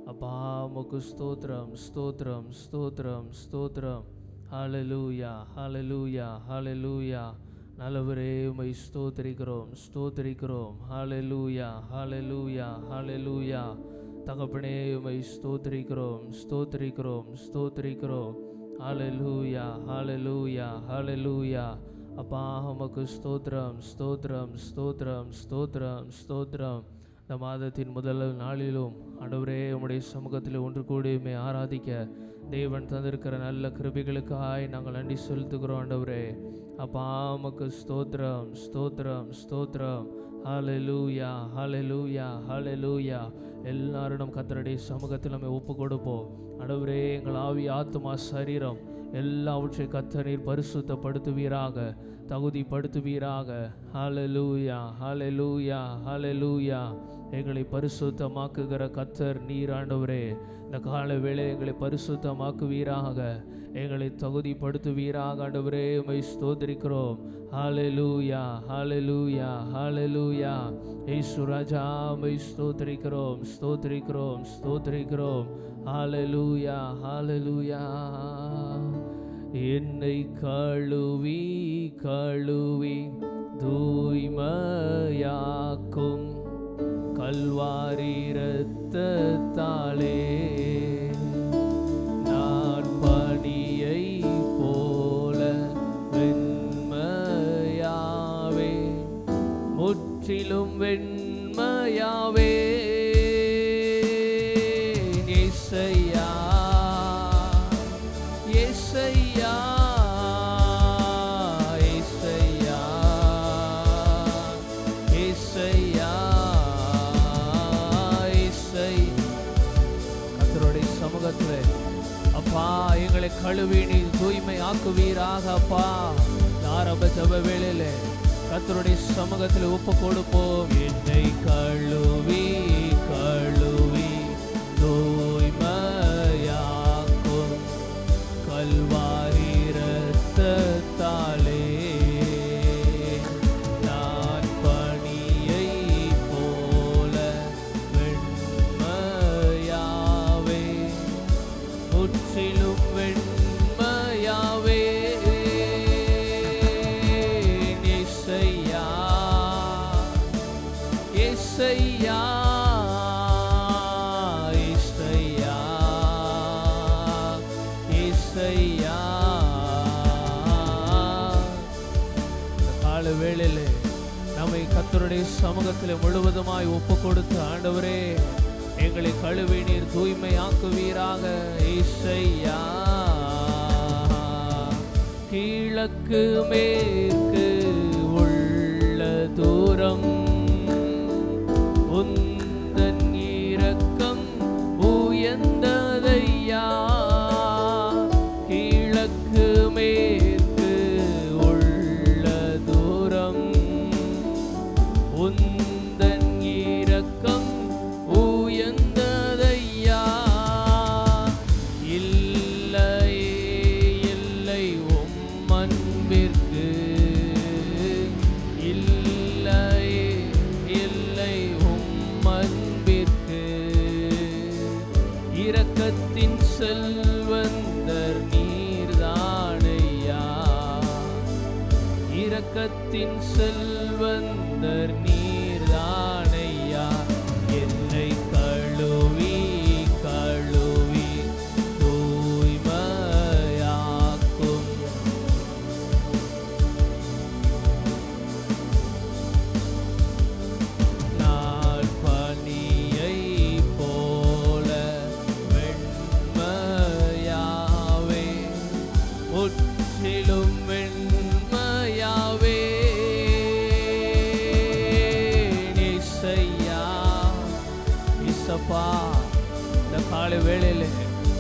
அப்பா உமக்கு ஸ்தோத்திரம் ஸ்தோத்திரம் ஸ்தோத்திரம் ஸ்தோத்திரம். ஹல்லேலூயா ஹல்லேலூயா ஹல்லேலூயா. நல்லவரே உம்மை ஸ்தோத்திரிக்கிறோம் ஸ்தோத்திரிக்கிறோம். ஹல்லேலூயா ஹல்லேலூயா ஹல்லேலூயா. தகப்பனே உம்மை ஸ்தோத்திரிக்கிறோம் ஸ்தோத்திரிக்கிறோம் ஸ்தோத்திரிக்கிறோம். ஹல்லேலூயா ஹல்லேலூயா ஹல்லேலூயா. அப்பா உமக்கு ஸ்தோத்திரம் ஸ்தோத்திரம் ஸ்தோத்திரம் ஸ்தோத்திரம் ஸ்தோத்திரம். இந்த மாதத்தின் முதல் நாளிலும் ஆண்டவரே உம்முடைய சமூகத்தில் ஒன்று கூடி உம்மை ஆராதிக்க தேவன் தந்திருக்கிற நல்ல கிருபைகளுக்காய் நாங்கள் நன்றி செலுத்துகிறோம் ஆண்டவரே. அப்பா உமக்கு ஸ்தோத்திரம் ஸ்தோத்திரம் ஸ்தோத்திரம். ஹல்லேலூயா ஹல்லேலூயா ஹல்லேலூயா. எல்லாரும் நம் கர்த்தருடைய சமூகத்தில் நம்ம ஒப்பு கொடுப்போம். ஆண்டவரே எங்கள் ஆவி ஆத்துமா சரீரம் எல்லாவற்றை கர்த்தர் நீர் பரிசுத்தப்படுத்துவீராக தகுதிப்படுத்துவீராக. ஹல்லேலூயா ஹல்லேலூயா ஹல்லேலூயா. எங்களை பரிசுத்தமாக்குகிற கர்த்தர் நீர் ஆண்டவரே. இந்த கால வேளை எங்களை பரிசுத்தமாக்குவீராக, எங்களை தகுதிப்படுத்துவீராக ஆண்டவரே. உம்மை ஸ்தோத்திரிக்கிறோம். ஹல்லேலூயா ஹல்லேலூயா ஹல்லேலூயா. இயேசு ராஜா உம்மை ஸ்தோத்திரிக்கிறோம் ஸ்தோத்திரிக்கிறோம் ஸ்தோத்திரிக்கிறோம். ஹல்லேலூயா ஹல்லேலூயா. என்னை கழுவி கழுவி தூய்மையாக்கும் கல்வாரி இரத்தத்தாலே நான் பனியை போல வெண்மையாவே முற்றிலும் வெண்மையாவே. இயேசையா இயேசையா இயேசையா இயேசையா இயேசை. கர்த்தருடைய சமூகத்திலே அப்பா எங்களை கழுவி நீ தூய்மை ஆக்குவீராக. அப்பா ஆரம்ப ஜெப வேளையிலே கர்த்தருடைய சமூகத்தில் ஒப்பு கொடுப்போம். என்னை கழுவி கழுவி தூய்மையாக்கும் கல்வாரி இரத்தத்தாலே நான் பனியை போல வெண்மையாவே முற்றிலும் வெண்மையாவே. இயேசையா இயேசையா இயேசையா இயேசையா. இந்த கால வேளையிலே நம்மை கர்த்தருடைய சமூகத்தில் முழுவதுமாய் ஒப்பு கொடுத்து ஆண்டவரே எங்களை கழுவி நீர் தூய்மையாக்குவீராக. இயேசையா. கிழக்கு மேற்கு உள்ள தூரம் உந்தன் இரக்கம் உயர்ந்ததையா. கிழக்கு மேற்கு உள்ள தூரம் உந்தன் இரக்கம் உயர்ந்ததையா. இல்லையே இல்லை உம் அன்பிற்கு, இல்லையே இல்லை உம் அன்பிற்கு. இரக்கத்தின் செல்வந்தர் நீர்தானையா, இரக்கத்தின் செல்வந்தர் நீர்தானையா. என்னை கழுவி கழுவி தூய்மையாக்கும் நான் பனியை போல வெண்மையாவே முற்றிலும் வெண்மையாவே. இயேசையா இயேசப்பா. இந்த காலை வேளையிலே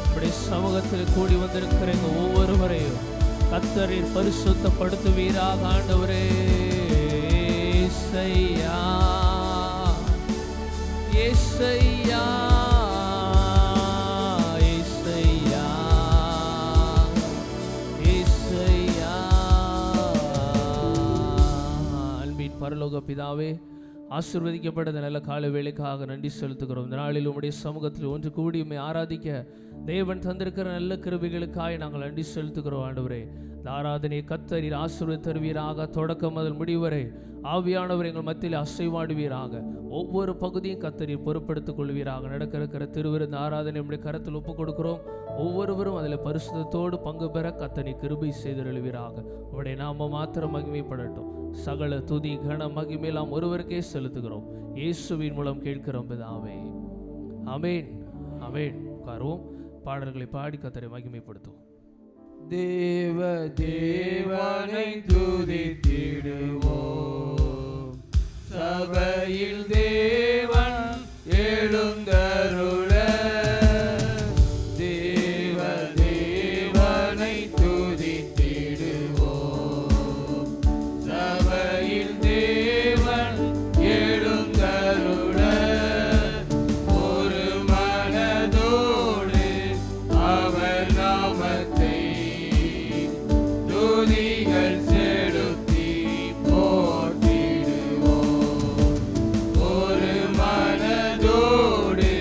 இப்படி சமூகத்தில் கூடி வந்திருக்கிற எங்க ஒவ்வொருவரையும் கர்த்தரீர் பரிசுத்தப்படுத்துவீராக ஆண்டவரே. இயேசையா இயேசையா இயேசையா இயேசையா. அன்பின் பரலோக பிதாவே, ஆசீர்வதிக்கப்பட்ட நல்ல காலை வேளைக்காக நன்றி செலுத்துகிறோம். இந்த நாளில் உம்முடைய சமூகத்தில் ஒன்று கூடி உம்மை ஆராதிக்க தேவன் தந்திருக்கிற நல்ல கிருபைகளுக்காக நாங்கள் நன்றி செலுத்துகிறோம். ஆண்டவரே, இந்த ஆராதனை கர்த்தர் ஆசீர்வதித்து தருவீராக. தொடக்கம் முதல் முடிவரை ஆவியானவர் எங்கள் மத்தியில் அசைவாடுவீராக. ஒவ்வொரு பகுதியும் கர்த்தர் பொறுப்படுத்திக் கொள்வீராக. நடக்க இருக்கிற திருவிருந்த ஆராதனை நம்முடைய கரத்தில் ஒப்புக் கொடுக்கிறோம். ஒவ்வொருவரும் அதில் பரிசுத்தத்தோடு பங்கு பெற கர்த்தர் கிருபை செய்தருளுவீராக. உம்முடைய நாம மாத்திரம் மகிமைப்படட்டும். சகல துதி கன மகிமையெல்லாம் ஒருவருக்கே செலுத்துகிறோம். இயேசுவின் மூலம் கேட்கிறோம் பிதாவே, ஆமென். ஆமென். உட்காருவோம். பாடல்களை பாடி கர்த்தரை மகிமைப்படுத்துவோம். தேவ தேவனை துதித்திடுவோம், சபையில் தேவன் எழுந்தருள. தேவ தேவனை துதித்திடுவோம், சபையில் தேவன் எழுந்தருள. ஒரு மனதோடு அவர் நாமத்தை துதிகள் செலுத்தி போற்றிடுவோம். ஒரு மனதோடு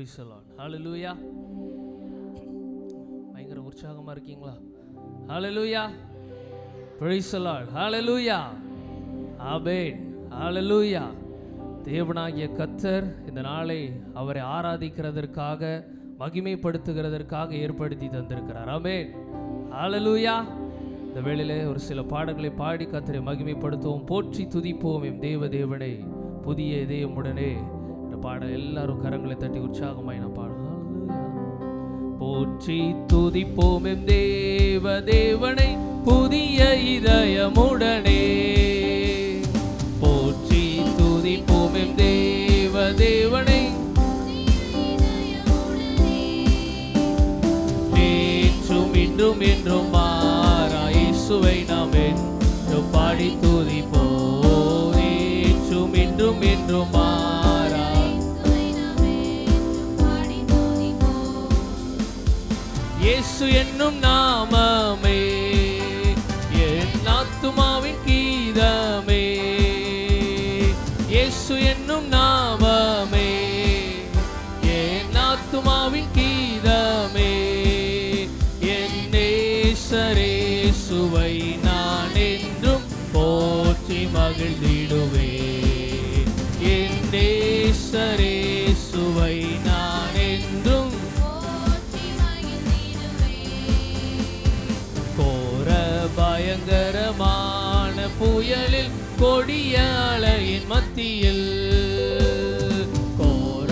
Praise the Lord. Hallelujah. பயங்கர உற்சாகமா இருக்கீங்களா? Hallelujah. Praise the Lord. Hallelujah. Amen. Hallelujah. தேவனாகிய கர்த்தர் இந்த நாளை அவரை ஆராதிக்கிறதற்காக மகிமைப்படுத்துகிறதற்காக ஏற்படுத்தி தந்திருக்கிறார். ஆமென். ஹalleluya. இந்த வேளையிலே ஒரு சில பாடல்களை பாடி கர்த்தரை மகிமைப்படுத்துவோம். போற்றி துதிப்போம் எம் தேவனை புதிய இதயமுடனே. இந்த பாடல் எல்லாரும் கரங்களை தட்டி உற்சாகமாய் நான் பாடுவோம். போற்றி துதிப்போம் எம் தேவனை புதிய இதயமுடனே. போற்றி துதிப்போம் எம் தேவனை நேற்றும் இன்றும் என்றும் மாறா இயேசுவை நாம் என்றும் பாடி துதிப்போம். நேற்றும் இன்றும் என்றும் மாறா இயேசு என்னும் நாமமே என் ஆத்துமாவின் கீதமே. இயேசு என்னும் நாமமே என் ஆத்துமாவின் கீதமே. என் நேசரேசுவை நான் என்றும் போற்றி மகிழ்ந்திடுவேன். என் நேசரேசுவை நான் என்றும் கோர பயங்கரமான புயலில் கொடிய அலையின் மத்தியில் கோர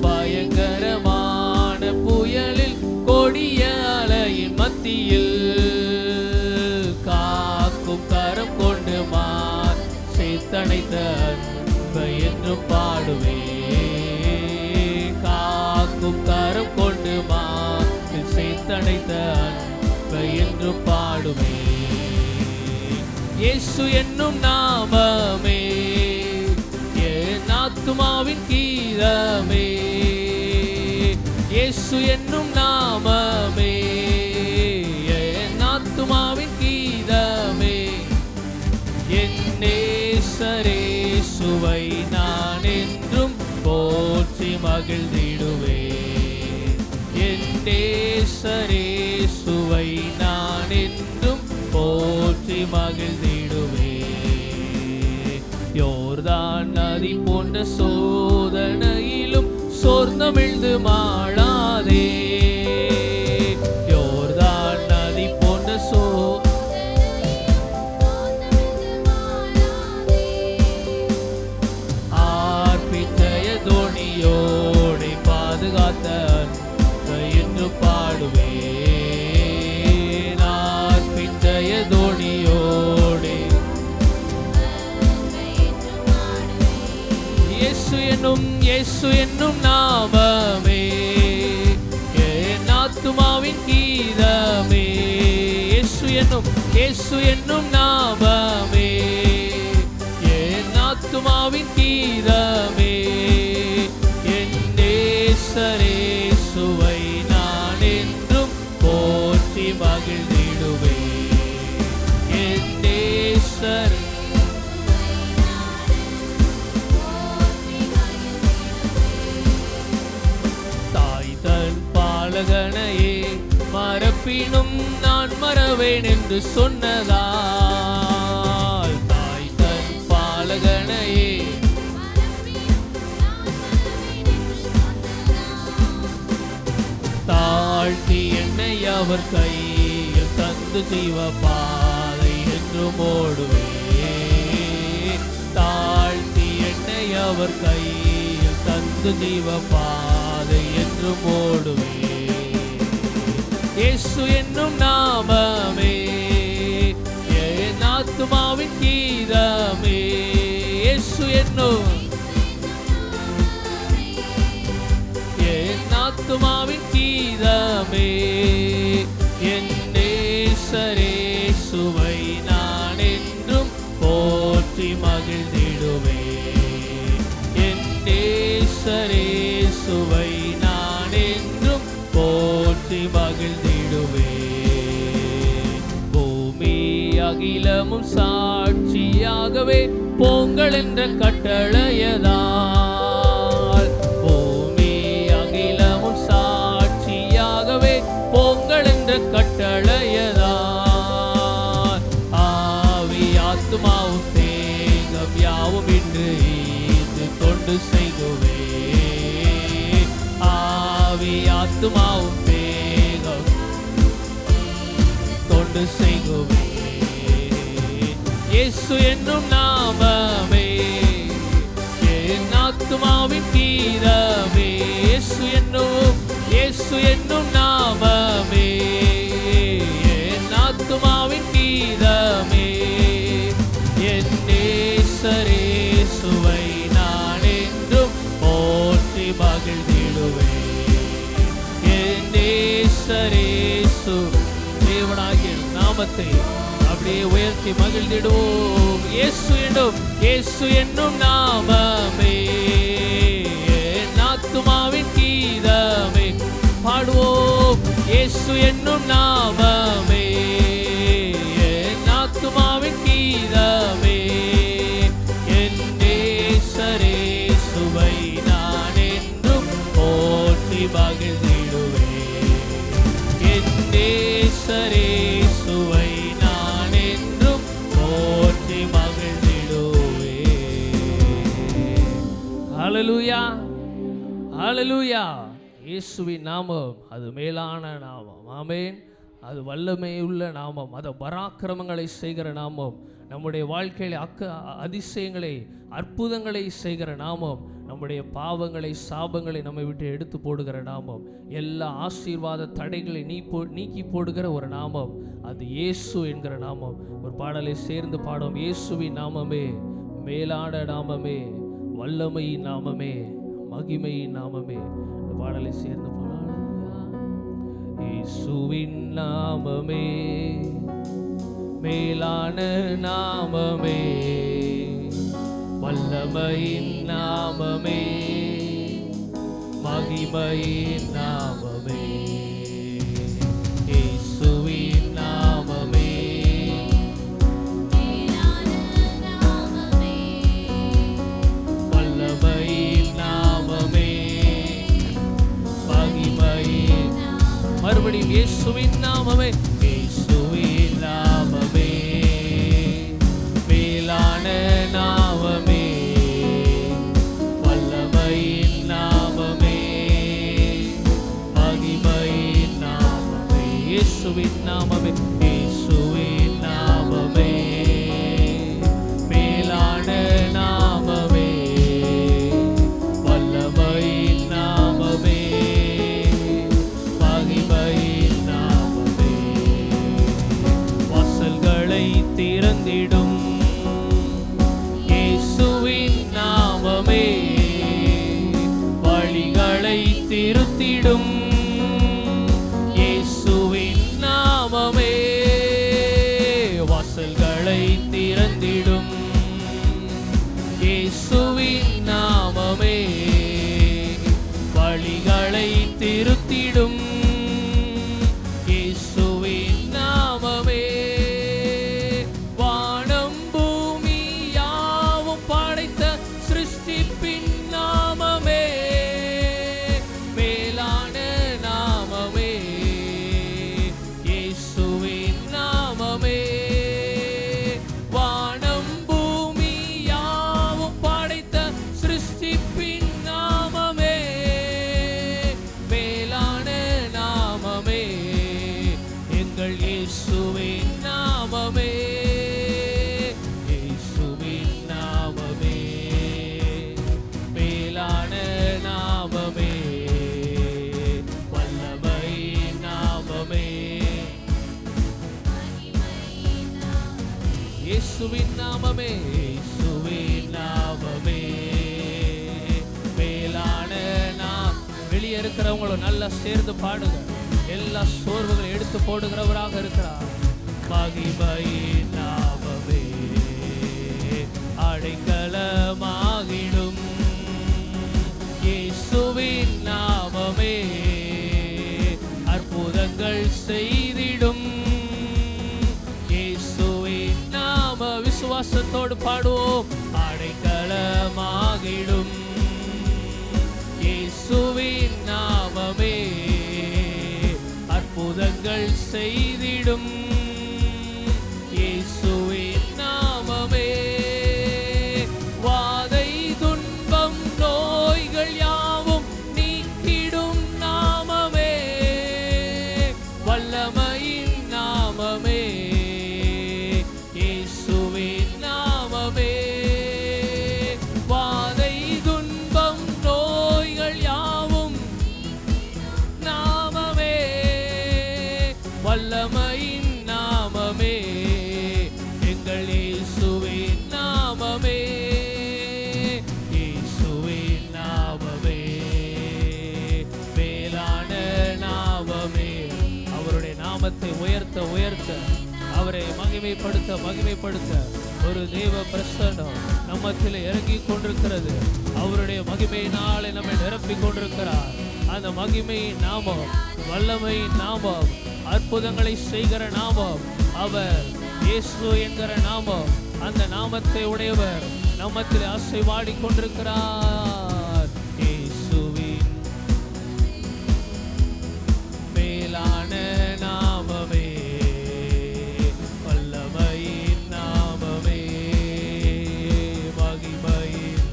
பயங்கரமான புயலில் கொடிய அலையின் மத்தியில் காக்கும் கரம் கொண்டு மார் சேர்த்தணைத்த அன்பை என்றும் பாடுவே. காக்கும் கரம் கொண்டு மார் சேர்த்தணைத்த அன்பை என்றும் பாடுவே. இயேசு என்னும் நாமமே என் ஆத்துமாவின் கீதமே. இயேசு என்னும் நாமமே என் ஆத்துமாவின் கீதமே. என் நேசரேசுவை நான் என்றும் போற்றி மகிழ்ந்திடுவேன். என் நேசரேசுவை நான் என்றும் போற்றி மகிழ்ந்திடுவே. யோர்தான் நதி போன்ற சோதனையிலும் சோர்ந்தமிழ்ந்து மாளாதே. யோர்தான் நதி போன்ற ஆர்ப்பிச்சய தோணியோடை பாதுகாத்த அன்பை என்று பாடுவே. தோணியோடே இயேசு என்னும் நாமமே என் ஆத்துமாவின் கீதமே. இயேசு என்னும் நாமமே என் ஆத்துமாவின் கீதமே. என் நேசரேசுவை நான் என்றும் போற்றி மகிழ்ந்திடுவே. என் நேசர் தாய் தன் பாலகனையே மறப்பினும் நான் மறவேன் என்று சொன்னதால். தாய் தன் பாலகனையே தாழ்த்தி என்னை அவர் கையில் தந்து ஜீவ பாதை என்றும் ஓடுவே. தாழ்த்தி என்னை அவர் கையில் தந்து ஜீவ பாதை என்றும் ஓடுவே. இயேசு என்னும் நாமமே என் ஆத்துமாவின் கீதமே. இயேசு என்னும் என் ஆத்துமாவின் கீதமே. என் நேசரேசுவை நான் என்றும் போற்றி மகிழ்ந்திடுவே. என் நேசரேசுவை நான் என்றும் போற்றி மகிழ்ந்திடுவே. பூமி அகிலமும் சாட்சியாகவே போங்கள் என்ற கட்டளையதால் பூமி அகில செய்குவே ஆவி ஆத்துமாவும் தேகம் தொண்டு செய்குவே இயேசு என்னும் நாமமே என் ஆத்துமாவின் கீதமே இயேசு என்னும் நாமமே என் ஆத்துமாவின் கீதமே என் நேசரேசுவை நான் என்றும் போற்றி மகிழ்ந்திடுவேன் என் நேசரேசு தேவனாகிய நாமத்தை அப்படியே உயர்த்தி மகிழ்ந்திடுவோம் இயேசு என்னும் நாமமே என் ஆத்துமாவின் கீதமே பாடுவோம் இயேசு என்னும் நாமமே என் ஆத்துமாவின் கீதமே என் நேசரேசுவை நான் என்றும் போற்றி மகிழ்ந்திடுவேன் என் நேசரேசுவை நான் என்றும் போற்றி மகிழ்ந்திடுவேன் ஹல்லேலூயா ஹல்லேலூயா இயேசுவின் நாமம் அது மேலான நாமம் ஆமென் அது வல்லமையுள்ள நாமம் அது பராக்கிரமங்களை செய்கிற நாமம் நம்முடைய வாழ்க்கையில் அதிசயங்களை அற்புதங்களை செய்கிற நாமம் நம்முடைய பாவங்களை சாபங்களை நம்மை விட்டு எடுத்து போடுகிற நாமம் எல்லா ஆசீர்வாத தடைகளை நீக்கி போடுகிற ஒரு நாமம் அது இயேசு என்கிற நாமம் ஒரு பாடலை சேர்ந்து பாடும் இயேசுவின் நாமமே மேலான நாமமே வல்லமையின் நாமமே மகிமையின் நாமமே இந்த பாடலை சேர்ந்து பாடலாம் இயேசுவின் நாமமே மேலான நாமமே வல்லமையின் நாமமே மகிமையின் நாமமே இயேசுவின் நாமமே வல்லமையின் நாமமே மகிமையின் மறுபடியும் இயேசுவின் நாமமே இயேசுவின் நாமமே மேலான நாமமே வல்லமையின் நாமமே மகிமையின் நாமமே இயேசுவின் நாமமே இயேசுவின் நாமமே மேலான நாமமே வல்லமையின் நாமமே மகிமையின் நாமமே வாசல்களை திறந்திடும் இயேசுவின் நாமமே வழிகளை திருத்திடும் இயேசுவின் நாமமே வாசல்களை திறந்திடும் இயேசுவின் நாமமே வழிகளை திருத்திடும் இயேசுவின் நாமமே வானம் பூமி யாவும் படைத்த சிருஷ்டிப்பின் நாமமே மேலான நாமமே இயேசுவின் நாமமே வானம் பூமி யாவும் படைத்த சிருஷ்டிப்பின் நாமமே மேலான நாமமே எங்கள் இயேசுவின் நாமமே இயேசுவின் நாமமே மேலான நாமமே வல்லமையின் நாமமே இயேசுவின் நாமமே இயேசுவின் நாமமே மேலான வெளியே இருக்கிறவங்களும் நல்லா சேர்ந்து பாடுங்க எல்லா சோர்வுகளை எடுத்து போடுகிறவராக இருக்கிறார் மகிமையின் நாமமே அடைக்கலமாகிடும் இயேசுவின் நாமமே அற்புதங்கள் செய்திடும் இயேசுவின் நாம விசுவாசத்தோடு பாடுவோம் அடைக்கலமாகிடும் இயேசுவின் நாமமே அற்புதங்கள் செய்திடும் இயேசுவின் நாமமே வாதை துன்பம் நோய் நாமத்தை உயர்த்த உயர்த்த, அவரை மகிமைப்படுத்த ஒரு தேவ பிரசன்னம் நம்மத்தில் இறங்கி கொண்டிருக்கிறது. அவருடைய மகிமையினாலே நம்மை நிரப்பிக் கொண்டிருக்கிறார். அந்த மகிமையின் நாமம், வல்லமையின் நாமம், அற்புதங்களை செய்கிற நாமம் அவர் இயேசு என்கிற நாமம். அந்த நாமத்தை உடையவர் நம்மத்தில் அசைவாடி கொண்டிருக்கிறார். இயேசுவின் மேலான நாமமே, வல்லமையின் நாமமே, மகிமையின்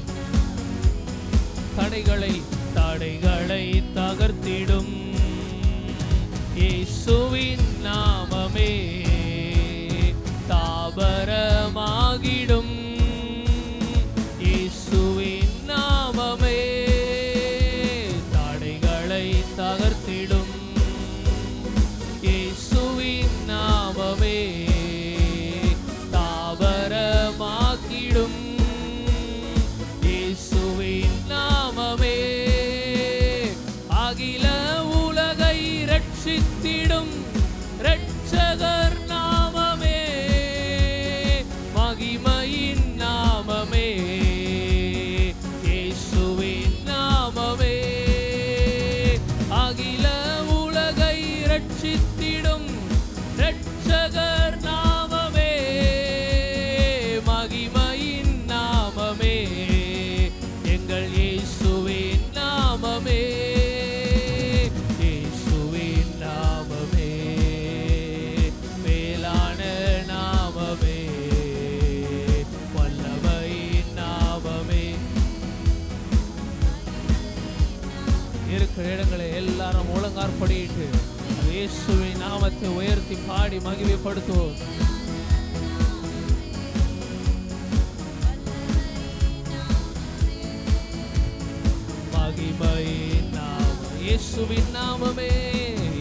தடைகளை தகர்த்திடும் இயேசுவின் நாமமே, தாபரமாகிடும் இயேசுவின் நாமமே, தடைகளை தகர்த்திடும் இயேசுவின் நாமமே, தாபரமாக்கிடும் இயேசுவின் நாமமே, அகில உலகை ரட்சித்திடும் இரட்சகர் நாமமே, மகிமையின் நாமமே, இயேசுவின் நாமமே, அகில உலகை ரட்சித்திடும் இரட்சகர் நாமமே, மகிமையின் நாமமே, எங்கள் இயேசுவின் நாமமே, இயேசுவின் நாமமே, மேலான நாமமே, வல்லமையின் நாமமே. இருக்கிற இடங்களை எல்லாரும் ஒழுங்காற்படிட்டு இயேசுவின் நாமத்தை உயர்த்தி பாடி மகிமைப்படுத்துவோம். மகிமையின் நாமம், இயேசுவின் நாமமே,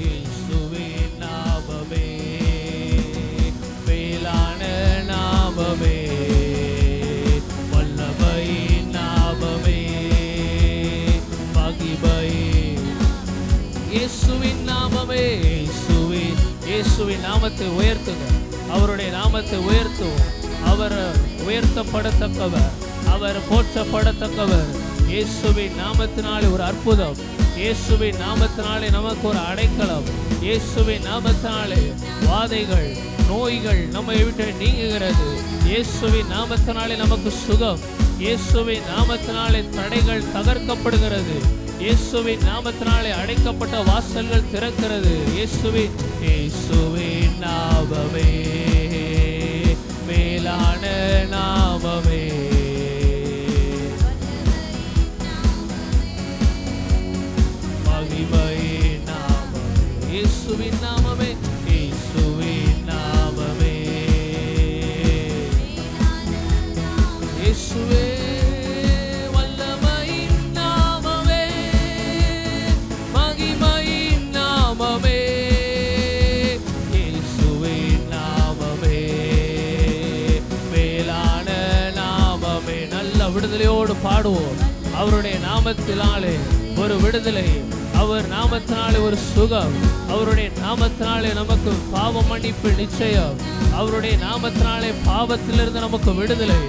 இயேசுவின் நாமமே, மேலான நாமமே, வல்லமையின் நாமமே, மகிமை இயேசுவின் நாமமே, இயேசுவின் நாமத்தை உயர்த்துங்க. அவருடைய நாமத்தை உயர்த்துவோம். அவர் உயர்த்தப்படத்தக்கவர், அவர் போற்றப்படத்தக்கவர். இயேசுவின் நாமத்தினாலே ஒரு அற்புதம், இயேசுவின் நாமத்தினாலே நமக்கு ஒரு அடைக்கலம், இயேசுவின் நாமத்தினாலே வாதைகள் நோய்கள் நம்மை விட்டு நீங்குகிறது. இயேசுவின் நாமத்தினாலே நமக்கு சுகம், இயேசுவின் நாமத்தினாலே தடைகள் தகர்க்கப்படுகிறது. இயேசுவின் நாமத்தினாலே அடைக்கப்பட்ட வாசல்கள் திறக்கிறது. இயேசுவின் நாமமே, மேலான நாமமே, மகிமையின் நாமமே, இயேசுவின் நாமமே, இயேசுவின் நாமமே, இயேசுவே விடுதலையோடு பாடுவோம். அவருடைய நாமத்தினாலே ஒரு விடுதலை, அவர் நாமத்தினாலே ஒரு சுகம், அவருடைய நாமத்தினாலே நமக்கு பாவ மன்னிப்பு நிச்சயம், அவருடைய நாமத்தினாலே பாவத்திலிருந்து நமக்கு விடுதலை,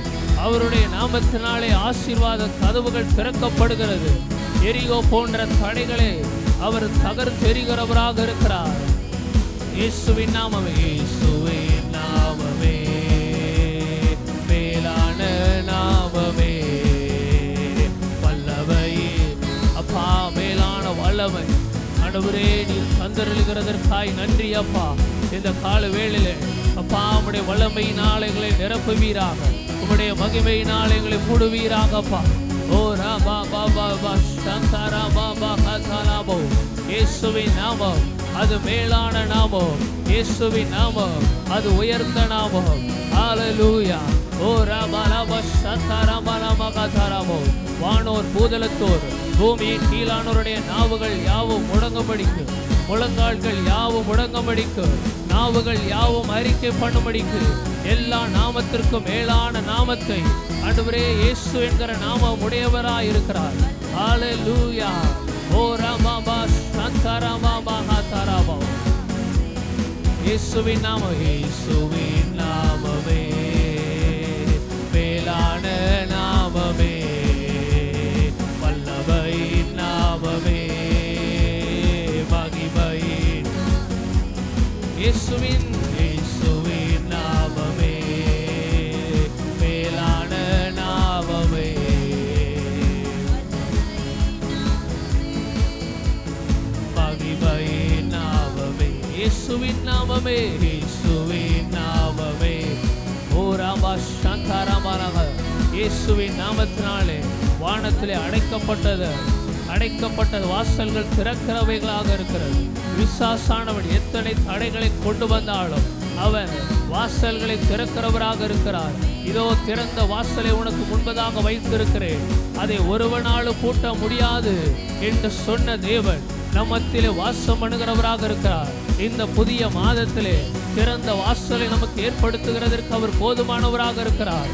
அவருடைய நாமத்தினாலே ஆசீர்வாத கதவுகள் திறக்கப்படுகிறது. எரிகோ போன்ற தடைகளை அவர் தகர்த்தெறிகிறவராக இருக்கிறார். இயேசுவின் நாமமே, இயேசுவின் நாமமே, மேலான நாமமே, வல்லமை, அப்பா மேலான வல்லமை. ஆண்டவரே, நீர் தந்தருளுகிறதற்காய் நன்றி அப்பா. இந்த கால வேளையிலே அப்பா உம்முடைய வல்லமையின் ஆலைகளை நிரப்புவீராக, உம்முடைய மகிமையின் ஆலைகளை மூடுவீராக அப்பா. ஓ ராபா பாபா பா சந்தாரா பாபா கதாலாபோ. இயேசுவின் நாமம் அது மேலான நாமம், இயேசுவின் நாமம் அது உயர்ந்த நாமம். ஹல்லேலூயா. ஓ ராபா லாபா சந்தாரா பாலா கதாலாபோ. வானோர் பூதலத்தோர் பூமியின் கீழானோருடைய நாவுகள் யாவும் முடங்கும்படிக்கு, முழங்கால்கள் யாவும் முடங்கும்படிக்கு, நாவுகள் யாவும் அறிக்கை பண்ணும்படிக்கு, எல்லா நாமத்திற்கும் மேலான நாமத்தை ஆண்டவரே இயேசு என்கிற நாமம் உடையவராய் இருக்கிறார். ஹல்லேலூயா. ஓ ராமா பா சந்தாரா பாபா கதாலாபோ. இயேசுவின் நாமம், இயேசுவின் நாமமே மேலான நாமமே, வல்லமையின் நாமமே, மகிமையின் இயேசுவின் நாமமே மேலான நாமமே, மகிமையின் நாமமே, இயேசுவின் நாமமே, இயேசுவின் நாமமே. ஓ ராமா சந்தரமரக, இயேசுவின் நாமத்தினாலே வானத்திலே அடைக்கப்பட்ட வாசல்கள் திறக்கிறவைகளாக இருக்கிறது. விசுவாசானவன் எத்தனை தடைகளை கொண்டு வந்தாலும் அவன் வாசல்களை திறக்கிறவராக இருக்கிறார். இதோ திறந்த வாசலை உனக்கு முன்பதாக வைத்திருக்கிறேன், அதை ஒருவனாலும் பூட்ட முடியாது என்று சொன்ன தேவன் நம்மத்திலே வாசம் பண்ணுகிறவராக இருக்கிறார். இந்த புதிய மாதத்திலே திறந்த வாசலை நமக்கு ஏற்படுத்துகிறதற்கு அவர் போதுமானவராக இருக்கிறார்.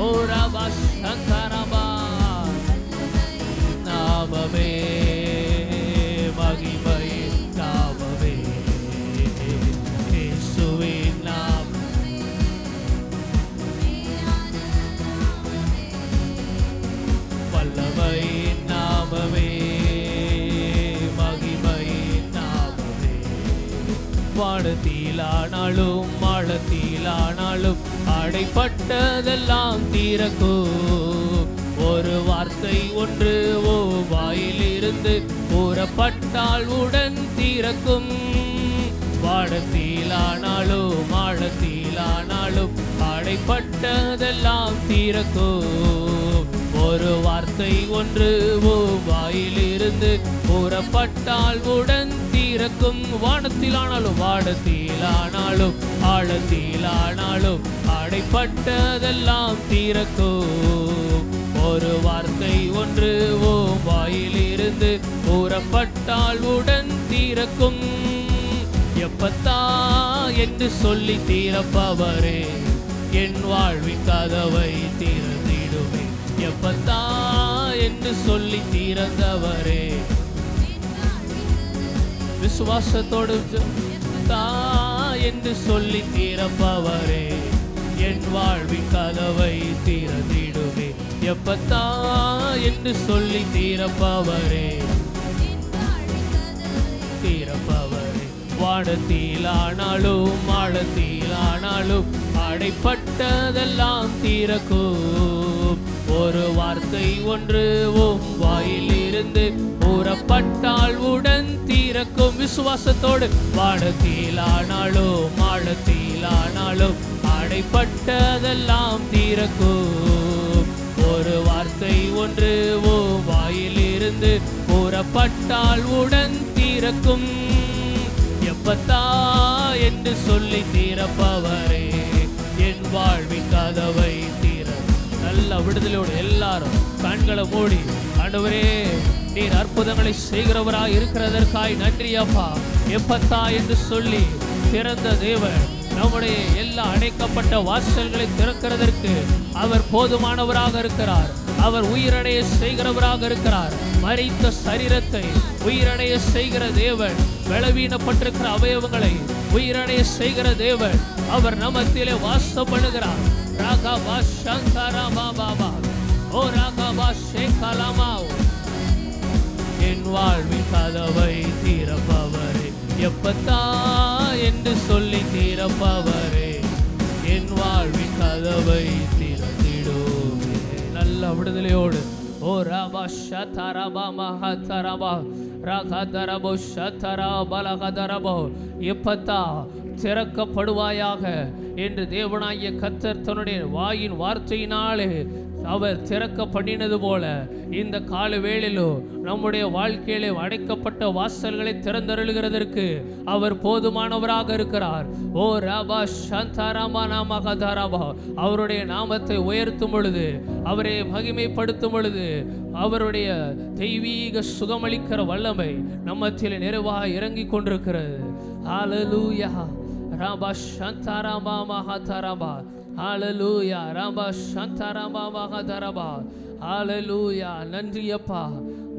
ஓ ராபா சந்தரபா நாமமே, மகிமையின் நாமமே, இயேசுவின் நாமம், வல்லமையின் நாமமே, மகிமையின் நாமமே. வானத்திலானாலும் மாளத்திலானாலும் அடைப்பட்டதெல்லாம் தீரக்கும். ஒரு வார்த்தை ஒன்று ஓ வாயிலிருந்து கூறப்பட்டால் உடன் தீரக்கும். வானத்திலானாலும் மாளத்திலானாலும் அடைப்பட்டதெல்லாம் தீரக்கும். ஒரு வார்த்தை ஒன்று ஓ வாயிலிருந்து கூறப்பட்டால் உடன் தீரக்கும். வானத்திலானாலும் ஆழத்திலானாலும் அடைப்பட்டதெல்லாம் தீரக்கும். ஒரு வார்த்தை ஒன்று ஓ வாயிலிருந்து கூறப்பட்டால் உடன் தீரக்கும். எப்பத்தா என்று சொல்லி தீரப்பவரே, என் வாழ்வின் கதவை திறந்திடுமே. எப்பத்தா என்று சொல்லி திறந்தவரே, விசுவாசத்தோடு தா என்று சொல்லி திறப்பவரே, என் வாழ்வின் கதவை திறந்திடுமே. எப்பத்தா என்று சொல்லி திறப்பவரே, வானத்திலானாலும் ஆழத்திலானாலும் அடைப்பட்டதெல்லாம் தீரக்கும். ஒரு வார்த்தை ஒன்று உம் வாயிலிருந்து கூறப்பட்டால் உடன் தீரக்கும். விசுவாசத்தோடு வானத்திலானாலும் ஆழத்திலானாலும் அடைப்பட்டதெல்லாம் தீரக்கும். ஒரு வார்த்தை ஒன்று உம் வாயிலிருந்து கூறப்பட்டால் உடன் தீரக்கும். எப்பத்தா என்று சொல்லி தீரப்பவரே, என் வாழ்வின் கதவை தீர. நல்ல விடுதலையோடு எல்லாரும் கண்களை மூடி, ஆண்டவரே நீர் அற்புதங்களை செய்கிறவராய் இருக்கிறதற்காய் நன்றி அப்பா. எப்பத்தா என்று சொல்லி திறந்த தேவன் நம்முடைய எல்லா அடைக்கப்பட்ட வாசல்களை திறக்கிறதற்கு அவர் போதுமானவராக இருக்கிறார். அவர் உயிரடைய செய்கிறவராக இருக்கிறார். மரித்த சரீரத்தை உயிரடைய செய்கிற தேவன், பலவீனப்பட்டிருக்கிற அவயவங்களை உயிரடைய செய்கிற தேவன், அவர் நமத்திலே வாசம் பண்ணுகிறார். ராகபா சந்தரபா பாபா, ஓ ராகபா ஷேகலமா. என் வாழ்வின் கதவை தீரப்பவரே, எப்பத்தா என்று சொல்லி தீரப்பவரே, என் வாழ்வின் கதவை திறந்திடுமே. நல்ல விடுதலையோடு ஓ ராபா ஷதரபா மஹதரபா ராகதரபோ ஷதரா பலகதரபோ. எப்பத்தா திறக்கப்படுவாயாக என்று தேவனாகிய கர்த்தர் தன்னுடைய வாயின் வார்த்தையினாலே அவர் திறக்க பண்ணினது போல இந்த கால வேளையிலோ நம்முடைய வாழ்க்கையிலே அடைக்கப்பட்ட வாசல்களை திறந்தருளுகிறதற்கு அவர் போதுமானவராக இருக்கிறார். ஓ ராபா சந்தரமா நாமகதரபா. அவருடைய நாமத்தை உயர்த்தும் பொழுது, அவரை மகிமைப்படுத்தும் பொழுது, அவருடைய தெய்வீக சுகமளிக்கிற வல்லமை நம்மத்தில் நிறைவாக இறங்கி கொண்டிருக்கிறது. ஹல்லேலூயா. ராபா சந்தரமா மஹதரபா. ஹல்லேலூயா. ராபா சந்தரமா மஹதரபா. ஹல்லேலூயா. நன்றி அப்பா.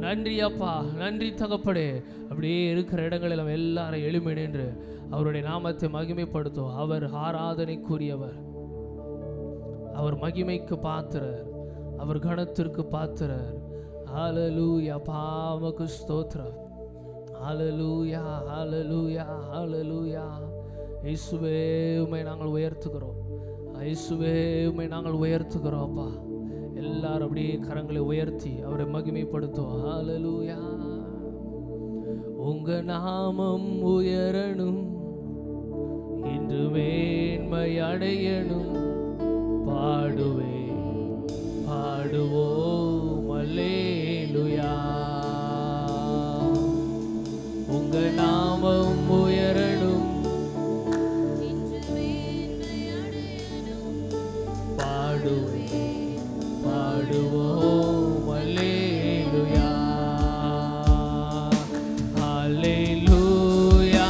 நன்றி அப்பா, நன்றி தகப்படே. அப்படியே இருக்கிற இடங்களில் நம்ம எல்லாரும் எழுமி நின்று அவருடைய நாமத்தை மகிமைப்படுத்தும். அவர் ஆராதனைக்குரியவர், அவர் மகிமைக்கு பாத்திரர், அவர் கணத்திற்கு பாத்திரர். ஹல்லேலூயா, பாவக்கு ஸ்தோத்திரம். ஹல்லேலூயா, ஹல்லேலூயா, ஹல்லேலூயா. இயேசுவே உம்மை நாங்கள் உயர்த்துகிறோம், இயேசுவே உம்மை நாங்கள் உயர்த்துகிறோம் அப்பா. எல்லாரும் அப்படியே கரங்களை உயர்த்தி அவரை மகிமைப்படுத்தும். ஹல்லேலூயா. உங்க நாமம் உயரணும், இன்று மேன்மை அடையணும். பாடுவே பாடுவோம் அல்லேலூயா. உங்க நாமம் உயரணும், பாடுவே பாடுவோம் அல்லேலூயா. ஹல்லேலூயா,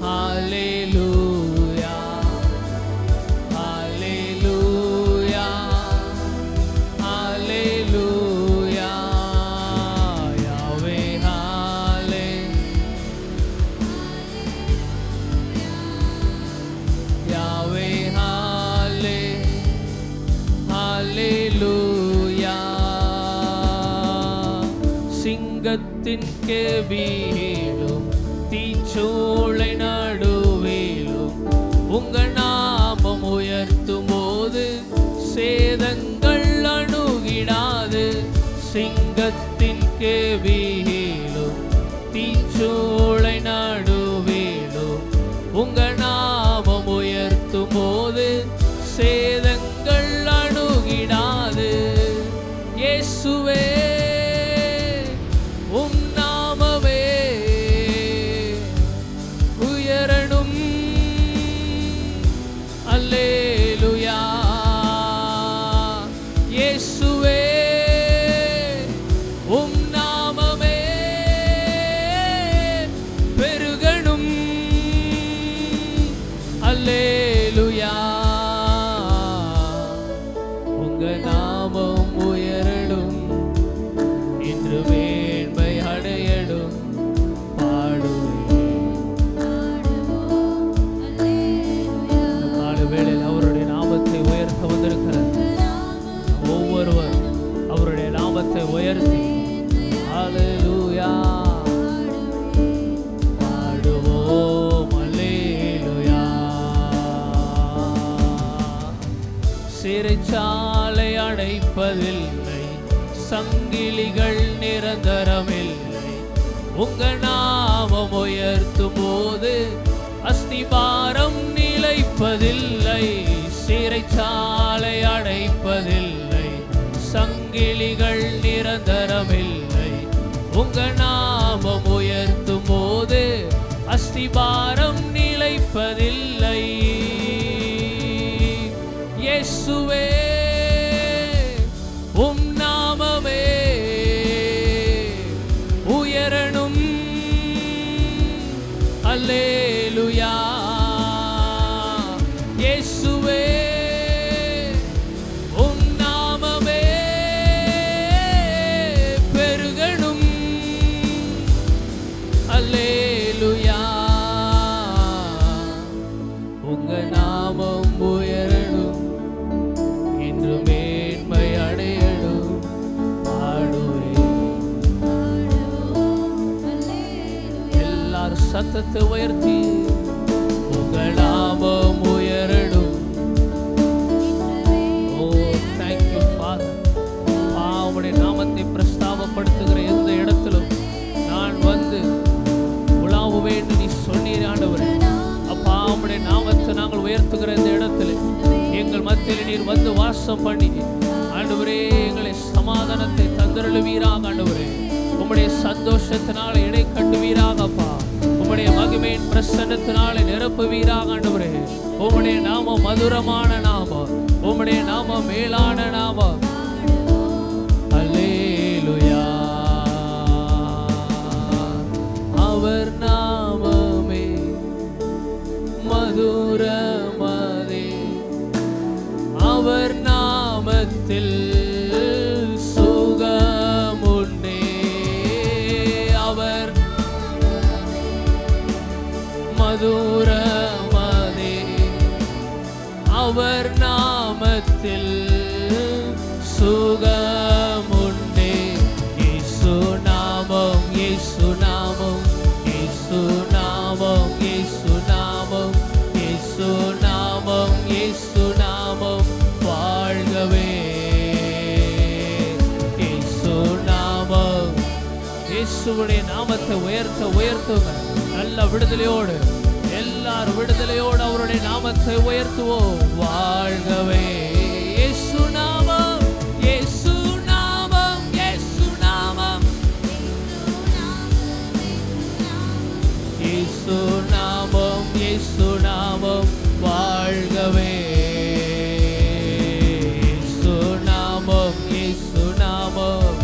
ஹல்லேலூயா, ஹல்லேலூயா, ஹல்லேலூயா. யாவே ஹல்லே, யாவே ஹல்லே, ஹல்லேலூயா. சிங்கத்தின் கெபியிலும் தீச்சூளை நடுவிலும் உங்க நாமம் உயர்த்தும் போது சேதங்கள் அணுகிடாது. சிங்கத்தின் கெபியிலும் தீச்சூளை நடுவிலும் உங்க நாமம் உயர்த்தும் போது சேதங்கள் அணுகிடாது. இயேசுவே உம் நாமமே உயரணும். அல்லேலூயா. இயேசுவே உம் நாமமே பெருகணும். அல்லேலூயா. உங்க நாமம் உயரணும், இன்று மேன்மை அடையணும். பாடுவேன். நாலு வேளையில் அவருடைய நாமத்தை உயர்த்த வந்திருக்கிறது. ஒவ்வொருவர் அவருடைய நாமத்தை உயர்த்தி ஹல்லேலூயா பாடுவோம். அல்லேலூயா. சிறைச்சாலை அடைப்பதில்லை, சங்கிலிகள் நிரந்தரமில்லை. உங்க நாமம் உயர்த்தும் போது அஸ்திபாரம் நிலைப்பதில்லை. சிறைச்சாலை அடைப்பதில்லை, சங்கிலிகள் நிரந்தரமில்லை. உங்க நாமம் உயர்த்தும் போது அஸ்திபாரம் நிலைப்பதில்லை. இயேசுவே உம் நாமமே உயரணும். அல்லேலூயா. இயேசுவே உம் நாமமே பெருகணும். அல்லேலூயா. உங்க நாமம் உயரணும், இன்று மேன்மை அடையணும். பாடுவேன். எல்லாரும் சத்தத்தை உயர்த்தி உங்க நாமம் உயரணும். ஓ தேங்க்யூ ஃபாதர். உம்முடைய நாமத்தை பிரஸ்தாபப்படுத்துகிற எந்த இடத்திலும் நான் வந்து உலாவுவேன் என்று நீ சொன்னீர் ஆண்டவரே. அப்பா, உம்முடைய நாமத்தை நாங்கள் உயர்த்துகிற இந்த இடத்துல எங்கள் மத்தியில் நீர் வந்து வாசம் பண்ணி ஆண்டவரே எங்களை சமாதானத்தை தந்தருளுவீராக. ஆண்டவரே, உம்முடைய சந்தோஷத்தினால இடை கட்டுவீராக. அப்பா, உம்முடைய மகிமையின் பிரசன்னத்தினால நிரப்புவீராக. ஆண்டவரே, உம்முடைய நாமம் மதுரமான நாமம், உம்முடைய நாமம் மேலான நாமம். அல்லேலூயா. அவர் நாமமே மதுரமதே, அவர் நாமத்தில் சுகமுண்டு. நாமத்தில் சுகமுண்டே. இயேசு நாமம், இயேசு நாமம், இயேசு நாமம், இயேசு நாமம், இயேசு நாமம், இயேசு நாமம் வாழ்கவே. இயேசு நாமம், இயேசுவுடைய நாமத்தை உயர்த்துங்க. நல்ல விடுதலையோடு, எல்லாரும் விடுதலையோடு அவருடைய நாமத்தை உயர்த்துவோம். வாழ்கவே. இயேசு நாமம், இயேசு நாமம், இயேசு நாமம், இயேசு நாமம், இயேசு நாமம் வாழ்கவே. இயேசு நாமம், இயேசு நாமம்,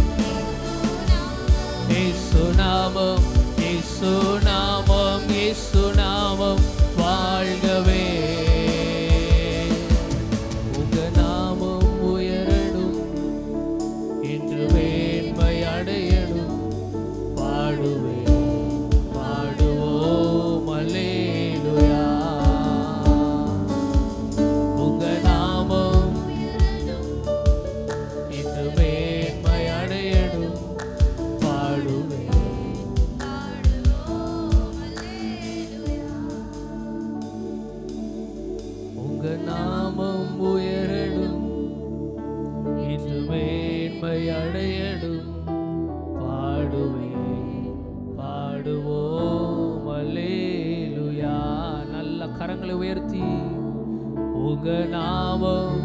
இயேசு நாமம், இயேசு நாமம், இயேசு நாமம் வாழ்கவே. உங்க நாமம் உயரணும், இன்று மேன்மை அடையணும். பாடுவேன், பாடுவோம் அல்லேலூயா. உங்க நாமம் இன்று மேன்மை அடையணும். பாடுவேன். உங்க நாமம் உயரணும், இன்று மேன்மை அடையணும். பாடுவேன், பாடுவோம் அல்லேலூயா. நல்ல கரங்களை உயர்த்தி உங்க நாமம்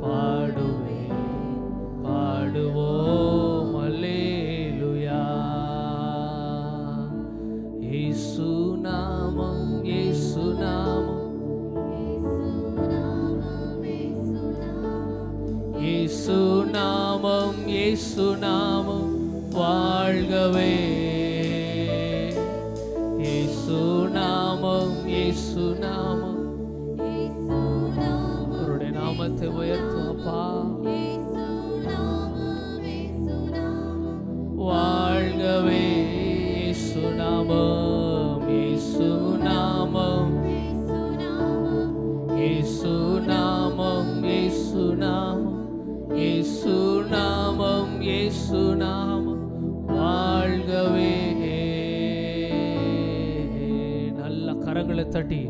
பாடுவேன், பாடுவோம் அல்லேலூயா. இயேசு நாமம், இயேசு நாமம், இயேசு நாமம், இயேசு நாமம் வாழ்கவே. இயேசு நாமம், இயேசு நாமம், அவருடைய நாமத்தை உயர்த்துவப்பா. வாழ்கவே. இயேசு நாமம், இயேசு நாமம், இயேசு நாமம், இயேசு நாமம், இயேசு நாமம், இயேசு நாமம் வாழ்கவே. நல்ல கரங்களை தட்டி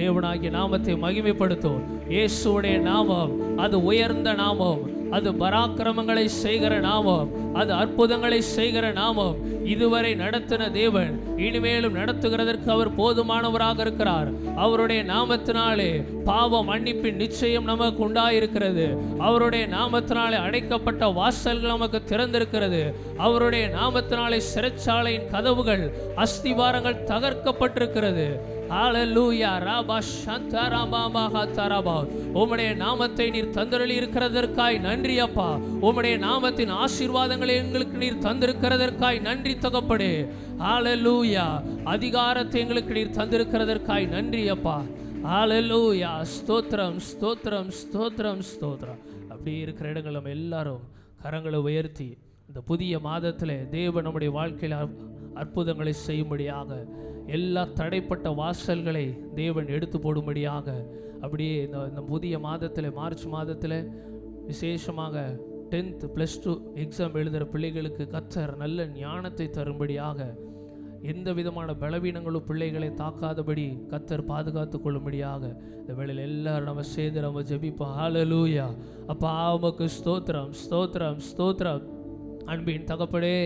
தேவனாகிய நாமத்தை மகிமைப்படுத்தும். இயேசுவுடைய நாமம் அது உயர்ந்த நாமம், அது பராக்கிரமங்களை செய்கிற நாமம், அது அற்புதங்களை செய்கிற நாமம். இதுவரை நடத்தின தேவன் இனிமேலும் நடத்துகிறதற்கு அவர் போதுமானவராக இருக்கிறார். அவருடைய நாமத்தினாலே பாவ மன்னிப்பின் நிச்சயம் நமக்கு உண்டாயிருக்கிறது. அவருடைய நாமத்தினாலே அடைக்கப்பட்ட வாசல்கள் நமக்கு திறந்திருக்கிறது. அவருடைய நாமத்தினாலே சிறைச்சாலையின் கதவுகள் அஸ்திவாரங்கள் தகர்க்கப்பட்டிருக்கிறது. ஹalleluya ரபா சந்தரபாமா ஹதரபா. உம்முடைய நாமத்தை நீர் தந்தருளி இருக்கிறதற்காய் நன்றி அப்பா. உம்முடைய நாமத்தின் ஆசீர்வாதங்களை எங்களுக்கு நீர் தந்திருக்கிறதற்காய் நன்றி தகப்பனே. ஹalleluya. அதிகாரத்தை எங்களுக்கு நீர் தந்திருக்கிறதற்காய் நன்றி அப்பா. ஹalleluya. ஸ்தோத்திரம், ஸ்தோத்திரம், ஸ்தோத்திரம், ஸ்தோத்திரம். அப்படி இருக்கிற இடங்கள் நம்ம எல்லாரும் கரங்களை உயர்த்தி இந்த புதிய மாதத்தில் தேவன் நம்முடைய வாழ்க்கையில் அற்புதங்களை செய்யும்படியாக, எல்லா தடைப்பட்ட வாசல்களை தேவன் எடுத்து போடும்படியாக, அப்படியே இந்த புதிய மாதத்தில் மார்ச் மாதத்தில் விசேஷமாக 10th +2 எக்ஸாம் எழுதுகிற பிள்ளைகளுக்கு கர்த்தர் நல்ல ஞானத்தை தரும்படியாக, எந்த விதமான பலவீனங்களும் பிள்ளைகளை தாக்காதபடி கர்த்தர் பாதுகாத்து கொள்ளும்படியாக இந்த வேளையில் எல்லாரும் நம்ம சேர்ந்து நம்ம ஜெபிப்போம். ஹalleluya. அப்பா உமக்கு ஸ்தோத்திரம், ஸ்தோத்திரம், ஸ்தோத்திரம். அன்பின் தகப்பனே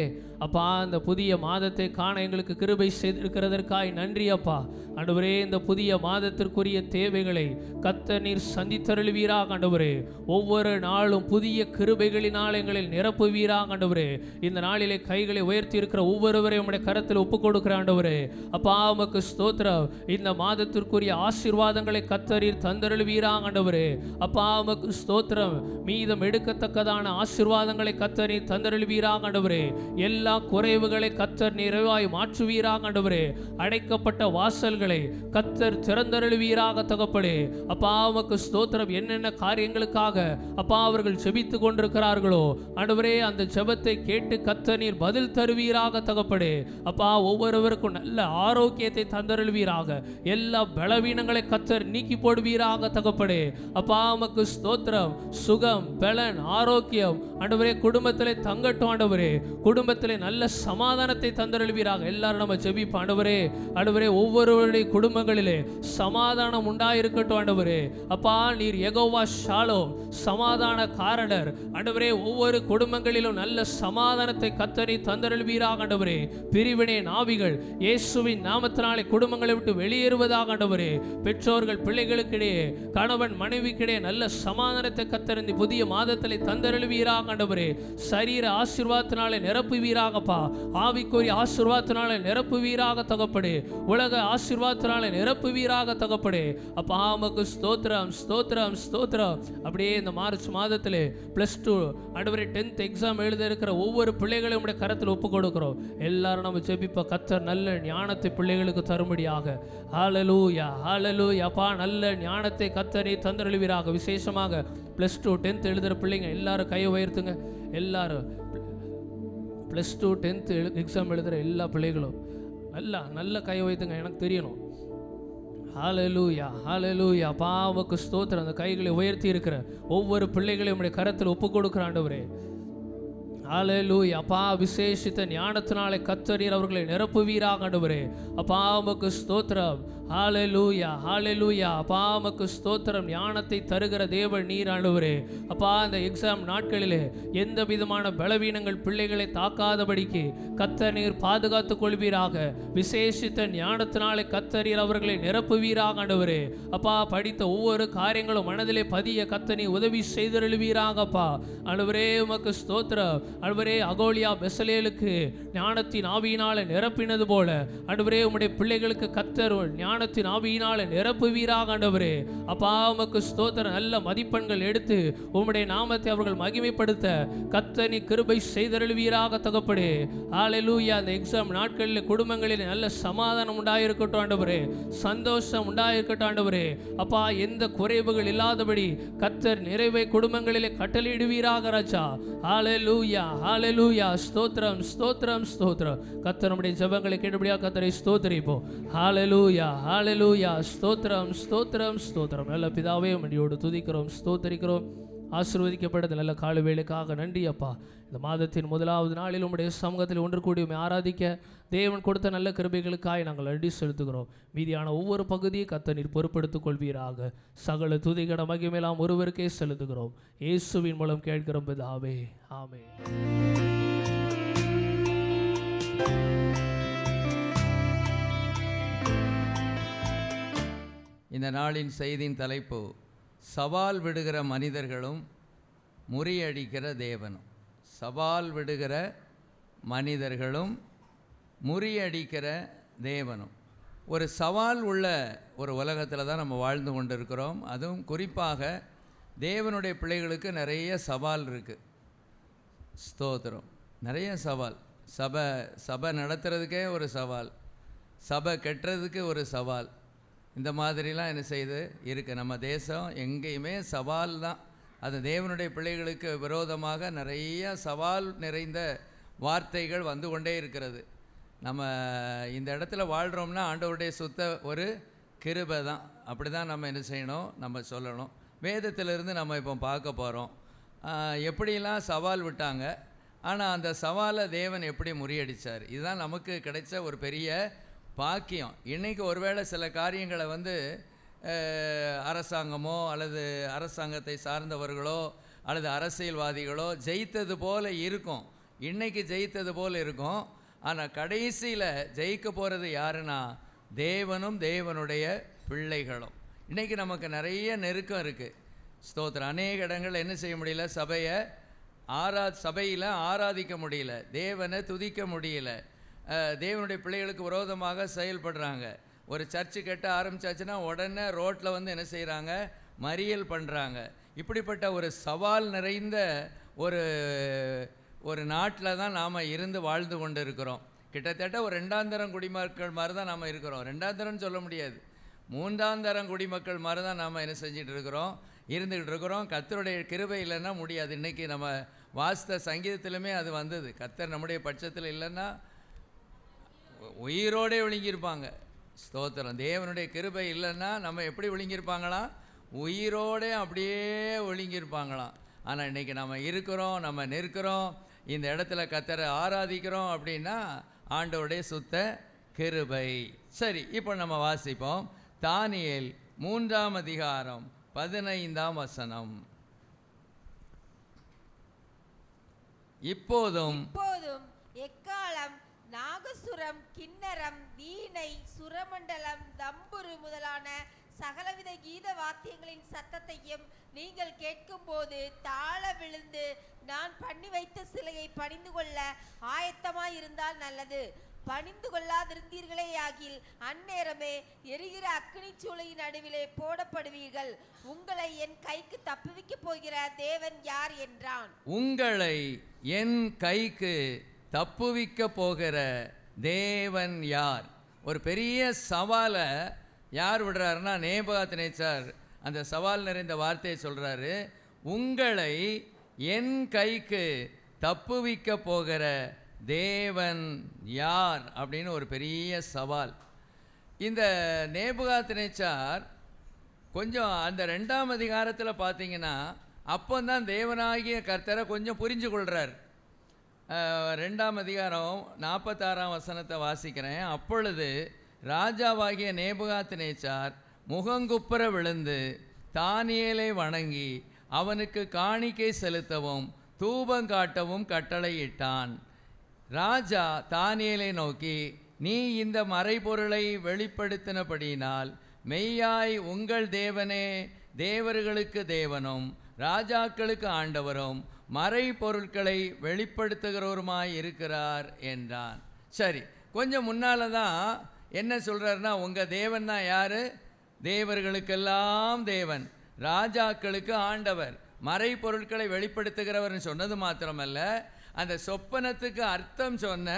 அப்பா, அந்த புதிய மாதத்தை காண எங்களுக்கு கிருபை செய்திருக்கிறதற்காய் நன்றி அப்பா. ஆண்டவரே, இந்த புதிய மாதத்திற்குரிய தேவைகளை கர்த்தர் நீர் சந்தித்தருள்வீராக ஆண்டவரே. ஒவ்வொரு நாளும் புதிய கிருபைகளினால் எங்களில் நிரப்புவீராக ஆண்டவரே. இந்த நாளிலே கைகளை உயர்த்தி இருக்கிற ஒவ்வொருவரையும் உம்முடைய கரத்தில் ஒப்புக் கொடுக்கிற ஆண்டவரே. அப்பா உமக்கு ஸ்தோத்திரம். இந்த மாதத்திற்குரிய ஆசீர்வாதங்களை கர்த்தர் நீர் தந்தருள்வீராக ஆண்டவரே. அப்பா உமக்கு ஸ்தோத்திரம். மீதம் எடுக்கத்தக்கதான ஆசீர்வாதங்களை கர்த்தர் நீர் தந்தருள்வீராக ஆண்டவரே. எல்லா எல்லா குறைவுகளை கத்தர் நிறைவாய் மாற்றுவீராக ஆண்டவரே. அடைக்கப்பட்ட வாசல்களை கத்தர் திறந்தருளுவீராக தகப்பனே. அப்பா உமக்கு ஸ்தோத்திரம். என்னென்ன காரியங்களுக்காக அப்பா அவர்கள் ஜெபித்து கொண்டிருக்கிறார்களோ ஆண்டவரே, அந்த ஜெபத்தை கேட்டு கத்தர் நீர் பதில் தருவீராக தகப்பனே. அப்பா ஒவ்வொருவருக்கும் நல்ல ஆரோக்கியத்தை தந்தருள்வீராக. எல்லா பலவீனங்களை கத்தர் நீக்கி போடுவீராக தகப்பனே. அப்பா உமக்கு ஸ்தோத்திரம். சுகம், பலன், ஆரோக்கியம் ஆண்டவரே குடும்பத்திலே தங்கட்டும் ஆண்டவரே. குடும்பத்திலே நல்ல சமாதானத்தை தந்தருள்வீராக. எல்லாரும் நம்ம ஜெபிப்போம் ஆண்டவரே. ஆண்டவரே ஒவ்வொருவருடைய குடும்பங்களிலே சமாதானம் உண்டாயிருக்கட்டும் ஆண்டவரே. அப்பா நீர் யெகோவா ஷாலோம், சமாதான காரணர் ஆண்டவரே. ஒவ்வொரு குடும்பங்களிலும் நல்ல சமாதானத்தை கத்தரி தந்தருள்வீராக ஆண்டவரே. பிரிவினை நாவிகள் இயேசுவின் நாமத்தினாலே குடும்பங்களை விட்டு வெளியேறுவதாக ஆண்டவரே. பெற்றோர்கள் பிள்ளைகளுக்கிடையே, கணவன் மனைவிக்கிடையே நல்ல சமாதானத்தை கத்தறிந்து புதிய மாதத்திலே தந்தருள்வீராக ஆண்டவரே. சரீர ஆசீர்வாதத்தினாலே நிரப்புவீராகப்பா. ஆவிக்குரிய ஆசீர்வாதத்தினாலே நிரப்புவீராக தகப்படே. உலக ஆசீர்வாதத்தினாலே நிரப்புவீராக தகப்படே. அப்பா உமக்கு ஸ்தோத்திரம், ஸ்தோத்திரம், ஸ்தோத்திரம். அப்படியே இந்த மார்ச் மாதத்திலே +2 ஆண்டவரே 10th எக்ஸாம் எழுத இருக்கிற ஒவ்வொரு பிள்ளைகளையும் உடைய கரத்தில் ஒப்பு கொடுக்கிறோம். எல்லாரும் நம்ம ஜெபிப்ப. கத்தர் நல்ல ஞானத்தை பிள்ளைகளுக்கு தரும்படியாக. ஹல்லேலூயா, ஹல்லேலூயா. அப்பா நல்ல ஞானத்தை கத்தரை தந்தருளுவீராக. விசேஷமாக +2 10th எழுதுகிற பிள்ளைங்க எல்லாரும் கையை உயர்த்துங்க. எல்லாரும் +2 10th எக்ஸாம் எழுதுகிற எல்லா பிள்ளைகளும் நல்ல கையை உயர்த்துங்க. எனக்கு தெரியணும். ஹல்லேலூயா, ஹல்லேலூயா. அப்பா உமக்கு ஸ்தோத்திரம். அந்த கைகளை உயர்த்தி இருக்கிற ஒவ்வொரு பிள்ளைகளையும் உடைய கரத்தில் ஒப்பு கொடுக்கிற ஆண்டவரே. ஹல்லேலூயா. அப்பா விசேஷித்த ஞானத்தினாலே கத்தரீர் அவர்களை நிரப்புவீராக ஆண்டவரே. அப்பா உமக்கு ஸ்தோத்திரம். ஹல்லேலூயா, ஹல்லேலூயா. அப்பா உமக்கு ஸ்தோத்திரம். ஞானத்தை தருகிற தேவன் நீர் ஆண்டவரே. அப்பா இந்த எக்ஸாம் நாட்களிலே எந்த விதமான பலவீனங்கள் பிள்ளைகளை தாக்காதபடிக்கு கத்தர் நீர் பாதுகாத்துக் கொள்வீராக. விசேஷித்த ஞானத்தினாலே கத்தரீர் அவர்களை நிரப்புவீராக ஆண்டவரே. அப்பா படித்த ஒவ்வொரு காரியங்களும் மனதிலே பதிய கத்தர் நீர் உதவி செய்தருளுவீராகப்பா ஆண்டவரே. உமக்கு ஸ்தோத்திரம். ஆண்டவரே அகோலியா பெசலேலுக்கு ஞானத்தின் ஆவியினாலே நிரப்பினது போல ஆண்டவரே உம்முடைய பிள்ளைகளுக்கு கத்தர் ஞானத்தின் ஆவியினாலே நிரப்புவீராக ஆண்டவரே. அப்பா உமக்கு ஸ்தோத்திரம். நல்ல மதிப்பெண்கள் எடுத்து உம்முடைய நாமத்தை அவர்கள் மகிமைப்படுத்த கர்த்தர் நீர் கிருபை செய்தருளுவீராக தகப்பனே. ஹல்லேலூயா. அந்த எக்ஸாம் நாட்களில் குடும்பங்களில் நல்ல சமாதானம் உண்டாயிருக்கட்டும் ஆண்டவரே. சந்தோஷம் உண்டாயிருக்கட்டும் ஆண்டவரே. அப்பா எந்த குறைவுகள் இல்லாதபடி கர்த்தர் நிறைவை குடும்பங்களிலே கட்டளையிடுவீராக ராஜா. ஹல்லேலூயா, ஹல்லேலூயா. ஸ்தோத்திரம், ஸ்தோத்திரம், ஸ்தோத்திரம். கர்த்தர் நம்முடைய ஜெபங்களை கேட்டபடியாக கர்த்தரை ஸ்தோத்திரிப்போம். ஹல்லேலூயா, ஹல்லேலூயா. ஸ்தோத்திரம், ஸ்தோத்திரம், ஸ்தோத்திரம். நல்ல பிதாவே உம்மையோடு துதிக்கிறோம், ஸ்தோத்திரிக்கிறோம். ஆசீர்வதிக்கப்பட்டது நல்ல கால வேளைக்காக நன்றி அப்பா. இந்த மாதத்தின் முதலாவது நாளில் உம்முடைய சமூகத்தில் ஒன்று கூடி உம்மை ஆராதிக்க தேவன் கொடுத்த நல்ல கிருபைகளுக்காய் நாங்கள் நன்றி செலுத்துகிறோம். மீதியான ஒவ்வொரு பகுதியை கர்த்தர் நீர் பொறுப்படுத்திக் கொள்வீராக. சகல துதிகன மகிமையெல்லாம் ஒருவருக்கே செலுத்துகிறோம். இயேசுவின் மூலம் கேட்கிறோம் பிதாவே, ஆமென். இந்த நாளின் செய்தியின் தலைப்பு சவால் விடுகிற மனிதர்களும் முறியடிக்கிற தேவனும். சவால் விடுகிற மனிதர்களும் முறியடிக்கிற தேவனும். ஒரு சவால் உள்ள ஒரு உலகத்தில் தான் நம்ம வாழ்ந்து கொண்டு இருக்கிறோம். அதுவும் குறிப்பாக தேவனுடைய பிள்ளைகளுக்கு நிறைய சவால் இருக்குது. ஸ்தோத்திரம். நிறைய சவால். சபை நடத்துறதுக்கே ஒரு சவால், சபை கட்டுறதுக்கு ஒரு சவால். இந்த மாதிரிலாம் என்ன செய்து இருக்குது. நம்ம தேசம் எங்கேயுமே சவால் தான். அது தேவனுடைய பிள்ளைகளுக்கு விரோதமாக நிறைய சவால் நிறைந்த வார்த்தைகள் வந்து கொண்டே இருக்கிறது. நம்ம இந்த இடத்துல வாழ்கிறோம்னா ஆண்டவருடைய சுத்த ஒரு கிருபை தான். அப்படி தான் நம்ம என்ன செய்யணும், நம்ம சொல்லணும். வேதத்திலிருந்து நம்ம இப்போ பார்க்க போகிறோம். எப்படிலாம் சவால் விட்டாங்க, ஆனால் அந்த சவாலை தேவன் எப்படி முறியடித்தார். இதுதான் நமக்கு கிடைச்ச ஒரு பெரிய பாக்கியம். இன்றைக்கி ஒருவேளை சில காரியங்களை அரசாங்கமோ அல்லது அரசாங்கத்தை சார்ந்தவர்களோ அல்லது அரசியல்வாதிகளோ ஜெயித்தது போல் இருக்கும். இன்றைக்கி ஜெயித்தது போல் இருக்கும். ஆனால் கடைசியில் ஜெயிக்க போகிறது யாருன்னா தேவனும் தேவனுடைய பிள்ளைகளும். இன்றைக்கி நமக்கு நிறைய நெருக்கம் இருக்குது. ஸ்தோத்திரம். அநேக இடங்கள் என்ன செய்ய முடியல, சபையில் ஆராதிக்க முடியல, தேவனை துதிக்க முடியல. தேவனுடைய பிள்ளைகளுக்கு விரோதமாக செயல்படுறாங்க. ஒரு சர்ச்சு கட்ட ஆரம்பிச்சாச்சுன்னா உடனே ரோட்டில் என்ன செய்கிறாங்க, மறியல் பண்ணுறாங்க. இப்படிப்பட்ட ஒரு சவால் நிறைந்த ஒரு ஒரு நாட்டில் தான் நாம் இருந்து வாழ்ந்து கொண்டு இருக்கிறோம். கிட்டத்தட்ட ஒரு 2ஆம் தரம் குடிமக்கள் மாதிரி தான் நாம் இருக்கிறோம். 2ஆம் தரம்னு சொல்ல முடியாது, 3ஆம் தரம் குடிமக்கள் மாதிரி தான் நாம் என்ன செஞ்சுட்டு இருக்கிறோம், இருந்துக்கிட்டு இருக்கிறோம். கர்த்தருடைய கிருபை இல்லைன்னா முடியாது. இன்றைக்கி நம்ம வாசித்த சங்கீதத்திலுமே அது வந்தது. கர்த்தர் நம்முடைய பட்சத்தில் இல்லைன்னா உயிரோடே விழுங்கியிருப்பாங்க. ஸ்தோத்திரம். தேவனுடைய கிருபை இல்லைன்னா நம்ம எப்படி விழுங்கியிருப்பாங்களாம்? உயிரோடே அப்படியே ஒழுங்கியிருப்பாங்களாம். ஆனால் இன்றைக்கி நம்ம இருக்கிறோம், நம்ம நிற்கிறோம், இந்த இடத்துல கர்த்தரை ஆராதிக்கிறோம் அப்படின்னா ஆண்டவருடைய சுத்த கிருபை. சரி, இப்போ நம்ம வாசிப்போம். தானியேல் 3ஆம் அதிகாரம் 15ஆம் வசனம். இப்போதும் எக்காலம், நாகசுரம், கிண்ணரம், வீணை, சுரமண்டலம், தம்புரு முதலான சகலவித கீத வாத்தியங்களின் சத்தத்தையும் நீங்கள் கேட்கும்போது தாழ விழுந்து நான் பண்ணி வைத்த சிலையை பணிந்து கொள்ள ஆயத்தமாயிருந்தால் நல்லது. பணிந்து கொள்ளாதிருந்தீர்களே ஆகில் அந்நேரமே எரிகிற அக்கினி சூளையின் நடுவிலே போடப்படுவீர்கள். உங்களை என் கைக்கு தப்புவிக்க போகிற தேவன் யார் என்றான். உங்களை என் கைக்கு தப்புவிக்க போகிற தேவன் யார்? ஒரு பெரிய சவாலை யார் விடுறாருன்னா நேபுகாத்நேச்சார் அந்த சவால் நிறைந்த வார்த்தையை சொல்கிறாரு. உங்களை என் கைக்கு தப்புவிக்க போகிற தேவன் யார் அப்படின்னு ஒரு பெரிய சவால். இந்த நேபுகாத்நேச்சார் கொஞ்சம் அந்த 2ஆம் அதிகாரத்தில் பார்த்தீங்கன்னா அப்போந்தான் தேவனாகிய கர்த்தரை கொஞ்சம் புரிஞ்சு கொள்கிறார். 2ஆம் அதிகாரம் 46ஆம் வசனத்தை வாசிக்கிறேன். அப்பொழுது ராஜாவாகிய நேபுகாத்நேச்சார் முகங்குப்புற விழுந்து தானியேலை வணங்கி அவனுக்கு காணிக்கை செலுத்தவும் தூபங்காட்டவும் கட்டளையிட்டான். ராஜா தானியேலை நோக்கி, நீ இந்த மறைபொருளை வெளிப்படுத்தினபடியினால் மெய்யாய் உங்கள் தேவனே தேவர்களுக்கு தேவனும் ராஜாக்களுக்கு ஆண்டவரும் மறைபொருட்களை வெளிப்படுத்துகிறவருமாய் இருக்கிறார் என்றான். சரி, கொஞ்சம் முன்னால் தான் என்ன சொல்கிறாருன்னா, உங்கள் தேவன் தான் யார்? தேவர்களுக்கெல்லாம் தேவன், ராஜாக்களுக்கு ஆண்டவர், மறைபொருட்களை வெளிப்படுத்துகிறவர்னு சொன்னது மாத்திரமல்ல, அந்த சொப்பனத்துக்கு அர்த்தம் சொன்ன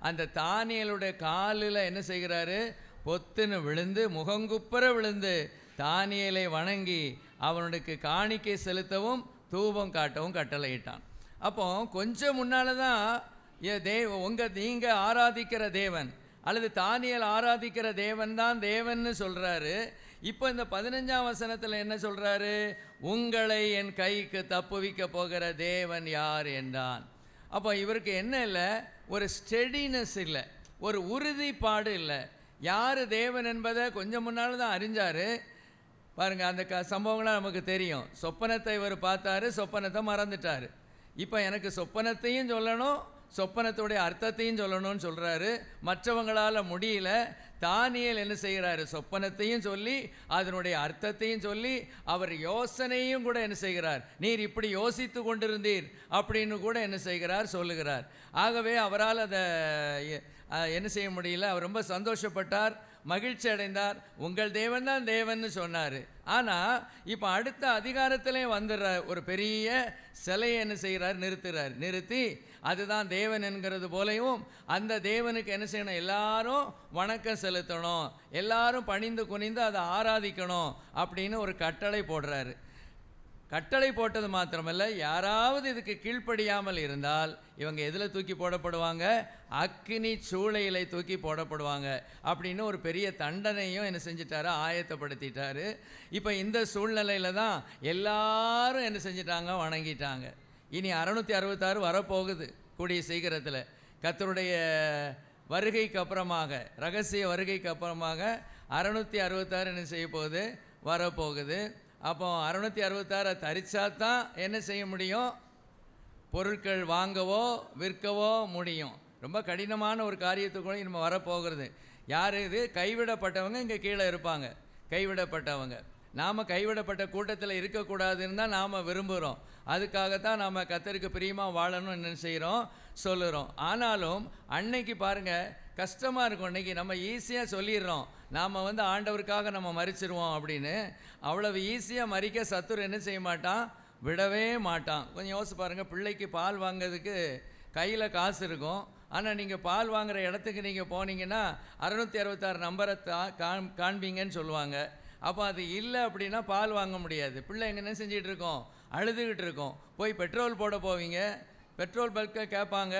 அந்த தானியேலுடைய காலில் என்ன செய்கிறாரு? பொத்துன்னு விழுந்து முகங்குப்புற விழுந்து தானியேலை வணங்கி அவனுக்கு காணிக்கை செலுத்தவும் தூபம் காட்டவும் கட்டளையிட்டான். அப்போ கொஞ்சம் முன்னால் தான் நீங்கள் ஆராதிக்கிற தேவன் அல்லது தானியேல் ஆராதிக்கிற தேவன் தான் தேவன்னு சொல்கிறாரு. இப்போ இந்த 15ஆம் வசனத்தில் என்ன சொல்கிறாரு? உங்களை என் கைக்கு தப்புவிக்க போகிற தேவன் யார் என்றான். அப்போ இவருக்கு என்ன இல்லை? ஒரு ஸ்டெடினஸ் இல்லை, ஒரு உறுதிப்பாடு இல்லை. யார் தேவன் என்பதை கொஞ்சம் முன்னால் தான் அறிஞ்சார். பாருங்கள், அந்த சம்பவங்களாம் நமக்கு தெரியும். சொப்பனத்தை இவர் பார்த்தாரு, சொப்பனத்தை மறந்துட்டார். இப்போ எனக்கு சொப்பனத்தையும் சொல்லணும், சொப்பனத்துடைய அர்த்தத்தையும் சொல்லணும்னு சொல்கிறாரு. மற்றவங்களால் முடியல. தானியேல் என்ன செய்கிறாரு? சொப்பனத்தையும் சொல்லி அதனுடைய அர்த்தத்தையும் சொல்லி அவர் யோசனையும் கூட என்ன செய்கிறார்? நீர் இப்படி யோசித்து கொண்டிருந்தீர் அப்படின்னு கூட என்ன செய்கிறார்? சொல்லுகிறார். ஆகவே அவரால் அதை என்ன செய்ய முடியல. அவர் ரொம்ப சந்தோஷப்பட்டார், மகிழ்ச்சி அடைந்தார். உங்கள் தேவன் தான் தேவன்னு சொன்னார். ஆனால் இப்போ அடுத்த அதிகாரத்திலே வந்துடுற ஒரு பெரிய சிலையை என்ன செய்கிறார்? நிறுத்துகிறார். நிறுத்தி அதுதான் தேவன் என்கிறது போலையும் அந்த தேவனுக்கு என்ன செய்யணும்? எல்லாரும் வணக்கம் செலுத்தணும், எல்லாரும் பணிந்து குனிந்து அதை ஆராதிக்கணும் அப்படின்னு ஒரு கட்டளை போடுறாரு. கட்டளை போட்டது மாத்திரமல்ல, யாராவது இதுக்கு கீழ்ப்படியாமல் இருந்தால் இவங்க எதில் தூக்கி போடப்படுவாங்க? அக்கினி சூளையிலை தூக்கி போடப்படுவாங்க அப்படின்னு ஒரு பெரிய தண்டனையும் என்ன செஞ்சிட்டாரு? ஆயத்தப்படுத்திட்டாரு. இப்போ இந்த சூழ்நிலையில் தான் எல்லாரும் என்ன செஞ்சிட்டாங்க? வணங்கிட்டாங்க. இனி 666 வரப்போகுது கூடிய சீக்கிரத்தில். கர்த்தருடைய வருகைக்கு அப்புறமாக, ரகசிய வருகைக்கு அப்புறமாக 666 என்ன செய்ய போகுது? வரப்போகுது. அப்போ 666 தரிச்சா தான் என்ன செய்ய முடியும்? பொருட்கள் வாங்கவோ விற்கவோ முடியும். ரொம்ப கடினமான ஒரு காரியத்துக்குள்ள நம்ம வரப்போகிறது. யார் இது? கைவிடப்பட்டவங்க இங்கே கீழே இருப்பாங்க. கைவிடப்பட்டவங்க. நாம் கைவிடப்பட்ட கூட்டத்தில் இருக்கக்கூடாதுன்னு தான் நாம் விரும்புகிறோம். அதுக்காகத்தான் நாம் கர்த்தருக்கு பிரியமாக வாழணும்னு என்ன செய்கிறோம்? சொல்லுகிறோம். ஆனாலும் அன்னைக்கு பாருங்கள், கஷ்டமாக இருக்கும். இன்றைக்கி நம்ம ஈஸியாக சொல்லிடுறோம், நாம் ஆண்டவருக்காக நம்ம மறிச்சிருவோம் அப்படின்னு. அவ்வளவு ஈஸியாக மறிக்க சத்துரு என்ன செய்ய மாட்டான்? விடவே மாட்டான். கொஞ்சம் யோசிச்சு பாருங்கள். பிள்ளைக்கு பால் வாங்கிறதுக்கு கையில் காசு இருக்கும். ஆனால் நீங்கள் பால் வாங்குகிற இடத்துக்கு நீங்கள் போனீங்கன்னா 666 நம்பரை காண்பீங்கன்னு சொல்லுவாங்க. அப்போ அது இல்லை அப்படின்னா பால் வாங்க முடியாது. பிள்ளை என்ன செஞ்சிகிட்டு இருக்கோம், அழுதுகிட்டு இருக்கோம். போய் பெட்ரோல் போட போவீங்க, பெட்ரோல் பல்கை கேட்பாங்க,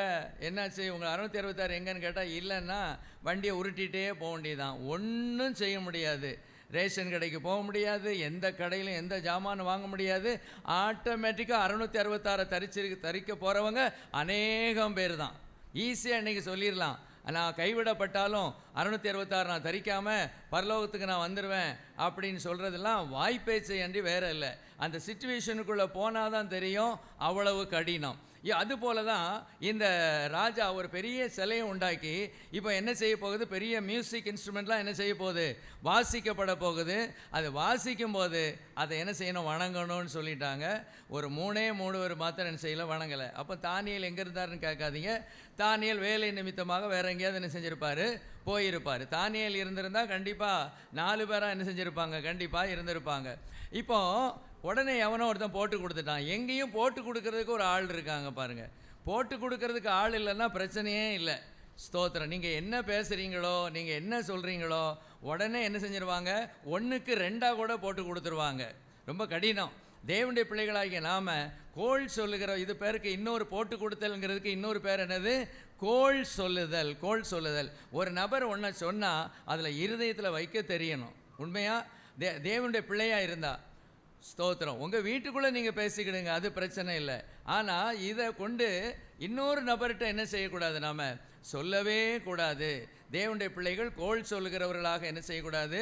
என்னாச்சு உங்கள் 666 எங்கன்னு கேட்டால் இல்லைன்னா வண்டியை உருட்டிகிட்டே போக வேண்டியதான். ஒன்றும் செய்ய முடியாது. ரேஷன் கடைக்கு போக முடியாது, எந்த கடையிலும் எந்த ஜாமானும் வாங்க முடியாது. ஆட்டோமேட்டிக்காக 666 தரிக்க போகிறவங்க அநேகம் பேர் தான். ஈஸியாக இன்றைக்கி சொல்லிடலாம், நான் கைவிடப்பட்டாலும் 666 நான் தரிக்காமல் பரலோகத்துக்கு நான் வந்துடுவேன் அப்படின்னு சொல்கிறதெல்லாம் வாய்ப்பேச்சை அன்றி வேற இல்லை. அந்த சிச்சுவேஷனுக்குள்ளே போனால் தான் தெரியும் அவ்வளவு கடினம். அதுபோல தான் இந்த ராஜா ஒரு பெரிய சிலையை உண்டாக்கி இப்போ என்ன செய்ய போகுது, பெரிய மியூசிக் இன்ஸ்ட்ருமெண்ட்லாம் என்ன செய்ய போகுது, வாசிக்கப்பட போகுது. அது வாசிக்கும் போது அதை என்ன செய்யணும், வணங்கணும்னு சொல்லிட்டாங்க. ஒரு 3 பேர் மாத்திரம் என்ன செய்யலை, வணங்கலை. அப்போ தானியேல் எங்கே இருந்தாருன்னு கேட்காதீங்க. தானியேல் வேலை நிமித்தமாக வேற எங்கேயாவது என்ன செஞ்சுருப்பார், போயிருப்பார். தானியேல் இருந்திருந்தால் கண்டிப்பாக 4 பேராக என்ன செஞ்சுருப்பாங்க, கண்டிப்பாக இருந்திருப்பாங்க. இப்போ உடனே எவனோ ஒருத்தன் போட்டு கொடுத்துட்டான். எங்கேயும் போட்டு கொடுக்கறதுக்கு ஒரு ஆள் இருக்காங்க பாருங்கள். போட்டு கொடுக்கறதுக்கு ஆள் இல்லைன்னா பிரச்சனையே இல்லை. ஸ்தோத்திரம். நீங்கள் என்ன பேசுகிறீங்களோ, நீங்கள் என்ன சொல்கிறீங்களோ உடனே என்ன செஞ்சிருவாங்க, 1க்கு 2 கூட போட்டு கொடுத்துருவாங்க. ரொம்ப கடினம். தேவனுடைய பிள்ளைகளாகிய நாம் கோள் சொல்லுகிற இது பேருக்கு இன்னொரு போட்டு கொடுத்தல்ங்கிறதுக்கு இன்னொரு பேர் என்னது, கோள் சொல்லுதல். கோள் சொல்லுதல். ஒரு நபர் ஒன்றை சொன்னால் அதில் இருதயத்தில் வைக்க தெரியணும். உண்மையாக தேவனுடைய பிள்ளையாக இருந்தால் ஸ்தோத்திரம். உங்கள் வீட்டுக்குள்ளே நீங்கள் பேசிக்கிடுங்க, அது பிரச்சனை இல்லை. ஆனால் இதை கொண்டு இன்னொரு நபர்கிட்ட என்ன செய்யக்கூடாது, நாம் சொல்லவே கூடாது. தேவனுடைய பிள்ளைகள் கோள் சொல்லுகிறவர்களாக என்ன செய்யக்கூடாது.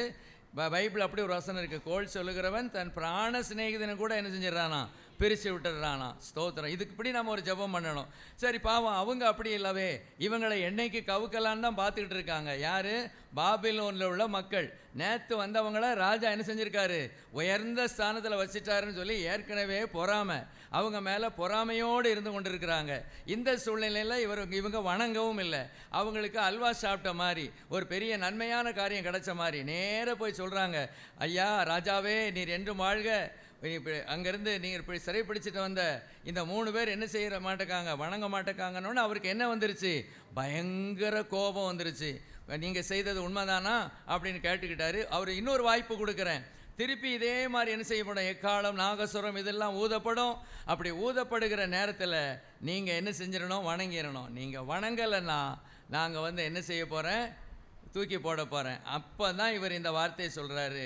பைபிள் அப்படி ஒரு வசனம் இருக்குது, கோள் சொல்லுகிறவன் தன் பிராண சிநேகிதனை கூட என்ன செஞ்சிடறானா, பிரித்து விட்டுடுறானா. ஸ்தோத்திரம். இதுக்கு இப்படி நம்ம ஒரு ஜெபம் பண்ணணும். சரி, பாவம் அவங்க அப்படி இல்லவே, இவங்களை என்னைக்கு கவுக்கலான்னு தான் பார்த்துக்கிட்டு இருக்காங்க. யார், பாபிலோனில் உள்ள மக்கள். நேற்று வந்தவங்கள ராஜா என்ன செஞ்சுருக்காரு, உயர்ந்த ஸ்தானத்தில் வச்சுட்டாருன்னு சொல்லி ஏற்கனவே பொறாமை, அவங்க மேலே பொறாமையோடு இருந்து கொண்டு இருக்கிறாங்க. இந்த சூழ்நிலையில் இவங்க வணங்கவும் இல்லை. அவங்களுக்கு அல்வா சாப்பிட்ட மாதிரி, ஒரு பெரிய நன்மையான காரியம் கிடைச்ச மாதிரி நேராக போய் சொல்கிறாங்க, ஐயா ராஜாவே நீர் என்றும் வாழ்க, அங்கேருந்து நீங்கள் இப்படி சிறைப்பிடிச்சிட்டு வந்த இந்த 3 பேர் என்ன செய்ய மாட்டேக்காங்க, வணங்க மாட்டேக்காங்கன்னு அவருக்கு என்ன வந்துருச்சு, பயங்கர கோபம் வந்துருச்சு. நீங்கள் செய்தது உண்மைதானா அப்படின்னு கேட்டுக்கிட்டாரு. அவர் இன்னொரு வாய்ப்பு கொடுக்குறேன், திருப்பி இதே மாதிரி என்ன செய்யப்படும், எக்காலம் நாகசுரம் இதெல்லாம் ஊதப்படும். அப்படி ஊதப்படுகிற நேரத்தில் நீங்கள் என்ன செஞ்சிடணும், வணங்கிடணும். நீங்கள் வணங்கலைன்னா நாங்கள் என்ன செய்ய போகிறேன், தூக்கி போட போகிறேன். அப்போ தான் இவர் இந்த வார்த்தையை சொல்கிறாரு,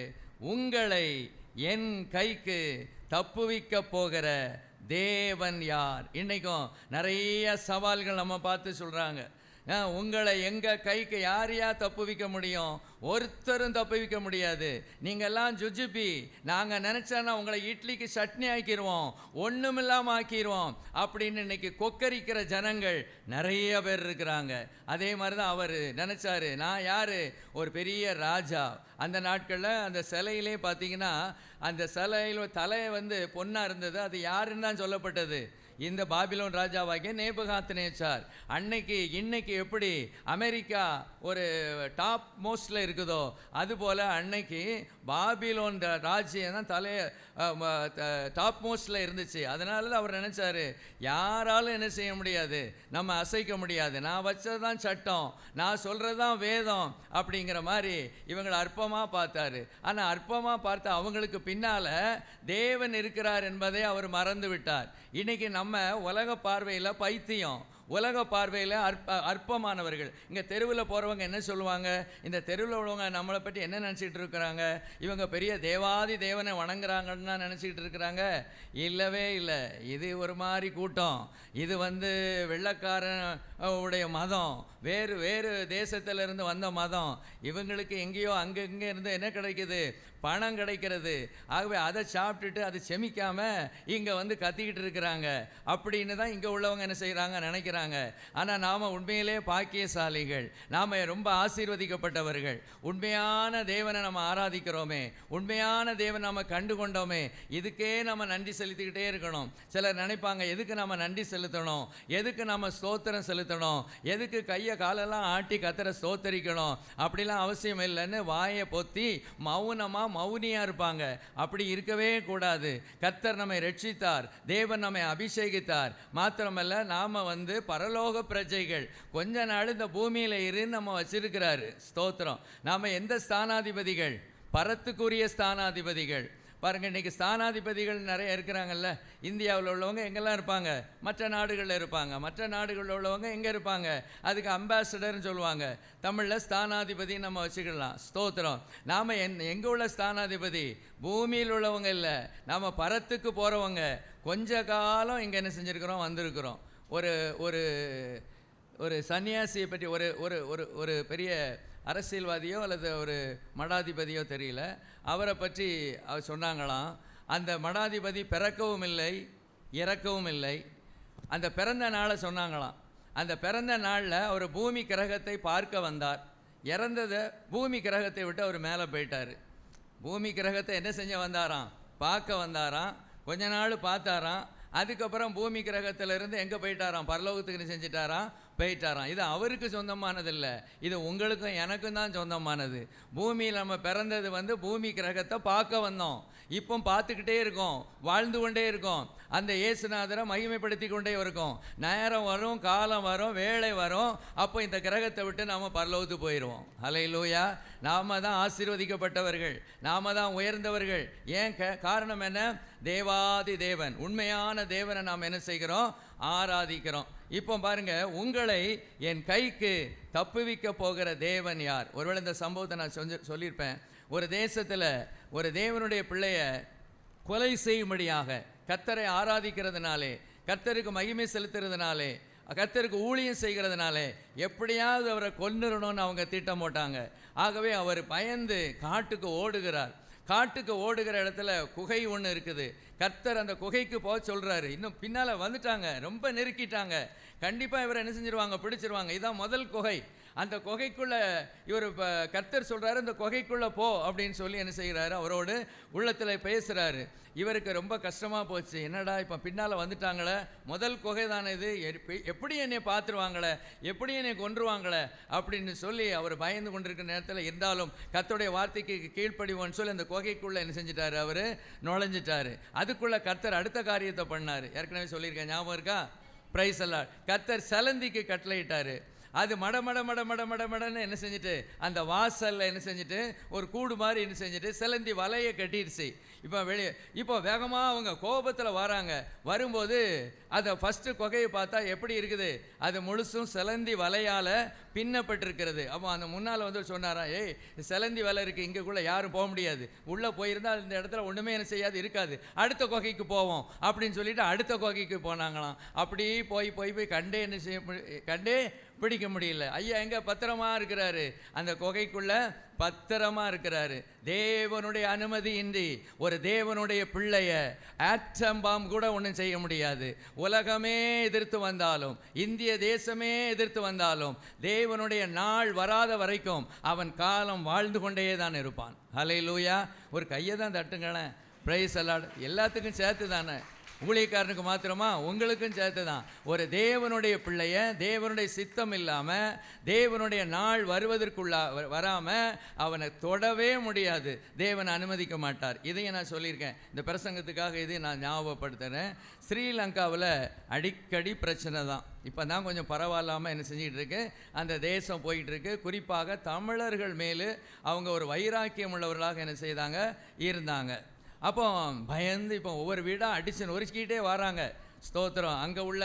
உங்களை என் கைக்கு தப்புவிக்க போகிற தேவன் யார். இன்றைக்கும் நிறைய சவால்கள் நம்ம பார்த்து சொல்கிறாங்க, உங்களை எங்கள் கைக்கு யார் தப்புவிக்க முடியும், ஒருத்தரும் தப்புவிக்க முடியாது. நீங்கள்லாம் ஜுஜுபி, நாங்கள் நினச்சோன்னா உங்களை இட்லிக்கு சட்னி ஆக்கிடுவோம், ஒன்றுமில்லாமல் ஆக்கிடுவோம் அப்படின்னு இன்னைக்கு கொக்கரிக்கிற ஜனங்கள் நிறைய பேர் இருக்கிறாங்க. அதே மாதிரி தான் அவர் நினச்சாரு, நான் யார், ஒரு பெரிய ராஜா. அந்த நாட்களில் அந்த சிலையிலே பார்த்தீங்கன்னா அந்த சிலையில் தலை பொன்னாக இருந்தது. அது யாருன்னு தான் சொல்லப்பட்டது, இந்த பாபிலோன் ராஜாவாகிய நேபுகாத்நேச்சார். இன்னைக்கு எப்படி அமெரிக்கா ஒரு டாப் மோஸ்டில் இருக்குதோ அதுபோல் அன்னைக்கு பாபிலோன் ராஜ்யம் தான் டாப் மோஸ்டில் இருந்துச்சு. அதனால தான் அவர் நினச்சார், யாராலும் என்ன செய்ய முடியாது, நம்ம அசைக்க முடியாது, நான் வச்சது தான் சட்டம், நான் சொல்கிறது தான் வேதம் அப்படிங்கிற மாதிரி இவங்களை அற்பமாக பார்த்தாரு. ஆனால் அற்பமாக பார்த்த அவங்களுக்கு பின்னால் தேவன் இருக்கிறார் என்பதை அவர் மறந்து விட்டார். இன்றைக்கி நம்ம உலக பார்வையில் பைத்தியம், உலக பார்வையில் அற்பமானவர்கள். இங்கே தெருவில் போகிறவங்க என்ன சொல்லுவாங்க, இந்த தெருவில் உள்ளவங்க நம்மளை பற்றி என்ன நினச்சிக்கிட்டு இருக்கிறாங்க, இவங்க பெரிய தேவாதி தேவனை வணங்குறாங்கன்னு தான் நினச்சிக்கிட்டு இருக்கிறாங்க. இல்லவே இல்லை, இது ஒரு மாதிரி கூட்டம். இது வெள்ளைக்காரன் உடைய மதம், வேறு தேசத்திலிருந்து வந்த மதம். இவங்களுக்கு எங்கேயோ அங்கங்கே இருந்து என்ன கிடைக்குது, பணம் கிடைக்கிறது. ஆகவே அதை சாப்பிட்டுட்டு அதை செமிக்காமல் இங்கே கத்திக்கிட்டு இருக்கிறாங்க அப்படின்னு தான் இங்கே உள்ளவங்க என்ன செய்கிறாங்க, நினைக்கிறாங்க. ஆனால் நாம் உண்மையிலே பாக்கியசாலிகள், நாம் ரொம்ப ஆசீர்வதிக்கப்பட்டவர்கள். உண்மையான தேவனை நம்ம ஆராதிக்கிறோமே, உண்மையான தேவன் நம்ம கண்டு கொண்டோமே, இதுக்கே நம்ம நன்றி செலுத்திக்கிட்டே இருக்கணும். சிலர் நினைப்பாங்க, எதுக்கு நம்ம நன்றி செலுத்தணும், எதுக்கு நம்ம ஸ்தோத்திரம் செலுத்தணும், எதுக்கு கையை காலெல்லாம் ஆட்டி கத்தரை ஸ்தோத்தரிக்கணும், அப்படிலாம் அவசியம் இல்லைன்னு வாயை பொத்தி மௌனமாக மௌனியாக இருப்பாங்க. அப்படி இருக்கவே கூடாது. கர்த்தர் நம்மை ரட்சித்தார், தேவன் நம்மை அபிஷேகித்தார். மாத்திரமல்ல, நாம் பரலோக பிரஜைகள். கொஞ்ச நாள் இந்த பூமியில் இருந்து நம்ம வச்சிருக்கிறாரு. ஸ்தோத்திரம். நாம் எந்த ஸ்தானாதிபதிகள்? பரத்துக்குரிய ஸ்தானாதிபதிகள். பாருங்கள், இன்றைக்கி ஸ்தானாதிபதிகள் நிறைய இருக்கிறாங்கல்ல. இந்தியாவில் உள்ளவங்க எங்கெல்லாம் இருப்பாங்க? மற்ற நாடுகளில் இருப்பாங்க. மற்ற நாடுகளில் உள்ளவங்க எங்கே இருப்பாங்க? அதுக்கு அம்பாசடர்னு சொல்லுவாங்க. தமிழில் ஸ்தானாதிபதின்னு நம்ம வச்சுக்கலாம். ஸ்தோத்திரம். நாம் எங்கே உள்ள ஸ்தானாதிபதி? பூமியில் உள்ளவங்க இல்லை, நாம் பரத்துக்கு போகிறவங்க. கொஞ்ச காலம் இங்கே என்ன செஞ்சுருக்கிறோம்? வந்திருக்கிறோம். ஒரு ஒரு ஒரு சன்னியாசியை பற்றி ஒரு ஒரு ஒரு ஒரு பெரிய அரசியல்வாதியோ அல்லது ஒரு மடாதிபதியோ தெரியல, அவரை பற்றி அவர் சொன்னாங்களாம். அந்த மடாதிபதி பிறக்கவும் இல்லை, இறக்கவும் இல்லை. அந்த பிறந்த நாளை சொன்னாங்களாம். அந்த பிறந்த நாளில் அவர் பூமி கிரகத்தை பார்க்க வந்தார். இறந்ததை பூமி கிரகத்தை விட்டு அவர் மேலே போயிட்டார். பூமி கிரகத்தை என்ன செஞ்ச வந்தாராம்? பார்க்க வந்தாராம். கொஞ்ச நாள் பார்த்தாராம். அதுக்கப்புறம் பூமி கிரகத்திலிருந்து எங்கே போயிட்டாராம்? பரலோகத்துக்கு செஞ்சிட்டாராம், போயிட்டாராம். இது அவருக்கு சொந்தமானதில்லை, இது உங்களுக்கும் எனக்கும் தான் சொந்தமானது. பூமியில் நம்ம பிறந்தது பூமி கிரகத்தை பார்க்க வந்தோம். இப்போ பார்த்துக்கிட்டே இருக்கோம், வாழ்ந்து கொண்டே இருக்கோம். அந்த இயேசுநாதரை மகிமைப்படுத்தி கொண்டே இருக்கோம். நேரம் வரும், காலம் வரும், வேலை வரும். அப்போ இந்த கிரகத்தை விட்டு நாம் பரலோகத்துக்கு போயிடுவோம். ஹல்லேலூயா. நாம் தான் ஆசீர்வதிக்கப்பட்டவர்கள், நாம் தான் உயர்ந்தவர்கள். ஏன்? காரணம் என்ன? தேவாதி தேவன், உண்மையான தேவனை நாம் என்ன செய்கிறோம்? ஆராதிக்கிறோம். இப்போ பாருங்க, உங்களை என் கைக்கு தப்புவிக்க போகிற தேவன் யார்? ஒருவேளை இந்த சம்பவத்தை நான் சொல்லியிருப்பேன். ஒரு தேசத்தில் ஒரு தேவனுடைய பிள்ளைய கொலை செய்யும்படியாக, கர்த்தரை ஆராதிக்கிறதுனாலே, கர்த்தருக்கு மகிமை செலுத்துறதுனாலே, கர்த்தருக்கு ஊழியம் செய்கிறதுனாலே எப்படியாவது அவரை கொன்னுடணும்னு அவங்க திட்டம் போட்டாங்க. ஆகவே அவர் பயந்து காட்டுக்கு ஓடுகிறார். காட்டுக்கு ஓடுகிற இடத்துல குகை ஒன்று இருக்குது. கர்த்தர் அந்த குகைக்கு போக சொல்கிறாரு. இன்னும் பின்னால் வந்துட்டாங்க, ரொம்ப நெருக்கிட்டாங்க. கண்டிப்பாக இவரை என்ன செஞ்சிருவாங்க? பிடிச்சிருவாங்க. இதுதான் முதல் குகை. அந்த குகைக்குள்ளே இவர் இப்போ கர்த்தர் சொல்கிறாரு, இந்த குகைக்குள்ளே போ அப்படின்னு சொல்லி என்ன செய்கிறாரு? அவரோடு உள்ளத்தில் பேசுகிறாரு. இவருக்கு ரொம்ப கஷ்டமாக போச்சு. என்னடா இப்போ பின்னால் வந்துட்டாங்களே, முதல் குகை தானே இது, எப்படி என்னை பார்த்துருவாங்களே, எப்படி என்னை கொன்றுவாங்களே அப்படின்னு சொல்லி அவர் பயந்து கொண்டிருக்கிற நேரத்தில், இருந்தாலும் கர்த்தருடைய வார்த்தைக்கு கீழ்ப்படிவோன்னு சொல்லி அந்த குகைக்குள்ளே என்ன செஞ்சிட்டாரு? அவர் நுழைஞ்சிட்டாரு. அதுக்குள்ளே கர்த்தர் அடுத்த காரியத்தை பண்ணார். ஏற்கனவே சொல்லியிருக்கேன், ஞாபகம் இருக்கா? பிரைஸ் எல்லாம். கர்த்தர் சலந்திக்கு கட்டளையிட்டார். அது மட மட மட மட மட மடன்னு என்ன செஞ்சுட்டு அந்த வாசலில் என்ன செஞ்சுட்டு ஒரு கூடு மாதிரி என்ன செஞ்சுட்டு சிலந்தி வலையை கட்டிடுச்சு. இப்போ வேகமாக அவங்க கோபத்தில் வராங்க. வரும்போது அதை ஃபஸ்ட்டு குகையை பார்த்தா எப்படி இருக்குது? அது முழுசும் சிலந்தி வலையால் பின்னப்பட்டிருக்கிறது. அப்போ அந்த முன்னால் சொன்னாராம், ஏய் சிலந்தி வலை இருக்குது, இங்கேக்குள்ளே யாரும் போக முடியாது, உள்ளே போயிருந்தால் இந்த இடத்துல ஒன்றுமே என்ன செய்யாது, இருக்காது, அடுத்த குகைக்கு போவோம் அப்படின்னு சொல்லிட்டு அடுத்த குகைக்கு போனாங்களாம். அப்படி போய் கண்டே என்ன செய்ய கண்டே பிடிக்க முடியல. ஐயா எங்கே? பத்திரமா இருக்கிறாரு, அந்த குகைக்குள்ளே பத்திரமா இருக்கிறாரு. தேவனுடைய அனுமதி இன்றி ஒரு தேவனுடைய பிள்ளைய ஆட்டம் பாம் கூட ஒன்றும் செய்ய முடியாது. உலகமே எதிர்த்து வந்தாலும், இந்திய தேசமே எதிர்த்து வந்தாலும், தேவனுடைய நாள் வராத வரைக்கும் அவன் காலம் வாழ்ந்து கொண்டே தான் இருப்பான். ஹல்லேலூயா. ஒரு கையை தான் தட்டுங்களேன். Price allot. எல்லாத்துக்கும் சேர்த்து தானே, ஊழியக்காரனுக்கு மாத்திரமா? உங்களுக்கும் சேர்த்து தான். ஒரு தேவனுடைய பிள்ளைய தேவனுடைய சித்தம் இல்லாமல், தேவனுடைய நாள் வருவதற்குள்ளா வராமல் அவனை தொடவே முடியாது. தேவனை அனுமதிக்க மாட்டார். இதையும் நான் சொல்லியிருக்கேன், இந்த பிரசங்கத்துக்காக இதையும் நான் ஞாபகப்படுத்துகிறேன். ஸ்ரீலங்காவில் அடிக்கடி பிரச்சனை தான். இப்போ தான் கொஞ்சம் பரவாயில்லாமல் என்ன செஞ்சிகிட்டு இருக்கு, அந்த தேசம் போயிட்டுருக்கு. குறிப்பாக தமிழர்கள் மேலே அவங்க ஒரு வைராக்கியம் உள்ளவர்களாக என்ன செய்தாங்க, இருந்தாங்க. அப்போ பயந்து இப்போ ஒவ்வொரு வீடாக அடித்து நொறுக்கிட்டே வராங்க. ஸ்தோத்திரம். அங்கே உள்ள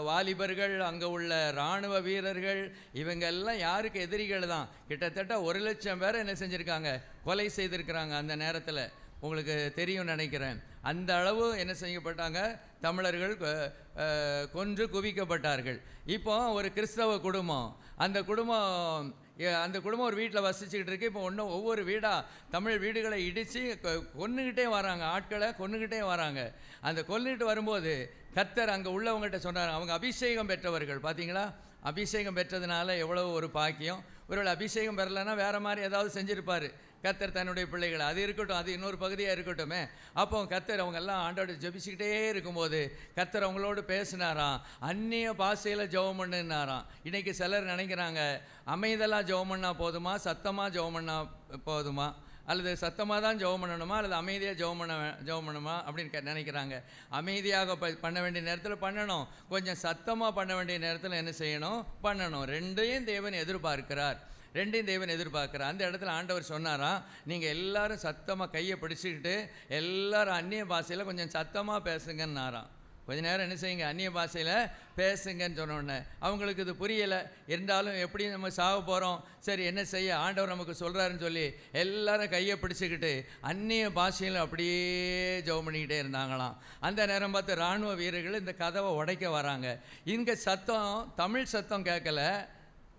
வாலிபர்கள், அங்கே உள்ள இராணுவ வீரர்கள், இவங்கெல்லாம் யாருக்கு? எதிரிகள் தான். கிட்டத்தட்ட 1,00,000 பேரை என்ன செஞ்சுருக்காங்க, கொலை செய்திருக்கிறாங்க. அந்த நேரத்தில் உங்களுக்கு தெரியும் நினைக்கிறேன். அந்த அளவு என்ன செய்யப்பட்டாங்க, தமிழர்கள் கொன்று குவிக்கப்பட்டார்கள். இப்போ ஒரு கிறிஸ்தவ குடும்பம், அந்த குடும்பம் ஒரு வீட்டில் வசிச்சுக்கிட்டு இருக்கு. இப்போ ஒவ்வொரு வீடாக தமிழ் வீடுகளை இடித்து கொன்னுக்கிட்டே வராங்க, ஆட்களை கொன்னுக்கிட்டே வராங்க. அந்த கொன்னுக்கிட்டு வரும்போது கர்த்தர் அங்கே உள்ளவங்கள்ட்ட சொன்னார், அவங்க அபிஷேகம் பெற்றவர்கள். பார்த்தீங்களா, அபிஷேகம் பெற்றதுனால எவ்வளோ ஒரு பாக்கியம். ஒருவேளை அபிஷேகம் பெறலைன்னா வேறு மாதிரி ஏதாவது செஞ்சுருப்பார் கர்த்தர் தன்னுடைய பிள்ளைகளை. அது இருக்கட்டும், அது இன்னொரு பகுதியாக இருக்கட்டுமே. அப்போ கர்த்தர் அவங்கெல்லாம் ஆண்டோட ஜெபிச்சுக்கிட்டே இருக்கும்போது கர்த்தர் அவங்களோடு பேசினாராம். அந்நிய பாஷையில் ஜெபம் பண்ணுனாராம். இன்றைக்கி சிலர் நினைக்கிறாங்க, அமைதலாக ஜெபம் பண்ணால் போதுமா, சத்தமாக ஜெபம் பண்ணால் போதுமா, அல்லது சத்தமாக தான் ஜெபம் பண்ணணுமா அல்லது அமைதியாக ஜெபம் பண்ணணுமா அப்படின்னு நினைக்கிறாங்க. அமைதியாக பண்ண வேண்டிய நேரத்தில் பண்ணணும், கொஞ்சம் சத்தமாக பண்ண வேண்டிய நேரத்தில் என்ன செய்யணும், பண்ணணும். ரெண்டையும் தேவன் எதிர்பார்க்கிறார். அந்த இடத்துல ஆண்டவர் சொன்னாராம், நீங்கள் எல்லாரும் சத்தமாக கையை பிடிச்சிக்கிட்டு எல்லாரும் அந்நிய பாஷையில் கொஞ்சம் சத்தமாக பேசுங்கன்னாராம். கொஞ்ச நேரம் என்ன செய்யுங்க, அந்நிய பாஷையில் பேசுங்கன்னு சொன்னோடனே அவங்களுக்கு இது புரியலை. இருந்தாலும் எப்படி நம்ம சாக போகிறோம், சரி என்ன செய்ய, ஆண்டவர் நமக்கு சொல்கிறாருன்னு சொல்லி எல்லாரும் கையை பிடிச்சிக்கிட்டு அந்நிய பாஷையில் அப்படியே ஜெபம் பண்ணிக்கிட்டே இருந்தாங்களாம். அந்த நேரம் பார்த்து இராணுவ வீரர்கள் இந்த கதவை உடைக்க வராங்க. இங்கே சத்தம் தமிழ் சத்தம் கேட்கல,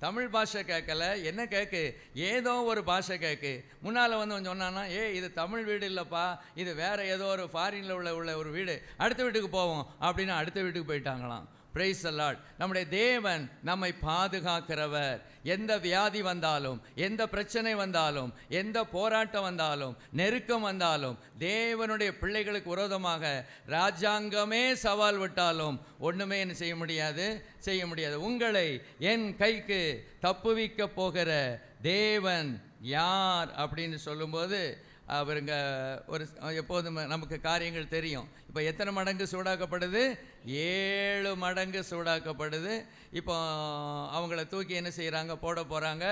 தமிழ் பாஷை கேட்கல, என்ன கேட்கு, ஏதோ ஒரு பாஷை கேட்கு. முன்னால் வந்து சொன்னான்னா, இது தமிழ் வீடு இல்லைப்பா, இது வேறு ஏதோ ஒரு ஃபாரினில் உள்ள ஒரு வீடு, அடுத்த வீட்டுக்கு போவோம் அப்படின்னு அடுத்த வீட்டுக்கு போயிட்டாங்களாம். Praise the Lord. நம்முடைய தேவன் நம்மை பாதுகாக்கிறவர். எந்த வியாதி வந்தாலும், எந்த பிரச்சனை வந்தாலும், எந்த போராட்டம் வந்தாலும், நெருக்கம் வந்தாலும், தேவனுடைய பிள்ளைகளுக்கு விரோதமாக ராஜாங்கமே சவால் விட்டாலும் ஒன்றுமே என்ன செய்ய முடியாது. உங்களை என் கைக்கு தப்புவிக்க போகிற தேவன் யார் அப்படின்னு சொல்லும்போது அவருங்க ஒரு எப்போதும் நமக்கு காரியங்கள் தெரியும். இப்போ எத்தனை மடங்கு சூடாக்கப்படுது, 7 மடங்கு சூடாக்கப்படுது. இப்போ அவங்கள தூக்கி என்ன செய்கிறாங்க, போட போகிறாங்க.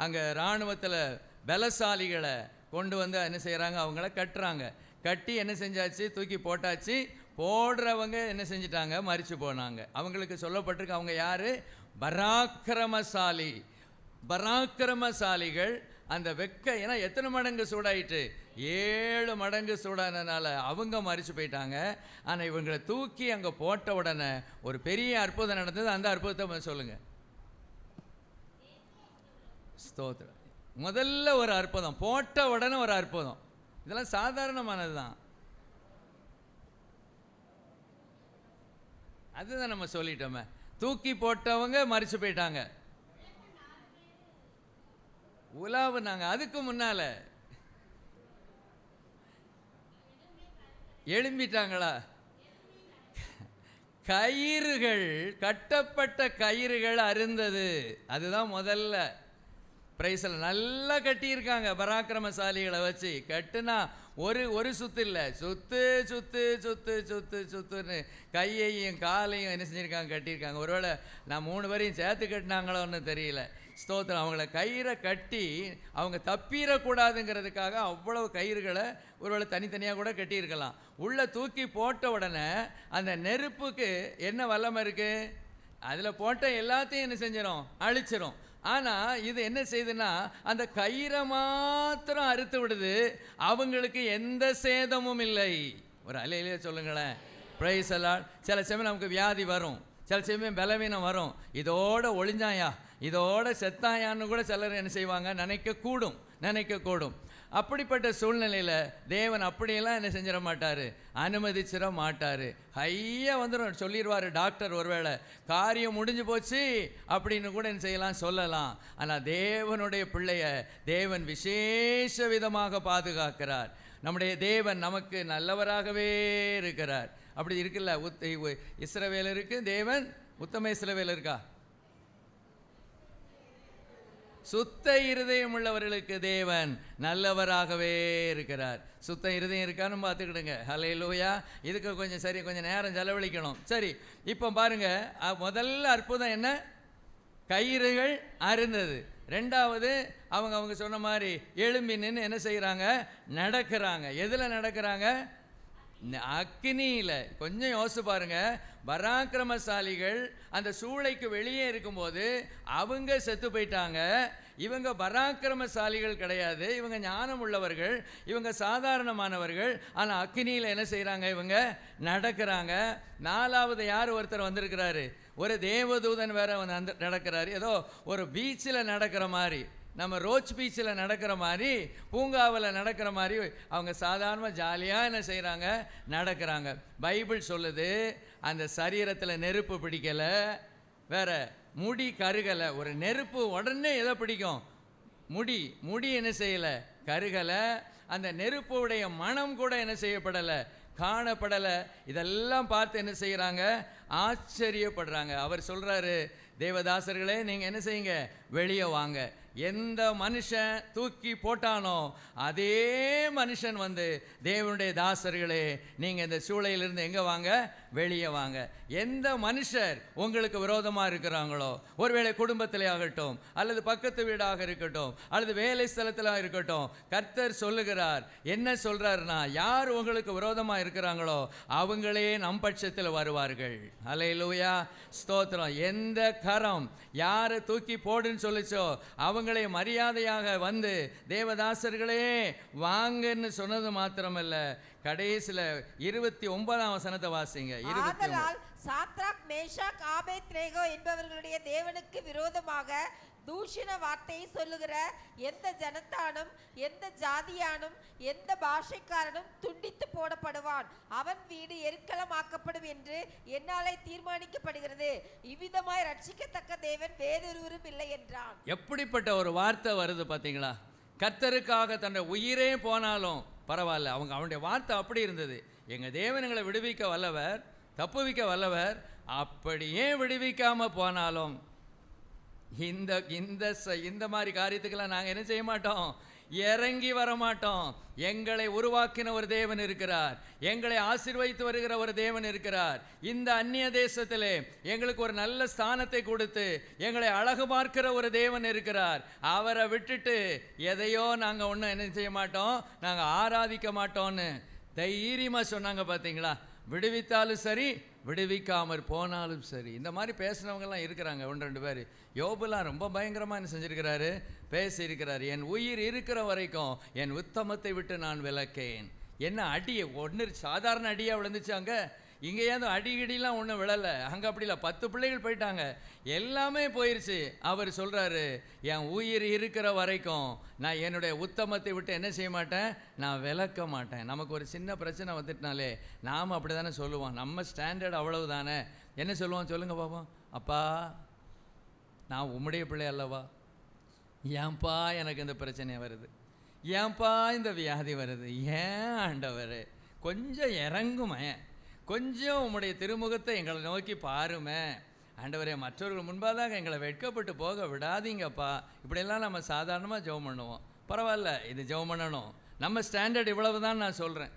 அங்கே இராணுவத்தில் பலசாலிகளை கொண்டு வந்து என்ன செய்கிறாங்க, அவங்கள கட்டி என்ன செஞ்சாச்சு, தூக்கி போட்டாச்சு. போடுறவங்க என்ன செஞ்சிட்டாங்க, மரிச்சு போனாங்க. அவங்களுக்கு சொல்லப்பட்டிருக்கு அவங்க யார், பராக்கிரமசாலிகள். அந்த ஏன்னா எத்தனை மடங்கு சூடாயிட்டு, 7 மடங்கு சூடானதுனால அவங்க மரிச்சு போயிட்டாங்க. ஆனால் இவங்களை தூக்கி அங்கே போட்ட உடனே ஒரு பெரிய அற்புதம் நடந்தது. அந்த அற்புதத்தை சொல்லுங்க. ஸ்தோத்திரம். முதல்ல ஒரு அற்புதம், போட்ட உடனே ஒரு அற்புதம். இதெல்லாம் சாதாரணமானது தான். அதுதான் நம்ம சொல்லிட்டோமே, தூக்கி போட்டவங்க மரிச்சு போயிட்டாங்க, உலாவுனாங்க. அதுக்கு முன்னால எழும்பிட்டாங்களா, கயிறுகள், கட்டப்பட்ட கயிறுகள் அருந்தது. அதுதான் முதல்ல. பிரைஸ்ல நல்லா கட்டியிருக்காங்க. பராக்கிரமசாலிகளை வச்சு கட்டுனா ஒரு சுத்து இல்லை, சுத்துன்னு கையையும் காலையும் என்ன செஞ்சுருக்காங்க, கட்டியிருக்காங்க. ஒருவேளை நான் 3 பேரையும் சேர்த்து கட்டினாங்களோன்னு தெரியல. ஸ்தோத்திரம். அவங்கள கயிறை கட்டி அவங்க தப்பிடக்கூடாதுங்கிறதுக்காக அவ்வளவு கயிறுகளை ஒருவேளை தனித்தனியாக கூட கட்டியிருக்கலாம். உள்ளே தூக்கி போட்ட உடனே அந்த நெருப்புக்கு என்ன வல்லமை இருக்குது, அதில் போட்ட எல்லாத்தையும் என்ன செஞ்சிடும், அழிச்சிரும். ஆனால் இது என்ன செய்யுதுன்னா அந்த கயிறை மாத்திரம் அறுத்து விடுது, அவங்களுக்கு எந்த சேதமும் இல்லை. ஒரு அலையிலே சொல்லுங்களேன். பிரைஸ் எல்லாம். சில சமயம் நமக்கு வியாதி வரும், சில சமயம் பலவீனம் வரும். இதோட ஒளிஞ்சாயா, இதோட செத்தாயான்னு கூட சிலர் என்ன செய்வாங்க, நினைக்கக்கூடும். அப்படிப்பட்ட சூழ்நிலையில் தேவன் அப்படியெல்லாம் என்ன செஞ்சிட மாட்டார், அனுமதிச்சிட மாட்டார். ஹையா வந்துடும் சொல்லிடுவார் டாக்டர். ஒருவேளை காரியம் முடிஞ்சு போச்சு அப்படின்னு கூட என்ன சொல்லலாம். ஆனால் தேவனுடைய பிள்ளைய தேவன் விசேஷ விதமாக பாதுகாக்கிறார். நம்முடைய தேவன் நமக்கு நல்லவராகவே இருக்கிறார். அப்படி இருக்குல்ல, இஸ்ரவேலருக்கு தேவன் உத்தம இஸ்ரவேல் இருக்கா, சுத்த இருதயம் உள்ளவர்களுக்கு தேவன் நல்லவராகவே இருக்கிறார். சுத்த இருதயம் இருக்கான்னு பார்த்துக்கிடுங்க. ஹல்லேலூயா. இதுக்கு கொஞ்சம் நேரம் செலவழிக்கணும். சரி, இப்போ பாருங்க, முதல்ல அற்புதம் என்ன, கயிறுகள் அருந்தது. ரெண்டாவது அவங்க சொன்ன மாதிரி எழும்பி நின்று என்ன செய்கிறாங்க, நடக்கிறாங்க. எதில் நடக்கிறாங்க, அக்கினியில். கொஞ்சம் யோசிச்சு பாருங்க. பராக்கிரமசாலிகள் அந்த சூளைக்கு வெளியே இருக்கும்போது அவங்க செத்து போயிட்டாங்க. இவங்க பராக்கிரமசாலிகள் கிடையாது, இவங்க ஞானம் உள்ளவர்கள், இவங்க சாதாரணமானவர்கள். ஆனால் அக்கினியில் என்ன செய்கிறாங்க, இவங்க நடக்கிறாங்க. 4வது யார் ஒருத்தர் வந்திருக்கிறாரு, ஒரு தேவதூதன் வேற நடக்கிறாரு. ஏதோ ஒரு பீச்சில் நடக்கிற மாதிரி, நம்ம ரோச் பீச்சில் நடக்கிற மாதிரி, பூங்காவில் நடக்கிற மாதிரி அவங்க சாதாரணமாக ஜாலியாக என்ன செய்கிறாங்க, நடக்கிறாங்க. பைபிள் சொல்லுது, அந்த சரீரத்தில் நெருப்பு பிடிக்கலை, வேற முடி கருகலை. ஒரு நெருப்பு உடனே எதை பிடிக்கும், முடி என்ன செய்யலை, கருகலை. அந்த நெருப்புடைய மனம் கூட என்ன செய்யப்படலை, காணப்படலை. இதெல்லாம் பார்த்து என்ன செய்கிறாங்க, ஆச்சரியப்படுறாங்க. அவர் சொல்கிறாரு, தேவதாசர்களே நீங்கள் என்ன செய்யுங்க, வெளியே வாங்க. எந்த மனுஷன் தூக்கி போட்டானோ அதே மனுஷன் வந்து, தேவனுடைய தாசர்களே நீங்கள் இந்த சூளையிலிருந்து எங்கே வாங்க, வெளியே வாங்க. எந்த மனுஷர் உங்களுக்கு விரோதமாக இருக்கிறாங்களோ, ஒருவேளை குடும்பத்திலே ஆகட்டும், அல்லது பக்கத்து வீடாக இருக்கட்டும், அல்லது வேலை ஸ்தலத்தில் இருக்கட்டும், கர்த்தர் சொல்லுகிறார். என்ன சொல்றாருன்னா, யார் உங்களுக்கு விரோதமாக இருக்கிறாங்களோ அவங்களே நம் பட்சத்தில் வருவார்கள். அல்லேலூயா, ஸ்தோத்திரம். எந்த கரம் யாரை தூக்கி போடுன்னு சொல்லிச்சோ அவங்களே மரியாதையாக வந்து, தேவதாசர்களே வாங்கன்னு சொன்னது மாத்திரமல்ல, கடைசியில் 29ஆம் வசனத்தை வாசிங்க. ஆதலால் சாத்ராக், மேஷாக், ஆபேத்நேகோ என்பவர்களுடைய தேவனுக்கு விரோதமாக தூஷண வார்த்தையை சொல்லுகிற எந்த ஜனத்தானும் எந்த ஜாதியானும் எந்த பாஷைக்காரனும் துண்டித்து போடப்படுவான். அவன் வீடு எருக்களமாக்கப்படும் என்று என்னாலே தீர்மானிக்கப்படுகிறது. இவ்விதமாய் ரட்சிக்கத்தக்க தேவன் வேறொருவரும் இல்லை என்றான். எப்படிப்பட்ட ஒரு வார்த்தை வருது பார்த்தீங்களா? கர்த்தருக்காக தன்னுடைய உயிரே போனாலும் பரவாயில்ல, அவனுடைய வார்த்தை அப்படி இருந்தது. எங்கள் தேவன் எங்களை விடுவிக்க வல்லவர், தப்புவிக்க வல்லவர். அப்படியே விடுவிக்காம போனாலும் இந்த மாதிரி காரியத்துக்கெல்லாம் நாங்கள் என்ன செய்ய மாட்டோம், இறங்கி வர மாட்டோம். எங்களை உருவாக்கின ஒரு தேவன் இருக்கிறார், எங்களை ஆசீர்வதித்து வருகிற ஒரு தேவன் இருக்கிறார். இந்த அந்நிய தேசத்திலே எங்களுக்கு ஒரு நல்ல ஸ்தானத்தை கொடுத்து எங்களை அழகு பார்க்கிற ஒரு தேவன் இருக்கிறார். அவரை விட்டுட்டு எதையோ நாங்கள் ஒன்றும் என்ன செய்ய மாட்டோம், நாங்கள் ஆராதிக்க மாட்டோம்னு தைரியமாக சொன்னாங்க. பார்த்தீங்களா? விடுவித்தாலும் சரி, விடுவிக்காமற் போனாலும் சரி. இந்த மாதிரி பேசுனவங்கெல்லாம் இருக்கிறாங்க, 1-2 பேர். யோபுலாம் ரொம்ப பயங்கரமாக என்ன செஞ்சுருக்கிறாரு, பேசியிருக்கிறார். என் உயிர் இருக்கிற வரைக்கும் என் உத்தமத்தை விட்டு நான் விலக்கேன். என்ன அடியை ஒன்று சாதாரண அடியாக விழுந்துச்சு அங்கே. இங்கேயாவது அடிக்கடிலாம் ஒன்றும் விழலை. அங்கே அப்படி இல்லை, 10 பிள்ளைகள் போயிட்டாங்க, எல்லாமே போயிடுச்சு. அவர் சொல்கிறாரு, என் உயிர் இருக்கிற வரைக்கும் நான் என்னுடைய உத்தமத்தை விட்டு என்ன செய்ய மாட்டேன், நான் விலக்க மாட்டேன். நமக்கு ஒரு சின்ன பிரச்சனை வந்துட்டுனாலே நாம் அப்படி தானே சொல்லுவோம். நம்ம ஸ்டாண்டர்ட் அவ்வளவு தானே. என்ன சொல்லுவோம் சொல்லுங்கள் பாப்போம்? அப்பா, நான் உம்முடைய பிள்ளை அல்லவா, ஏன்பா எனக்கு இந்த பிரச்சனை வருது, ஏன்பா இந்த வியாதி வருது, ஏன் ஆண்டவர் கொஞ்சம் இறங்குமே, கொஞ்சம் உம்முடைய திருமுகத்தை எங்களை நோக்கி பாருமே ஆண்டவரே, மற்றவர்கள் முன்பாக தான் எங்களை வெட்கப்பட்டு போக விடாதீங்கப்பா. இப்படியெல்லாம் நம்ம சாதாரணமாக ஜெபம் பண்ணுவோம். பரவாயில்ல, இது ஜெபம் பண்ணணும். நம்ம ஸ்டாண்டர்ட் இவ்வளவு தான் நான் சொல்கிறேன்,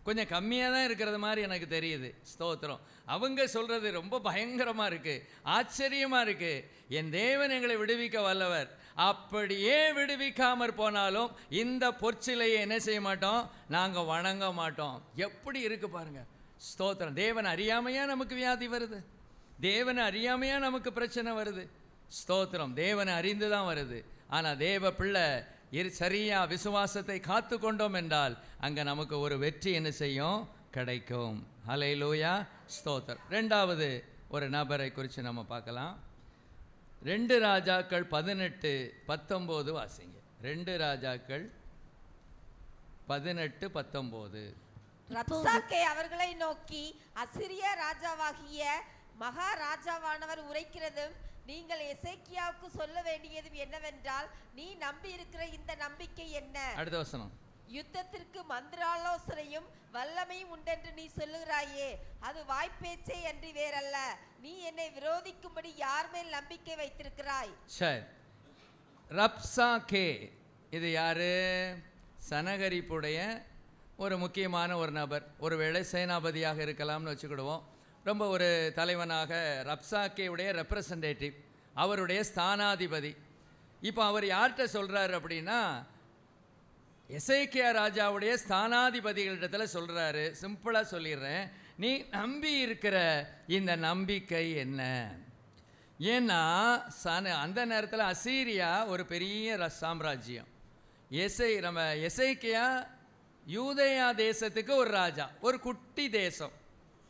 கொஞ்சம் கம்மியாக தான் இருக்கிறது மாதிரி எனக்கு தெரியுது. ஸ்தோத்திரம். அவங்க சொல்கிறது ரொம்ப பயங்கரமாக இருக்குது, ஆச்சரியமாக இருக்குது. என் தேவன் எங்களை விடுவிக்க வல்லவர். அப்படியே விடுவிக்காமற் போனாலும் இந்த பொற்சிலையை என்ன செய்ய மாட்டோம், நாங்கள் வணங்க மாட்டோம். எப்படி இருக்குது பாருங்கள். ஸ்தோத்திரம். தேவன் அறியாமையாக நமக்கு வியாதி வருது, தேவனை அறியாமையாக நமக்கு பிரச்சனை வருது. ஸ்தோத்திரம். தேவனை அறிந்து தான் வருது. ஆனால் தேவ பிள்ளை சரியாக விசுவாசத்தை காத்து கொண்டோம் என்றால் அங்கே நமக்கு ஒரு வெற்றி என்ன செய்யும், கிடைக்கும். ஹல்லேலூயா, ஸ்தோத்திரம். 2வது ஒரு நபரை குறித்து நம்ம பார்க்கலாம். 2 ராஜாக்கள் 18-19 வாசிங்க. 2 ராஜாக்கள் 18-19. ரப்சாக்கே அவர்களை நோக்கி, அசிரியா ராஜாவாகிய மகாராஜாவானவர் உரைக்கிறதும் நீங்கள் எசேக்கியாவுக்கு சொல்ல வேண்டியதும் என்னவென்றால், நீ நம்பி இருக்கிற இந்த நம்பிக்கை என்ன? அடுத்த வசனம். யுத்தத்திற்கு மந்திராலோசனையும் வல்லமையும் உண்டென்று நீ சொல்லுகிறாயே, அது வாய்ப்பேச்சே அன்றி வேறல்ல. நீ என்னை விரோதிக்கும்படி யார் மேல் நம்பிக்கை வைத்திருக்கிறாய்? சரி. ரப்சாக்கே இது யாரு? சனகரிப்புடைய ஒரு முக்கியமான ஒரு நபர். ஒருவேளை சேனாபதியாக இருக்கலாம்னு வச்சுக்கிடுவோம். ரொம்ப ஒரு தலைவனாக, ரப்சாக்கேவுடைய ரெப்ரசன்டேட்டிவ், அவருடைய ஸ்தானாதிபதி. இப்போ அவர் யார்கிட்ட சொல்கிறாரு அப்படின்னா, எசேக்கியா ராஜாவுடைய ஸ்தானாதிபதிகளிடத்தில் சொல்கிறாரு. சிம்பிளாக சொல்லிடுறேன், நீ நம்பி இருக்கிற இந்த நம்பிக்கை என்ன? ஏன்னா அந்த நேரத்தில் அசீரியா ஒரு பெரிய சாம்ராஜ்யம். நம்ம எசேக்கியா யூதேயா தேசத்துக்கு ஒரு ராஜா, ஒரு குட்டி தேசம்,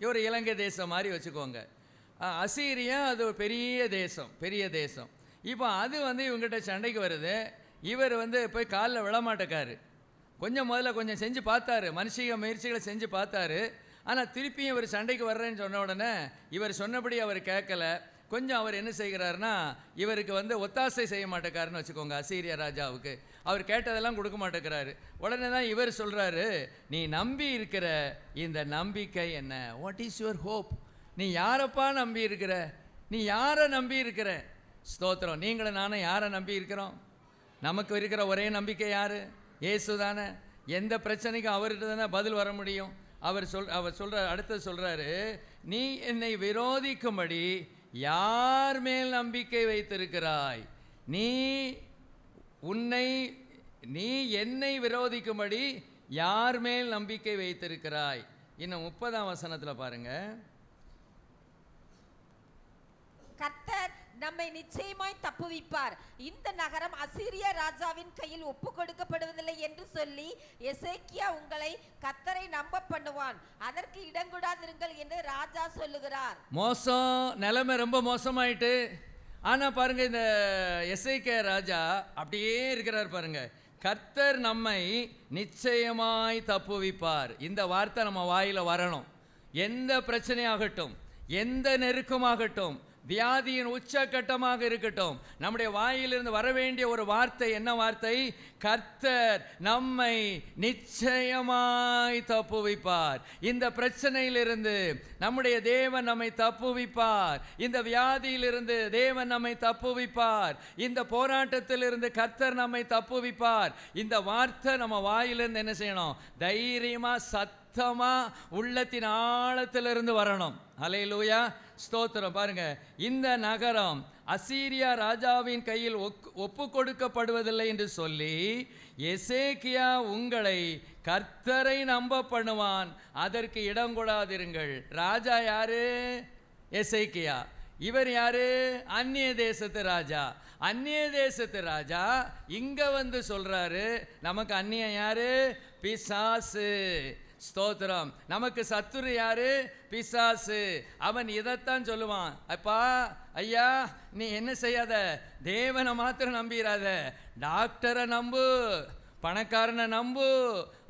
ஒரு இலங்கை தேசம் மாதிரி வச்சுக்கோங்க. அசீரியா அது ஒரு பெரிய தேசம். இப்போ அது இவங்ககிட்ட சண்டைக்கு வருது. இவர் போய் காலில் விழமாட்டக்காரு. முதல்ல கொஞ்சம் செஞ்சு பார்த்தாரு, மனுஷிக முயற்சிகளை செஞ்சு பார்த்தாரு. ஆனால் திருப்பியும் இவர் சண்டைக்கு வர்றேன்னு சொன்ன உடனே இவர் சொன்னபடி அவர் கேட்கல. கொஞ்சம் அவர் என்ன செய்கிறாருன்னா, இவருக்கு ஒத்தாசை செய்ய மாட்டேக்காருன்னு வச்சுக்கோங்க. அசீரியா ராஜாவுக்கு அவர் கேட்டதெல்லாம் கொடுக்க மாட்டேங்கிறாரு. உடனே தான் இவர் சொல்கிறாரு, நீ நம்பி இருக்கிற இந்த நம்பிக்கை என்ன? What is your hope? நீ யாரப்பா நம்பி இருக்கிற? நீ யாரை நம்பி இருக்கிற? ஸ்தோத்திரம். நீங்களும் நானும் யாரை நம்பி இருக்கிறோம்? நமக்கு இருக்கிற ஒரே நம்பிக்கை யார்? இயேசு தானே. எந்த பிரச்சனைக்கும் அவர்கிட்ட தானே பதில் வர முடியும். அவர் சொல்கிறார், அடுத்தது சொல்கிறாரு, நீ என்னை விரோதிக்கும்படி யார் மேல் நம்பிக்கை வைத்திருக்கிறாய்? நீ என்னை விரோதிக்கும்படி யார் மேல் நம்பிக்கை வைத்திருக்கிறாய்? இன்னும் 30ஆம் வசனத்தில் பாருங்க, கர்த்தர் நம்மை நிச்சயமாய் தப்புவிப்பார், இந்த நகரம் அசீரிய ராஜாவின் கையில் ஒப்பு கொடுக்கப்படுவதில்லை என்று சொல்லி எசேக்கியா உங்களை கர்த்தரை நம்ப பண்ணுவான், அதற்கு இடங்கூடாதிருங்கள் என்று ராஜா சொல்லுகிறார். நிலைமை ரொம்ப மோசமாயிட்டு. ஆனால் பாருங்க, இந்த எசேக்கியா ராஜா அப்படியே இருக்கிறார் பாருங்க. கர்த்தர் நம்மை நிச்சயமாய் தப்புவிப்பார். இந்த வார்த்தை நம்ம வாயில் வரணும். எந்த பிரச்சனையாகட்டும், எந்த நெருக்கமாகட்டும், வியாதியின் உச்சகட்டமாக இருக்கட்டும், நம்முடைய வாயிலிருந்து வர வேண்டிய ஒரு வார்த்தை என்ன வார்த்தை? கர்த்தர் நம்மை நிச்சயமாய் தப்புவிப்பார். இந்த பிரச்சனையிலிருந்து நம்முடைய தேவன் நம்மை தப்புவிப்பார். இந்த வியாதியிலிருந்து தேவன் நம்மை தப்புவிப்பார். இந்த போராட்டத்திலிருந்து கர்த்தர் நம்மை தப்புவிப்பார். இந்த வார்த்தை நம்ம வாயிலிருந்து என்ன செய்யணும்? தைரியமா சத்தமா உள்ளத்தின் ஆழத்திலிருந்து வரணும். அல்லேலூயா, ஸ்தோத்திரம். பாருங்க, இந்த நகரம் அசீரியா ராஜாவின் கையில் ஒப்பு கொடுக்கப்படுவதில்லை என்று சொல்லி எசேக்கியா உங்களை கர்த்தரை நம்ப பண்ணுவான், அதற்கு இடம் கொடாதிருங்கள். ராஜா யாரு? எசேக்கியா. இவர் யாரு? அந்நிய தேசத்து ராஜா. அந்நிய தேசத்து ராஜா இங்க வந்து சொல்றாரு, நமக்கு அந்நியம் யாரு? பிசாசு. ஸ்தோத்திரம். நமக்கு சத்துரு யாரு? பிசாசு. அவன் இதைத்தான் சொல்லுவான், அப்பா ஐயா நீ என்ன செய்யாத, தேவனை மாத்திரம் நம்பிடாத, டாக்டரை நம்பு, பணக்காரனை நம்பு,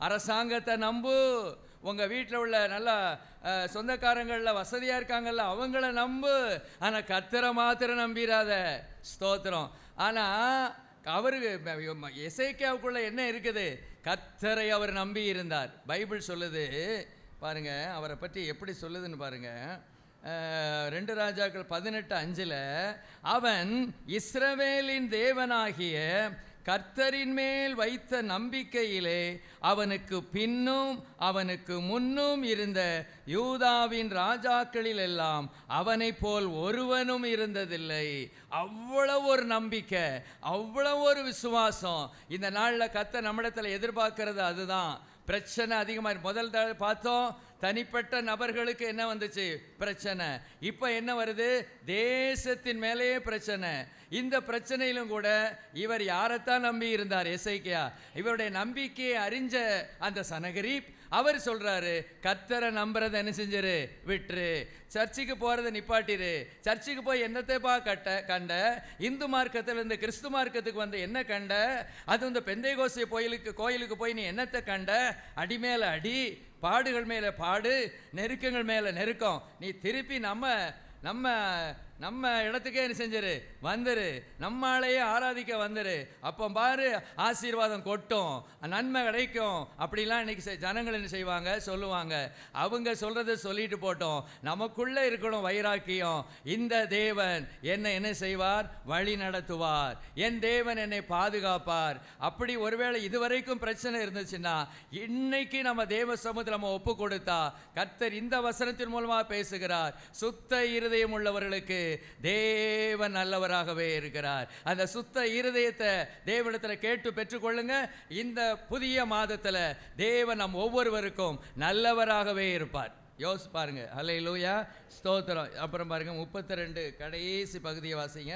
அரசாங்கத்தை நம்பு, உங்கள் வீட்டில் உள்ள நல்லா சொந்தக்காரங்களில் வசதியாக இருக்காங்கல்ல அவங்கள நம்பு, ஆனால் கர்த்தரை மாத்திரம் நம்பிடாத. ஸ்தோத்திரம். ஆனால் அவருக்கு எசேக்கியாவுக்குள்ள என்ன இருக்குது? கர்த்தரை அவர் நம்பி இருந்தார். பைபிள் சொல்லுது பாருங்க, அவரை பற்றி எப்படி சொல்லுதுன்னு பாருங்க. 2 ராஜாக்கள் 18:5 அவன் இஸ்ரவேலின் தேவனாகிய கர்த்தரின் மேல் வைத்த நம்பிக்கையிலே அவனுக்கு பின்னும் அவனுக்கு முன்னும் இருந்த யூதாவின் ராஜாக்களில் எல்லாம் அவனை போல் ஒருவனும் இருந்ததில்லை. அவ்வளவு ஒரு நம்பிக்கை, அவ்வளவு ஒரு விசுவாசம். இந்த நாளில் கர்த்தர் நம்மிடத்தில் எதிர்பார்க்கிறது அதுதான். பிரச்சனை அதிகமாக முதல் பார்த்தோம், தனிப்பட்ட நபர்களுக்கு என்ன வந்துச்சு? பிரச்சனை. இப்போ என்ன வருது? தேசத்தின் மேலேயே பிரச்சனை. இந்த பிரச்சனையிலும் கூட இவர் யாரைத்தான் நம்பி இருந்தார்? எசேக்கியா. இவருடைய நம்பிக்கையை அறிஞ்ச அந்த சனகரிப் அவர் சொல்றாரு, கர்த்தரை நம்புறதை என்ன செஞ்சிரு? விட்டுரு. சர்ச்சுக்கு போறதை நிப்பாட்டிரு. சர்ச்சுக்கு போய் என்னத்தைப்பா கண்ட? இந்து மார்க்கத்திலிருந்து கிறிஸ்து மார்க்கத்துக்கு வந்து என்ன கண்ட? அது இந்த பெந்தைகோஸ்தே கோயிலுக்கு போய் நீ என்னத்தை கண்ட? அடி மேல அடி, பாடுகள் மேல பாடு, நெருக்கங்கள் மேல நெருக்கம். நீ திருப்பி நம்ம இடத்துக்கே என்ன செஞ்சிரு? வந்துரு. நம்மளையே ஆராதிக்க வந்துரு. அப்போ பாரு, ஆசீர்வாதம் கொட்டும், நன்மை கிடைக்கும். அப்படிலாம் இன்னைக்கு ஜனங்கள் என்ன செய்வாங்க? சொல்லுவாங்க. அவங்க சொல்றதை சொல்லிட்டு போட்டோம். நமக்குள்ள இருக்கணும் வைராக்கியம். இந்த தேவன் என்னை என்ன செய்வார்? வழி நடத்துவார். என் தேவன் என்னை பாதுகாப்பார். அப்படி ஒருவேளை இதுவரைக்கும் பிரச்சனை இருந்துச்சுன்னா இன்னைக்கு நம்ம தேவ சமூகத்தில் நம்ம ஒப்பு கொடுத்தா கர்த்தர் இந்த வசனத்தின் மூலமாக பேசுகிறார். சுத்த இருதயம் உள்ளவர்களுக்கு தேவன் நல்லவராகவே இருக்கிறார். அந்த சுத்த இருதயத்தை தேவனிடத்தில் கேட்டு பெற்றுக்கொள்ளுங்க. இந்த புதிய மாதத்தில் தேவன் நம் ஒவ்வொருவருக்கும் நல்லவராகவே இருப்பார். யோசி பாருங்க. அல்லேலூயா, ஸ்தோத்திரம். அப்புறம் பாருங்க 32 கடைசி பகுதியை வாசிங்க.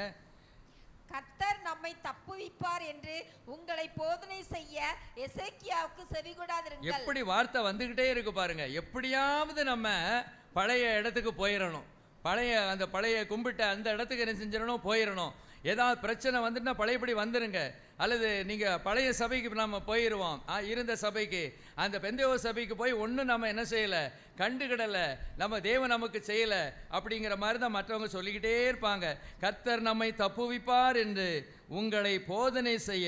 கர்த்தர் நம்மை தப்புவிப்பார் என்று உங்களை போதனை செய்ய எசேக்கியாவுக்கு செவிகொடாதிருங்கள். எப்படி வார்த்தை வந்துகிட்டே இருக்கு பாருங்க. எப்படியாவது நம்ம பழைய இடத்துக்கு போயிடணும். பழைய கும்பிட்ட அந்த இடத்துக்கு என்ன செஞ்சிடணும்? போயிடணும். ஏதாவது பிரச்சனை வந்துட்டுனா பழையபடி வந்துருங்க. அல்லது நீங்கள் பழைய சபைக்கு நம்ம போயிடுவோம், இருந்த சபைக்கு, அந்த பெந்தையோ சபைக்கு போய் ஒன்றும் நம்ம என்ன செய்யலை, கண்டுகிடலை, நம்ம தேவன் நமக்கு செய்யலை அப்படிங்கிற மாதிரி தான் மற்றவங்க சொல்லிக்கிட்டே இருப்பாங்க. கர்த்தர் நம்மை தப்புவிப்பார் என்று உங்களை போதனை செய்ய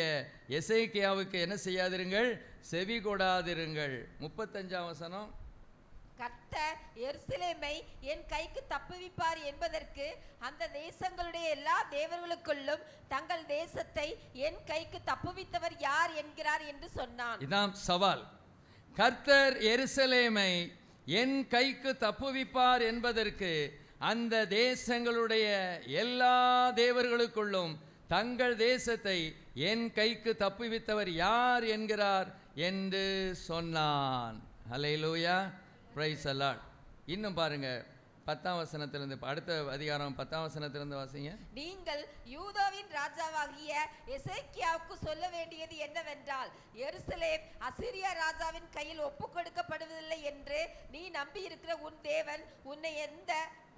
எசேக்கியாவுக்கு என்ன செய்யாதிருங்கள்? செவி கொடாதிருங்கள். 35ஆம் வசனம். கர்த்தர் எருசலேமை என் கைக்கு தப்புவிப்பார் என்பதற்கு அந்த தேசங்களுடைய எல்லா தேவர்களுக்குள்ளும் தங்கள் தேசத்தை என் கைக்கு தப்புவித்தவர் யார் என்கிறார் என்று சொன்னான். இதான் சவால். கர்த்தர் எருசலேமை என் கைக்கு தப்புவிப்பார் என்பதற்கு அந்த தேசங்களுடைய எல்லா தேவர்களுக்குள்ளும் தங்கள் தேசத்தை என் கைக்கு தப்புவித்தவர் யார் என்கிறார் என்று சொன்னான். ஹல்லேலூயா, பிரைஸ் தி லார்ட். இன்னும் பாருங்க 10ஆம் வசனத்திலிருந்து, அடுத்த அதிகாரம் 10ஆம் வசனத்திலிருந்து வாசிங்க. நீங்கள் யூதாவின் ராஜாவாகிய எசேக்கியாவுக்கு சொல்ல வேண்டியது என்னவென்றால், எருசலேம் அசீரியா ராஜாவின் கையில் ஒப்பு கொடுக்கப்படுவதில்லை என்று நீ நம்பி இருக்கிற உன் தேவன்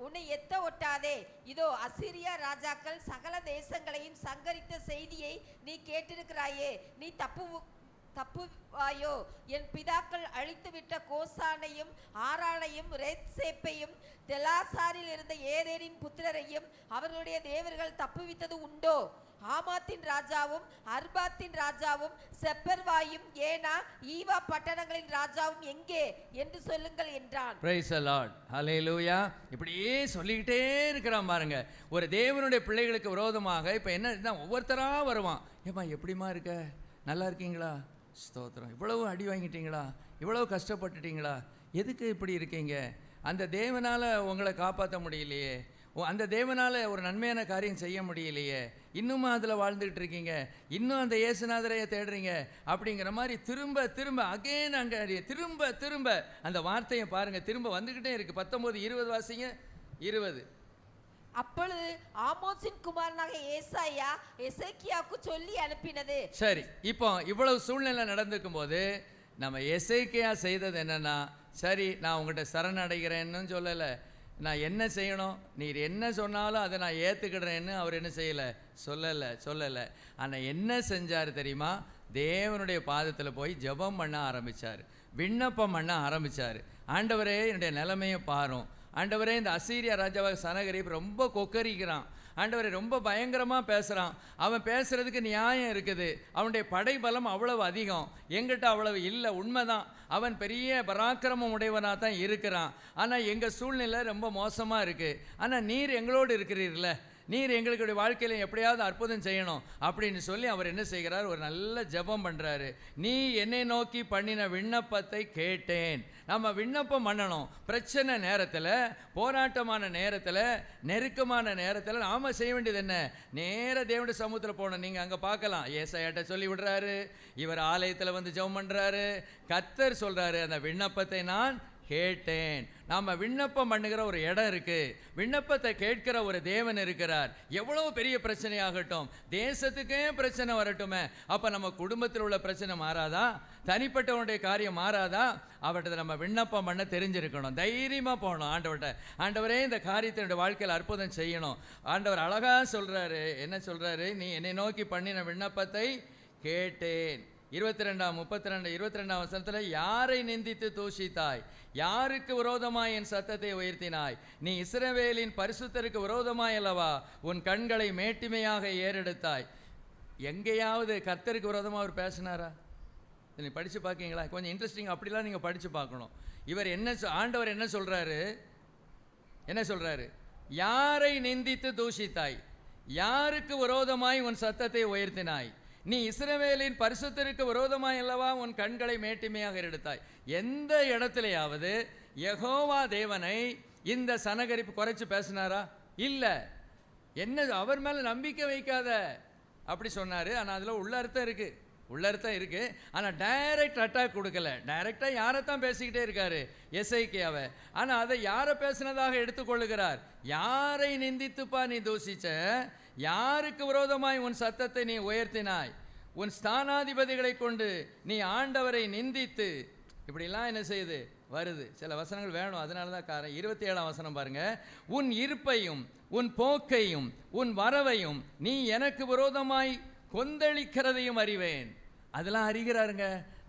உன்னை எத்த ஒட்டாதே. இதோ அசீரியா ராஜாக்கள் சகல தேசங்களையும் சங்கரித்த செய்தியை நீ கேட்டிருக்கிறாயே. நீ தப்புவாயோ? என் பிதாக்கள் அழித்துவிட்ட கோசானையும் ஆரானையும் ரேத்சேப்பையும் தெலாசாரில் இருந்த ஏதேரின் புத்திரரையும் அவர்களுடைய தேவர்கள் தப்புவித்தது உண்டோ? ஆமாத்தின் ராஜாவும் அர்பாத்தின் ராஜாவும் செப்பர்வாயும் ஏனா ஈவா பட்டணங்களின் ராஜாவும் எங்கே என்று சொல்லுங்கள் என்றான். பிரைஸ் தி லார்ட், ஹல்லேலூயா. இப்படியே சொல்லிக்கிட்டே இருக்கிறான் பாருங்க. ஒரு தேவனுடைய பிள்ளைகளுக்கு விரோதமாக இப்போ என்ன ஒவ்வொருத்தரா வருவான். ஏம்மா எப்படிமா இருக்க, நல்லா இருக்கீங்களா, ஸ்தோத்திரம், இவ்வளவு அடி வாங்கிட்டீங்களா, இவ்வளவு கஷ்டப்பட்டுட்டீங்களா, எதுக்கு இப்படி இருக்கீங்க, அந்த தேவனால் உங்களை காப்பாற்ற முடியலையே, அந்த தேவனால் ஒரு நன்மையான காரியம் செய்ய முடியலையே, இன்னும் அதில் வாழ்ந்துக்கிட்டு இருக்கீங்க, இன்னும் அந்த இயேசுநாதரையை தேடுறீங்க அப்படிங்கிற மாதிரி திரும்ப திரும்ப அகேன் அங்கே திரும்ப அந்த வார்த்தையை பாருங்கள், திரும்ப வந்துக்கிட்டே இருக்குது. 19-20 வாசிங்க. 20. அப்பொழுது ஆமோத்சின் குமாரனாக ஏசாயா எசேக்கியாவுக்கு சொல்லி அனுப்பினது. சரி, இப்போ இவ்வளவு சூழ்நிலை நடந்துக்கும் போது நம்ம எசேக்கியா செய்தது என்னன்னா, சரி நான் உங்கள்கிட்ட சரணடைகிறேன்னு சொல்லலை, நான் என்ன செய்யணும், நீர் என்ன சொன்னாலும் அதை நான் ஏற்றுக்கிடுறேன்னு அவர் என்ன செய்யலை, சொல்லலை. ஆனால் என்ன செஞ்சார் தெரியுமா? தேவனுடைய பாதத்தில் போய் ஜெபம் பண்ண ஆரம்பித்தார், விண்ணப்பம் பண்ண ஆரம்பித்தார். ஆண்டவரே என்னுடைய நிலைமையை பாரும், ஆண்டவரே இந்த அசீரியா ராஜாவாக சனகரிப் ரொம்ப கொக்கரிக்கிறான், ஆண்டவரே ரொம்ப பயங்கரமாக பேசுகிறான், அவன் பேசுகிறதுக்கு நியாயம் இருக்குது, அவனுடைய படைபலம் அவ்வளவு அதிகம், எங்கிட்ட அவ்வளவு இல்லை, உண்மைதான், அவன் பெரிய பராக்கிரமம் உடையவனாக தான் இருக்கிறான், ஆனால் எங்கள் சூழ்நிலை ரொம்ப மோசமாக இருக்குது, ஆனால் நீர் எங்களோடு இருக்கிறீர்கள, நீர் எங்களுடைய வாழ்க்கையில் எப்படியாவது அற்புதம் செய்யணும் அப்படின்னு சொல்லி அவர் என்ன செய்கிறார், ஒரு நல்ல ஜெபம் பண்ணுறாரு. நீ என்னை நோக்கி பண்ணின விண்ணப்பத்தை கேட்டேன். நம்ம விண்ணப்பம் பண்ணணும். பிரச்சனை நேரத்தில், போராட்டமான நேரத்தில், நெருக்கமான நேரத்தில் நாம் செய்ய வேண்டியது என்ன? நேர தேவனுடைய சமூகத்தில் போகணும். நீங்கள் அங்கே பார்க்கலாம், ஏசாயாட்ட சொல்லி விடுறாரு, இவர் ஆலயத்தில் வந்து ஜெபம் பண்ணுறாரு, கர்த்தர் சொல்கிறாரு அந்த விண்ணப்பத்தை நான் கேட்டேன். நாம் விண்ணப்பம் பண்ணுகிற ஒரு இடம் இருக்குது, விண்ணப்பத்தை கேட்கிற ஒரு தேவன் இருக்கிறார். எவ்வளவு பெரிய பிரச்சனையாகட்டும், தேசத்துக்கே பிரச்சனை வரட்டுமே, அப்போ நம்ம குடும்பத்தில் உள்ள பிரச்சனை மாறாதா, தனிப்பட்டவனுடைய காரியம் மாறாதா? அவர்கிட்ட நம்ம விண்ணப்பம் பண்ண தெரிஞ்சிருக்கணும், தைரியமாக போகணும் ஆண்டவர்கிட்ட. ஆண்டவரே இந்த காரியத்தினுடைய வாழ்க்கையில் அற்புதம் செய்யணும். ஆண்டவர் அழகாக சொல்கிறாரு, என்ன சொல்கிறாரு? நீ என்னை நோக்கி பண்ணின விண்ணப்பத்தை கேட்டேன். 22 வசனத்தில், யாரை நிந்தித்து தூஷித்தாய், யாருக்கு விரோதமாய் என் சத்தத்தை உயர்த்தினாய், நீ இஸ்ரவேலின் பரிசுத்தருக்கு விரோதமாய் அல்லவா உன் கண்களை மேட்டிமையாக ஏறெடுத்தாய். எங்கேயாவது கர்த்தருக்கு விரோதமாக அவர் பேசினாரா? நீங்கள் படித்து பார்க்கீங்களா? கொஞ்சம் இன்ட்ரெஸ்டிங், அப்படிலாம் நீங்கள் படித்து பார்க்கணும். இவர் ஆண்டவர் என்ன சொல்கிறாரு? யாரை நிந்தித்து தூஷித்தாய், யாருக்கு விரோதமாய் உன் சத்தத்தை உயர்த்தினாய், நீ இஸ்ரவேலின் பரிசுத்தருக்கு விரோதமாய் அல்லவா உன் கண்களை மேட்டிமையாக எடுத்தாய். எந்த இடத்துலையாவது யெகோவா தேவனை இந்த சனகரிப்பு குறைச்சி பேசினாரா? இல்லை. என்ன, அவர் மேலே நம்பிக்கை வைக்காத அப்படி சொன்னார். ஆனால் அதில் உள்ள அர்த்தம் இருக்குது. ஆனால் டைரக்ட் அட்டாக் கொடுக்கல. டைரெக்டாக யாரைத்தான் பேசிக்கிட்டே இருக்காரு, எசேக்கியாவை. ஆனால் அதை யாரை பேசினதாக எடுத்துக்கொள்ளுகிறார்? யாரை நிந்தித்துப்பா நீ தூஷிச்ச, யாருக்கு விரோதமாய் உன் சத்தத்தை நீ உயர்த்தினாய், உன் ஸ்தானாதிபதிகளை கொண்டு நீ ஆண்டவரை நிந்தித்து. இப்படிலாம் என்ன செய்யுது, வருது. சில வசனங்கள் வேணும், அதனால தான் 27ஆம் வசனம் பாருங்க. உன் இருப்பையும் உன் போக்கையும் உன் வரவையும் நீ எனக்கு விரோதமாய் கொந்தளிக்கிறதையும் அறிவேன். அதெல்லாம் அறிகிறாருங்க.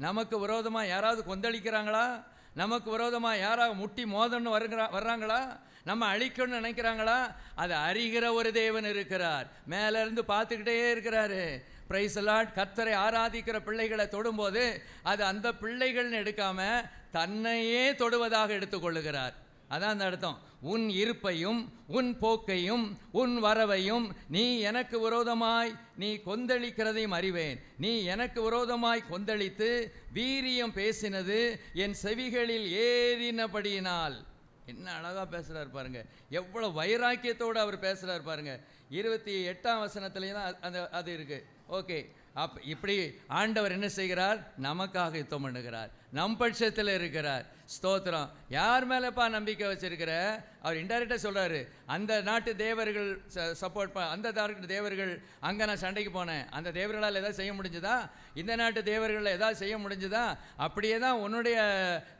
நமக்கு விரோதமாக யாராவது கொந்தளிக்கிறாங்களா? நமக்கு விரோதமாக யாராவது முட்டி மோதன்னு வர்றாங்களா? நம்ம அழிக்கணும்னு நினைக்கிறாங்களா? அதை அறிகிற ஒரு தேவன் இருக்கிறார், மேலேருந்து பார்த்துக்கிட்டே இருக்கிறாரு. Praise Lord. கர்த்தரை ஆராதிக்கிற பிள்ளைகளை தொடும்போது அது அந்த பிள்ளைகள்னு எடுக்காம தன்னையே தொடுவதாக எடுத்துக்கொள்ளுகிறார். அதான் அந்த அர்த்தம். உன் இருப்பையும் உன் போக்கையும் உன் வரவையும் நீ எனக்கு விரோதமாய் நீ கொந்தளிக்கிறதையும் அறிவேன். நீ எனக்கு விரோதமாய் கொந்தளித்து வீரியம் பேசினது என் செவிகளில் ஏறினபடியினால். என்ன அழகாக பேசுகிறார் பாருங்க, எவ்வளோ வைராக்கியத்தோடு அவர் பேசுகிறார் பாருங்க. 28ஆம் வசனத்துலேயும் தான் அது இருக்குது. ஓகே, இப்படி ஆண்டவர் என்ன செய்கிறார்? நமக்காக யுத்தம் பண்ணுகிறார், நம் பட்சத்தில் இருக்கிறார். ஸ்தோத்திரம். யார் மேலப்பா நம்பிக்கை வச்சிருக்கிற? அவர் இன்டைரக்டாக சொல்கிறாரு, அந்த நாட்டு தேவர்கள் சப்போர்ட் அந்த நாட்டு தேவர்கள் அங்கே நான் சண்டைக்கு போனேன், அந்த தேவர்களால் எதாவது செய்ய முடிஞ்சுதா? இந்த நாட்டு தேவர்களில் எதாவது செய்ய முடிஞ்சுதா? அப்படியே தான் உன்னுடைய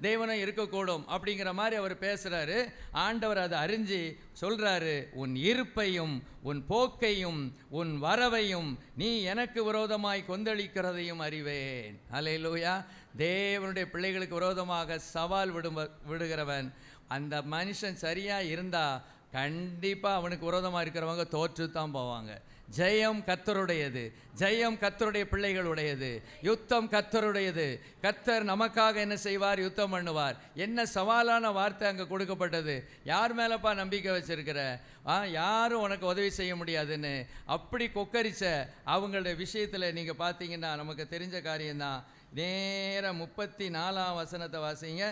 தேவனும் இருக்கக்கூடும் அப்படிங்கிற மாதிரி அவர் பேசுகிறாரு. ஆண்டவர் அதை அறிஞ்சு சொல்கிறாரு, உன் இருப்பையும் உன் போக்கையும் உன் வரவையும் நீ எனக்கு விரோதமாய் கொந்தளிக்கிறதையும் அறிவேன். அல்லேலூயா. தேவனுடைய பிள்ளைகளுக்கு விரோதமாக சவால் விடுகிறவன், அந்த மனுஷன் சரியாக இருந்தால் கண்டிப்பாக அவனுக்கு விரோதமாக இருக்கிறவங்க தோற்று தான் போவாங்க. ஜெயம் கர்த்தருடையது, ஜெயம் கர்த்தருடைய பிள்ளைகளுடையது, யுத்தம் கர்த்தருடையது. கர்த்தர் நமக்காக என்ன செய்வார்? யுத்தம் பண்ணுவார். என்ன சவாலான வார்த்தை அங்கே கொடுக்கப்பட்டது. யார் மேலப்பா நம்பிக்கை வச்சிருக்கிற? யாரும் உனக்கு உதவி செய்ய முடியாதுன்னு அப்படி கொக்கரிச்ச அவங்களுடைய விஷயத்தில் நீங்கள் பார்த்தீங்கன்னா நமக்கு தெரிஞ்ச காரியம்தான். நேரம் 34ஆம் வசனத்தை வாசிங்க.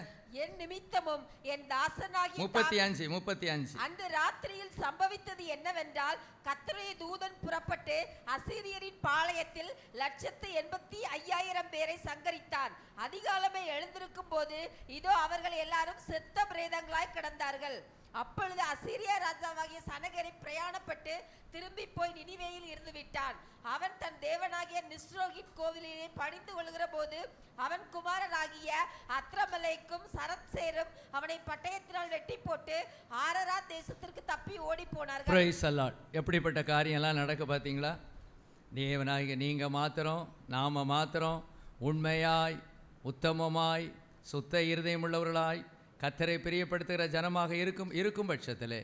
என் நிமித்தமும் என் தாசனாகிய 35 அந்த ராத்திரியில் சம்பவித்தது என்னவென்றால், கர்த்தருடைய தூதன் புறப்பட்டு அசீரியரின் பாளையத்தில் 185,000 பேரை சங்கரித்தான். அதிகாலமே எழுந்திருக்கும் போது இதோ அவர்கள் எல்லாரும் செத்த பிரேதங்களாய் கிடந்தார்கள். அப்பொழுது அசீரியா ராஜாவாகிய சனகரி பிரயாணப்பட்டு திரும்பி போய் நினிவேயில் இருந்து விட்டான். அவன் தன் தேவனாகிய நிஸ்ரோகின் கோவிலிலே பணிந்து கொள்கிற போது அவன் குமாரராகிய அத்ரமலைக்கும் சரத்சேரும் அவனை பட்டயத்தினால் வெட்டி போட்டு ஆரராத் தேசத்திற்கு தப்பி ஓடி போனார்கள். Praise the Lord. எப்படிப்பட்ட காரியம்லாம் நடக்க பார்த்தீங்களா? தேவனாகிய நீங்கள் மாத்திரம், நாம மாத்திரம் உண்மையாய் உத்தமமாய் சுத்த இருதயம் உள்ளவர்களாய் கர்த்தரை பிரியப்படுத்துகிற ஜனமாக இருக்கும் பட்சத்தில்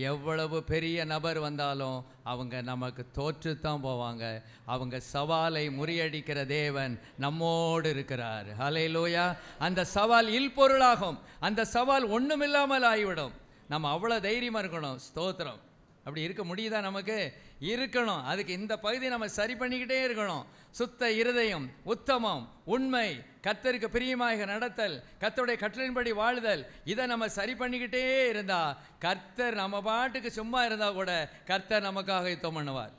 எவ்வளவு பெரிய நபர் வந்தாலும் அவங்க நமக்கு தோற்றுத்தான் போவாங்க. அவங்க சவாலை முறியடிக்கிற தேவன் நம்மோடு இருக்கிறார். ஹல்லேலூயா. அந்த சவால் இல்பொருளாகும், அந்த சவால் ஒன்றுமில்லாமல் ஆகிவிடும். நம்ம அவ்வளோ தைரியமாக இருக்கணும். ஸ்தோத்திரம். அப்படி இருக்க முடியுதா? நமக்கு இருக்கணும். அதுக்கு இந்த பகுதியை நம்ம சரி பண்ணிக்கிட்டே இருக்கணும். சுத்த இருதயம், உத்தமம், உண்மை, கர்த்தருக்கு பிரியமாக நடத்தல், கர்த்தருடைய கட்டளையின்படி வாழுதல், இதை நம்ம சரி பண்ணிக்கிட்டே இருந்தா கர்த்தர் நம்ம பாட்டுக்கு சும்மா இருந்தால் கூட கர்த்தர் நமக்காக யுத்தம் பண்ணுவார்.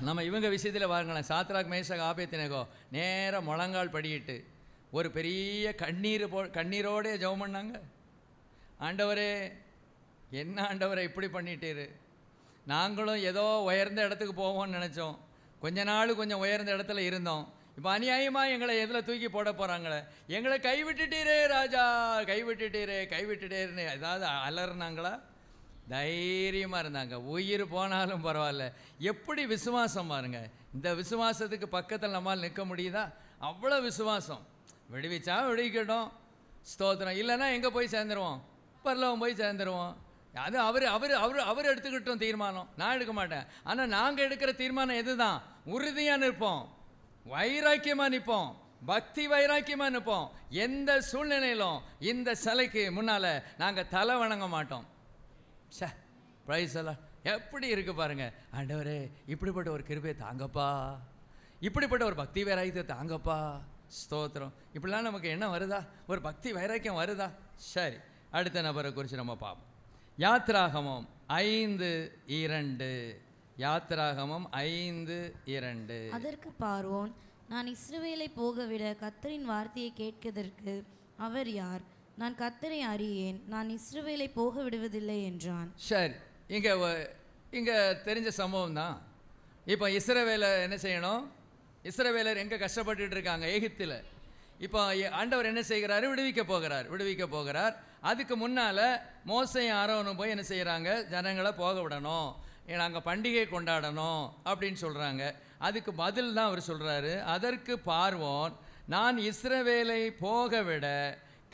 நம்ம இவங்க விஷயத்தில் பாருங்களேன். சாத்ராக் மேஷாக் ஆபேத்நேகோ நேராக முழங்கால் படிக்கிட்டு ஒரு பெரிய கண்ணீரோடைய ஜெபம் பண்ணாங்க. ஆண்டவரே, என்ன ஆண்டவரை இப்படி பண்ணிட்டீரு? நாங்களும் ஏதோ உயர்ந்த இடத்துக்கு போவோம்னு நினச்சோம். கொஞ்ச நாள் கொஞ்சம் உயர்ந்த இடத்துல இருந்தோம். இப்போ அநியாயமாக எங்களை எதில் தூக்கி போட போகிறாங்களே, எங்களை கைவிட்டுட்டீரே ராஜா, கைவிட்டுட்டேருன்னு ஏதாவது அலர்னாங்களா? தைரியமாக இருந்தாங்க. உயிர் போனாலும் பரவாயில்ல. எப்படி விசுவாசம் பாருங்க. இந்த விசுவாசத்துக்கு பக்கத்தில் நம்மால் நிற்க முடியுதா? அவ்வளோ விசுவாசம். விடுவிச்சா விடுவிக்கட்டும், ஸ்தோத்திரம். இல்லைன்னா எங்கே போய் சேர்ந்துருவோம்? பரலோகம் போய் சேர்ந்துருவோம். அது அவர் எடுத்துக்கிட்டோம் தீர்மானம், நான் எடுக்க மாட்டேன். ஆனால் நாங்கள் எடுக்கிற தீர்மானம் எதுதான்? உறுதியாக நிற்போம், வைராக்கியமாக நிற்போம், பக்தி வைராக்கியமாக நிற்போம். எந்த சூழ்நிலையிலும் இந்த சிலைக்கு முன்னால் நாங்கள் தலை வணங்க மாட்டோம். பிரைஸ் எல்லாம் எப்படி இருக்கு பாருங்க. ஆண்டவரே, இப்படிப்பட்ட ஒரு கிருபையை தாங்கப்பா, இப்படிப்பட்ட ஒரு பக்தி வைராக்கியத்தை தாங்கப்பா. ஸ்தோத்திரம். இப்படிலாம் நமக்கு என்ன வருதா? ஒரு பக்தி வைராக்கியம் வருதா? சரி, அடுத்த நபரை குறித்து நம்ம பார்ப்போம். யாத்ராகமம் 5:2. யாத்ராகமம் 5:2. அதற்கு பார்வோன், நான் இஸ்ரவேலை போகவிட கர்த்தரின் வார்த்தையை கேட்கதற்கு அவர் யார்? நான் கர்த்தரை அறியேன், நான் இஸ்ரவேலை போக விடுவதில்லை என்றான். சரி, இங்கே தெரிஞ்ச சம்பவம் தான். இப்போ இஸ்ரவேலை என்ன செய்யணும்? இஸ்ரவேலர் எங்கே கஷ்டப்பட்டுட்டு இருக்காங்க? எகிப்தில். இப்போ ஆண்டவர் என்ன செய்கிறாரு? விடுவிக்க போகிறார். அதுக்கு முன்னால் மோசையும் ஆரோனும் போய் என்ன செய்கிறாங்க? ஜனங்களை போக விடணும், நாங்கள் பண்டிகை கொண்டாடணும் அப்படின்னு சொல்கிறாங்க. அதுக்கு பதில் தான் அவர் சொல்கிறாரு. அதற்கு பார்வோன், நான் இஸ்ரவேலை போக விட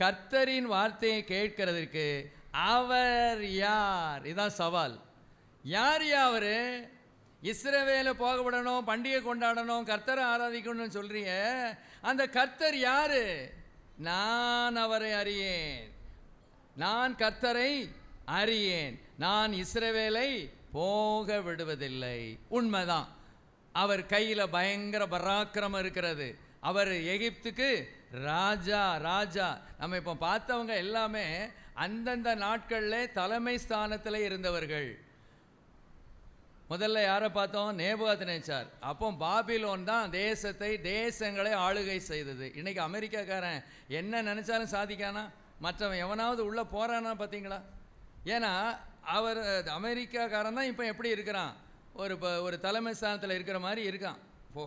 கர்த்தரின் வார்த்தையை கேட்கிறதுக்கு அவர் யார்? இதுதான் சவால். யார் அவர்? இஸ்ரவேலை போக விடணும், பண்டிகை கொண்டாடணும், கர்த்தரை ஆராதிக்கணும்னு சொல்றிய, அந்த கர்த்தர் யாரு? நான் அவரை அறியேன், நான் கர்த்தரை அறியேன், நான் இஸ்ரவேலை போக விடுவதில்லை. உண்மைதான், அவர் கையில் பயங்கர பராக்கிரமம் இருக்கிறது. அவர் எகிப்துக்கு ராஜா. ராஜா நம்ம இப்போ பார்த்தவங்க எல்லாமே அந்தந்த நாட்களில் தலைமை ஸ்தானத்தில் இருந்தவர்கள். முதல்ல யாரை பார்த்தோம்? நேபுகாத்நேச்சார். அப்போ பாபிலோன் தான் தேசங்களை ஆளுகை செய்தது. இன்றைக்கி அமெரிக்காக்காரன் என்ன நினச்சாலும் சாதிக்கானா? மற்றவன் எவனாவது உள்ளே போகிறானா பார்த்தீங்களா? ஏன்னா அவர் அமெரிக்காக்காரன் தான் இப்போ எப்படி இருக்கிறான்? ஒரு தலைமை ஸ்தானத்தில் இருக்கிற மாதிரி இருக்கான்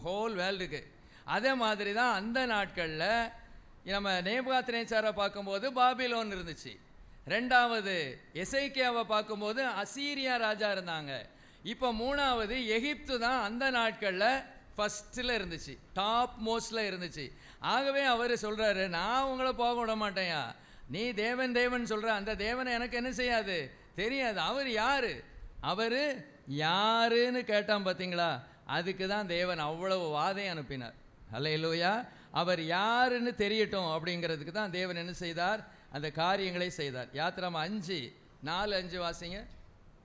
ஹோல் வேர்ல்டுக்கு. அதே மாதிரி தான் அந்த நாட்களில் நம்ம நேபுகாத்நேச்சாரை பார்க்கும்போது பாபிலோன் இருந்துச்சு. ரெண்டாவது எசேக்கியாவை பார்க்கும்போது அசீரியா ராஜா இருந்தாங்க. இப்போ மூணாவது எகிப்து தான் அந்த நாட்களில் ஃபஸ்ட்டில் இருந்துச்சு, டாப் மோஸ்டில் இருந்துச்சு. ஆகவே அவர் சொல்கிறாரு, நான் உங்களை போக விட மாட்டேயா, நீ தேவன் சொல்கிற அந்த தேவனை எனக்கு என்ன செய்யாது, தெரியாது. அவர் யார்? அவர் யாருன்னு கேட்டான் பார்த்தீங்களா? அதுக்கு தான் தேவன் அவ்வளவு வாதை அனுப்பினார். அல்லேலூயா. அவர் யாருன்னு தெரியட்டும் அப்படிங்கிறதுக்கு தான் தேவன் என்ன செய்தார்? அந்த காரியங்களை செய்தார். யாத்திராகமம் 5:4-5 வாசிங்க.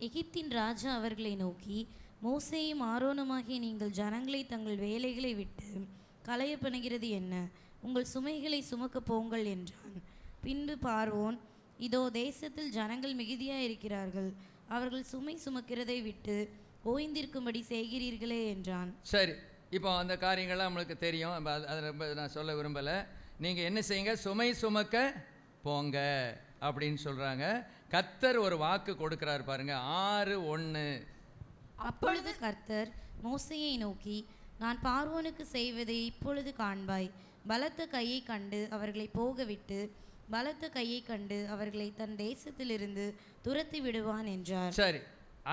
எகிப்தின் ராஜா அவர்களை நோக்கி, மோசேயும் ஆரோனுமாகிய நீங்கள் ஜனங்களை தங்கள் வேலைகளை விட்டு களைய பண்ணுகிறது என்ன? உங்கள் சுமைகளை சுமக்க போங்கள் என்றான். பின்பு பார்வோன், இதோ தேசத்தில் ஜனங்கள் மிகுதியாக இருக்கிறார்கள், அவர்கள் சுமை சுமக்கிறதை விட்டு ஓய்ந்திருக்கும்படி செய்கிறீர்களே என்றான். சரி, இப்போ அந்த காரியங்கள்லாம் நம்மளுக்கு தெரியும், அதை நான் சொல்ல விரும்பலை. நீங்கள் என்ன செய்யுங்க? சுமை சுமக்க போங்க அப்படின்னு சொல்கிறாங்க. கர்த்தர் ஒரு வாக்கு கொடுக்குறாரு பாருங்க, 6:1. அப்பொழுது கர்த்தர் மோசேயை நோக்கி, நான் பார்வோனுக்கு செய்வதை இப்பொழுது காண்பாய். பலத்த கையை கண்டு அவர்களை போகவிட்டு பலத்த கையை கண்டு அவர்களை தன் தேசத்திலிருந்து துரத்தி விடுவான் என்றார். சரி,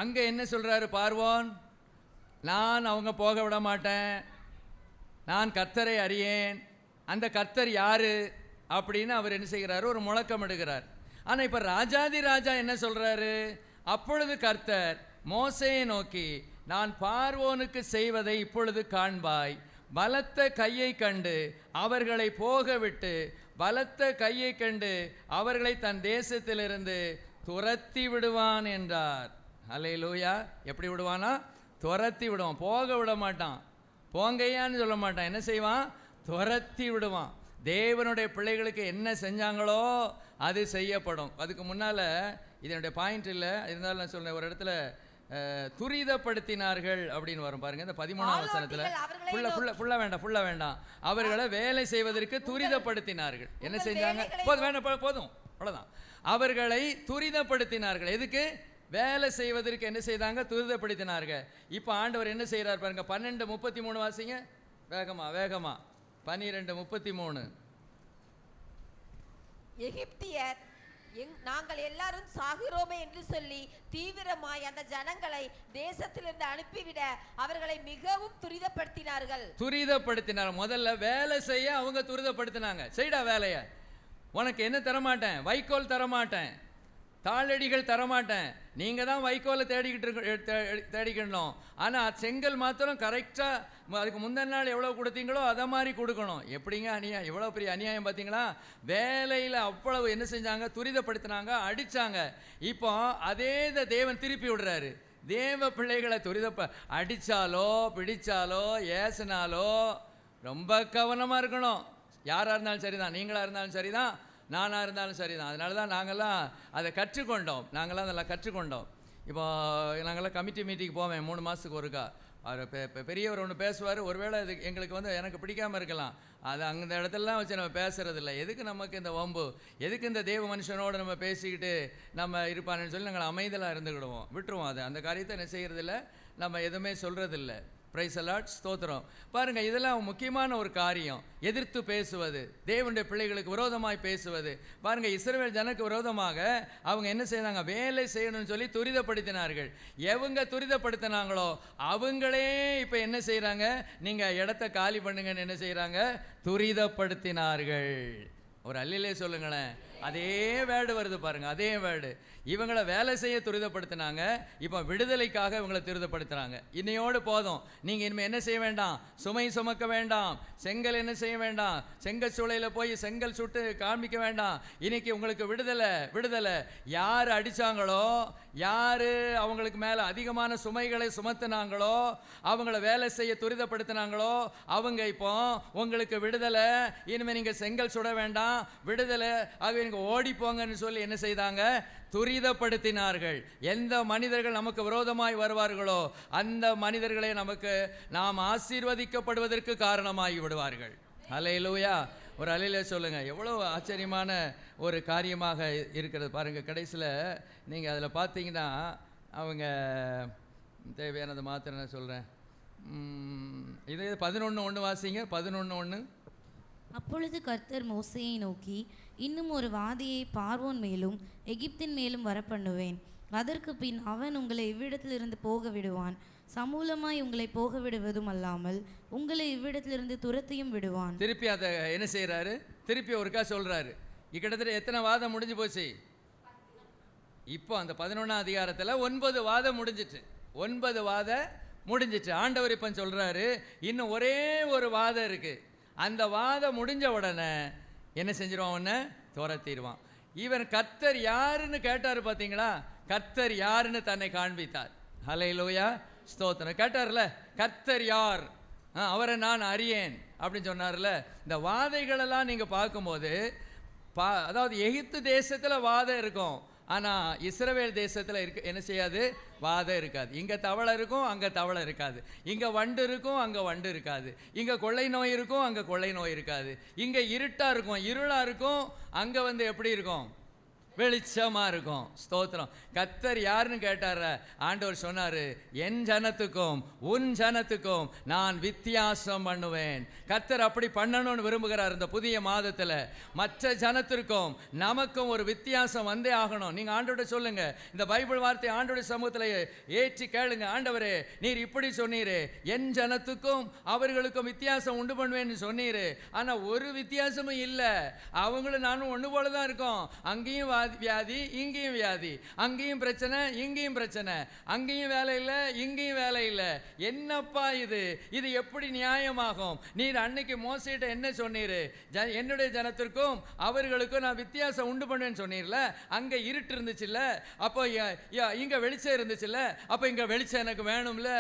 அங்கே என்ன சொல்கிறாரு பார்வோன்? நான் அவங்க போக விட மாட்டேன், நான் கர்த்தரை அறியேன். அந்த கர்த்தர் யாரு அப்படின்னு அவர் என்ன செய்கிறாரு? ஒரு முழக்கம் எடுக்கிறார். ஆனால் இப்போ ராஜாதி ராஜா என்ன சொல்கிறாரு? அப்பொழுது கர்த்தர் மோசேயை நோக்கி, நான் பார்வோனுக்கு செய்வதை இப்பொழுது காண்பாய். பலத்த கையை கண்டு அவர்களை போக விட்டு பலத்த கையை கண்டு அவர்களை தன் தேசத்திலிருந்து துரத்தி விடுவான் என்றார். அல்லேலூயா. எப்படி விடுவானா? துரத்தி விடுவான், போக விட மாட்டான், போங்கையான்னு சொல்ல மாட்டான். என்ன செய்வான்? துரத்தி விடுவான். தேவனுடைய பிள்ளைகளுக்கு என்ன செஞ்சாங்களோ அது செய்யப்படும். அதுக்கு முன்னால் இதனுடைய பாயிண்ட் இல்லை, இருந்தாலும் நான் சொல்றேன். ஒரு இடத்துல துரிதப்படுத்தினார்கள் அப்படின்னு வரும் பாருங்க, இந்த 13ஆம் வசனத்தில். ஃபுல்லாக வேண்டாம். அவர்களை வேலை செய்வதற்கு துரிதப்படுத்தினார்கள். என்ன செஞ்சாங்க? போதும், அவ்வளோதான். அவர்களை துரிதப்படுத்தினார்கள். எதுக்கு? வேலை செய்வதற்கு என்ன செய்தாங்க? துரிதப்படுத்தினார்கள். இப்போ ஆண்டவர் என்ன செய்கிறார் பாருங்க, 12:33 வாசிங்க. வேகமா 12:33. எகிப்தியர் நாங்கள் எல்லாரும் சாகிறோமே என்று சொல்லி தீவிரமாய் அந்த ஜனங்களை தேசத்திலிருந்து அனுப்பிவிட அவர்களை மிகவும் துரிதப்படுத்தினார். முதல்ல வேலை செய்ய அவங்க துரிதப்படுத்தினாங்க. செய்டா வேலைய, உனக்கு என்ன தரமாட்டேன்? வைக்கோல் தரமாட்டேன், தாளடிகள் தரமாட்டேன், நீங்கள் தான் வைக்கோலை தேடிக்கணும். ஆனால் செங்கல் மாத்திரம் கரெக்டாக அதுக்கு முந்தின நாள் எவ்வளோ கொடுத்தீங்களோ அதை மாதிரி கொடுக்கணும். எப்படிங்க அநியாயம், எவ்வளோ பெரிய அநியாயம் பார்த்தீங்களா? வேலையில் அவ்வளவு என்ன செஞ்சாங்க? துரிதப்படுத்தினாங்க, அடித்தாங்க. இப்போ அதே தேவன் திருப்பி விடுறாரு. தேவ பிள்ளைகளை அடித்தாலோ பிடிச்சாலோ ஏசினாலோ ரொம்ப கவனமாக இருக்கணும். யாராக இருந்தாலும் சரிதான், நீங்களாக இருந்தாலும் சரிதான், நானாக இருந்தாலும் சரிதான். அதனால தான் நாங்கள்லாம் அதை கற்றுக்கொண்டோம். அதெல்லாம் கற்றுக்கொண்டோம். இப்போ நாங்கள்லாம் கமிட்டி மீட்டிங் போவேன் 3 மாதத்துக்கு ஒருக்கா. அவர் பெரியவர் ஒன்று பேசுவார். ஒருவேளை இது எங்களுக்கு எனக்கு பிடிக்காமல் இருக்கலாம், அது அந்த இடத்துலலாம் வச்சு நம்ம பேசுகிறதில்ல. எதுக்கு நமக்கு இந்த வம்பு? எதுக்கு இந்த தேவ மனுஷனோடு நம்ம பேசிக்கிட்டு நம்ம இருப்பான்னு சொல்லி நாங்கள் அமைதலாக இருந்துக்கிடுவோம், விட்டுருவோம். அந்த காரியத்தை என்ன செய்கிறதில்ல, நம்ம எதுவுமே சொல்கிறதில்ல. பிரைஸ் அலாட், ஸ்தோத்திரம். பாருங்கள், இதெல்லாம் முக்கியமான ஒரு காரியம். எதிர்த்து பேசுவது, தேவனுடைய பிள்ளைகளுக்கு விரோதமாய் பேசுவது. பாருங்கள், இஸ்ரவேல் ஜனக்கு விரோதமாக அவங்க என்ன செய்தாங்க? வேலை செய்யணும்னு சொல்லி துரிதப்படுத்தினார்கள். எவங்க துரிதப்படுத்தினாங்களோ அவங்களே இப்போ என்ன செய்கிறாங்க? நீங்கள் இடத்த காலி பண்ணுங்கன்னு என்ன செய்கிறாங்க? துரிதப்படுத்தினார்கள். ஒரு அல்லிலே சொல்லுங்களேன். அதே வேர்டு வருது பாருங்க, அதே வேர்டு. இவங்களை வேலை செய்ய துரிதப்படுத்தினாங்க, இப்போ விடுதலைக்காக இவங்களை துரிதப்படுத்துறாங்க. இன்னையோடு போதும், நீங்கள் இனிமேல் என்ன செய்ய வேண்டாம், சுமை சுமக்க வேண்டாம், செங்கல் என்ன செய்ய வேண்டாம், செங்கல் சூளையில் போய் செங்கல் சுட்டு காமிக்க வேண்டாம். இன்னைக்கு உங்களுக்கு விடுதலை, விடுதலை. யார் அடித்தாங்களோ, யார் அவங்களுக்கு மேலே அதிகமான சுமைகளை சுமத்துனாங்களோ, அவங்கள வேலை செய்ய துரிதப்படுத்தினாங்களோ, அவங்க இப்போ உங்களுக்கு விடுதலை. இனிமேல் நீங்கள் செங்கல் சுட வேண்டாம், விடுதலை. ஆகவே நீங்கள் ஓடி போங்கன்னு சொல்லி என்ன செய்தாங்க, துரிதப்படுத்தினார்கள். எந்த மனிதர்கள் நமக்கு விரோதமாய் வருவார்களோ அந்த மனிதர்களை நாம் ஆசீர்வதிக்கப்படுவதற்கு காரணமாகி விடுவார்கள். அல்லேலூயா. ஒரு அல்லேலூயா சொல்லுங்க. எவ்வளோ ஆச்சரியமான ஒரு காரியமாக இருக்கிறது பாருங்க. கடைசியில் நீங்கள் அதில் பார்த்தீங்கன்னா அவங்க தேவையானதை மாத்திரம் நான் சொல்கிறேன். இது 11:1 வாசிங்க. 11:1. அப்பொழுது கர்த்தர் மோசேயை நோக்கி, இன்னும் ஒரு வாதையை பார்வோன் மேலும் எகிப்தின் மேலும் வரப்பண்ணுவேன். அதற்கு பின் அவன் உங்களை இவ்விடத்திலிருந்து போக விடுவான். சமூலமாய் உங்களை போக விடுவதும் அல்லாமல் உங்களை இவ்விடத்திலிருந்து துரத்தியும் விடுவான். திருப்பி அதை என்ன செய்கிறாரு, திருப்பி ஒருக்கா சொல்கிறாரு. கிட்டத்தட்ட எத்தனை வாதம் முடிஞ்சு போச்சு? இப்போ அந்த 11ஆம் அதிகாரத்தில் 9 வாதம் முடிஞ்சிட்டு, 9 வாதம் முடிஞ்சிட்டு. ஆண்டவர் இப்போ சொல்கிறாரு, இன்னும் ஒரே ஒரு வாதம் இருக்குது. அந்த வாதம் முடிஞ்ச உடனே என்ன செஞ்சிருவான், உடனே துரத்திடுவான். இவன் கர்த்தர் யாருன்னு கேட்டார் பார்த்தீங்களா, கர்த்தர் யாருன்னு தன்னை காண்பித்தார். ஹல்லேலூயா, ஸ்தோத்திரம். கேட்டார்ல, கர்த்தர் யார், அவரை நான் அறியேன் அப்படின்னு சொன்னார்ல. இந்த வாதைகளெல்லாம் நீங்கள் பார்க்கும்போது அதாவது எகிப்து தேசத்தில் வாதம் இருக்கும், ஆனால் இஸ்ரவேல் தேசத்தில் என்ன செய்யாது, வாதம் இருக்காது. இங்கே தவளை இருக்கும், அங்கே தவளை இருக்காது. இங்கே வண்டு இருக்கும், அங்கே வண்டு இருக்காது. இங்கே கொள்ளை நோய் இருக்கும், அங்கே கொள்ளை நோய் இருக்காது. இங்கே இருட்டாக இருக்கும், இருளாக இருக்கும், அங்கே எப்படி இருக்கும், வெளிச்சமாக இருக்கும். ஸ்தோத்திரம். கர்த்தர் யாருன்னு கேட்டார, ஆண்டவர் சொன்னார், என் ஜனத்துக்கும் உன் ஜனத்துக்கும் நான் வித்தியாசம் பண்ணுவேன். கர்த்தர் அப்படி பண்ணணும்னு விரும்புகிறார். இந்த புதிய மாதத்தில் மற்ற ஜனத்திற்கும் நமக்கும் ஒரு வித்தியாசம் வந்தே ஆகணும். நீங்கள் ஆண்டவரை சொல்லுங்க, இந்த பைபிள் வார்த்தை ஆண்டவருடைய சமூகத்தில் ஏற்றி கேளுங்க. ஆண்டவரே, நீர் இப்படி சொன்னீர், என் ஜனத்துக்கும் அவர்களுக்கும் வித்தியாசம் உண்டு பண்ணுவேன்னு சொன்னீர். ஆனால் ஒரு வித்தியாசமும் இல்லை, அவங்களும் நானும் ஒன்று போல தான் இருக்கோம். அங்கேயும் வியாதி, இங்கேயும் வியாதி, அங்கேயும் பிரச்சனை, இங்கேயும் பிரச்சனை, அங்கேயும் வேலை இல்லை, இங்கேயும் வேலை இல்லை. என்னப்பா இது, இது எப்படி நியாயமாகும்? நீர் அன்னைக்கு மோசேட்ட என்ன சொன்னீர், என்னுடைய ஜனத்திற்கும் அவர்களுக்கும் நான் வித்தியாசம் உண்டு பண்ணுவேன்னு சொன்னீர்ல. அங்கே இருட்டு இருந்துச்சுல்ல, அப்போ இங்கே வெளிச்சம் இருந்துச்சுல்ல, அப்போ இங்கே வெளிச்சம் எனக்கு வேணும்ல.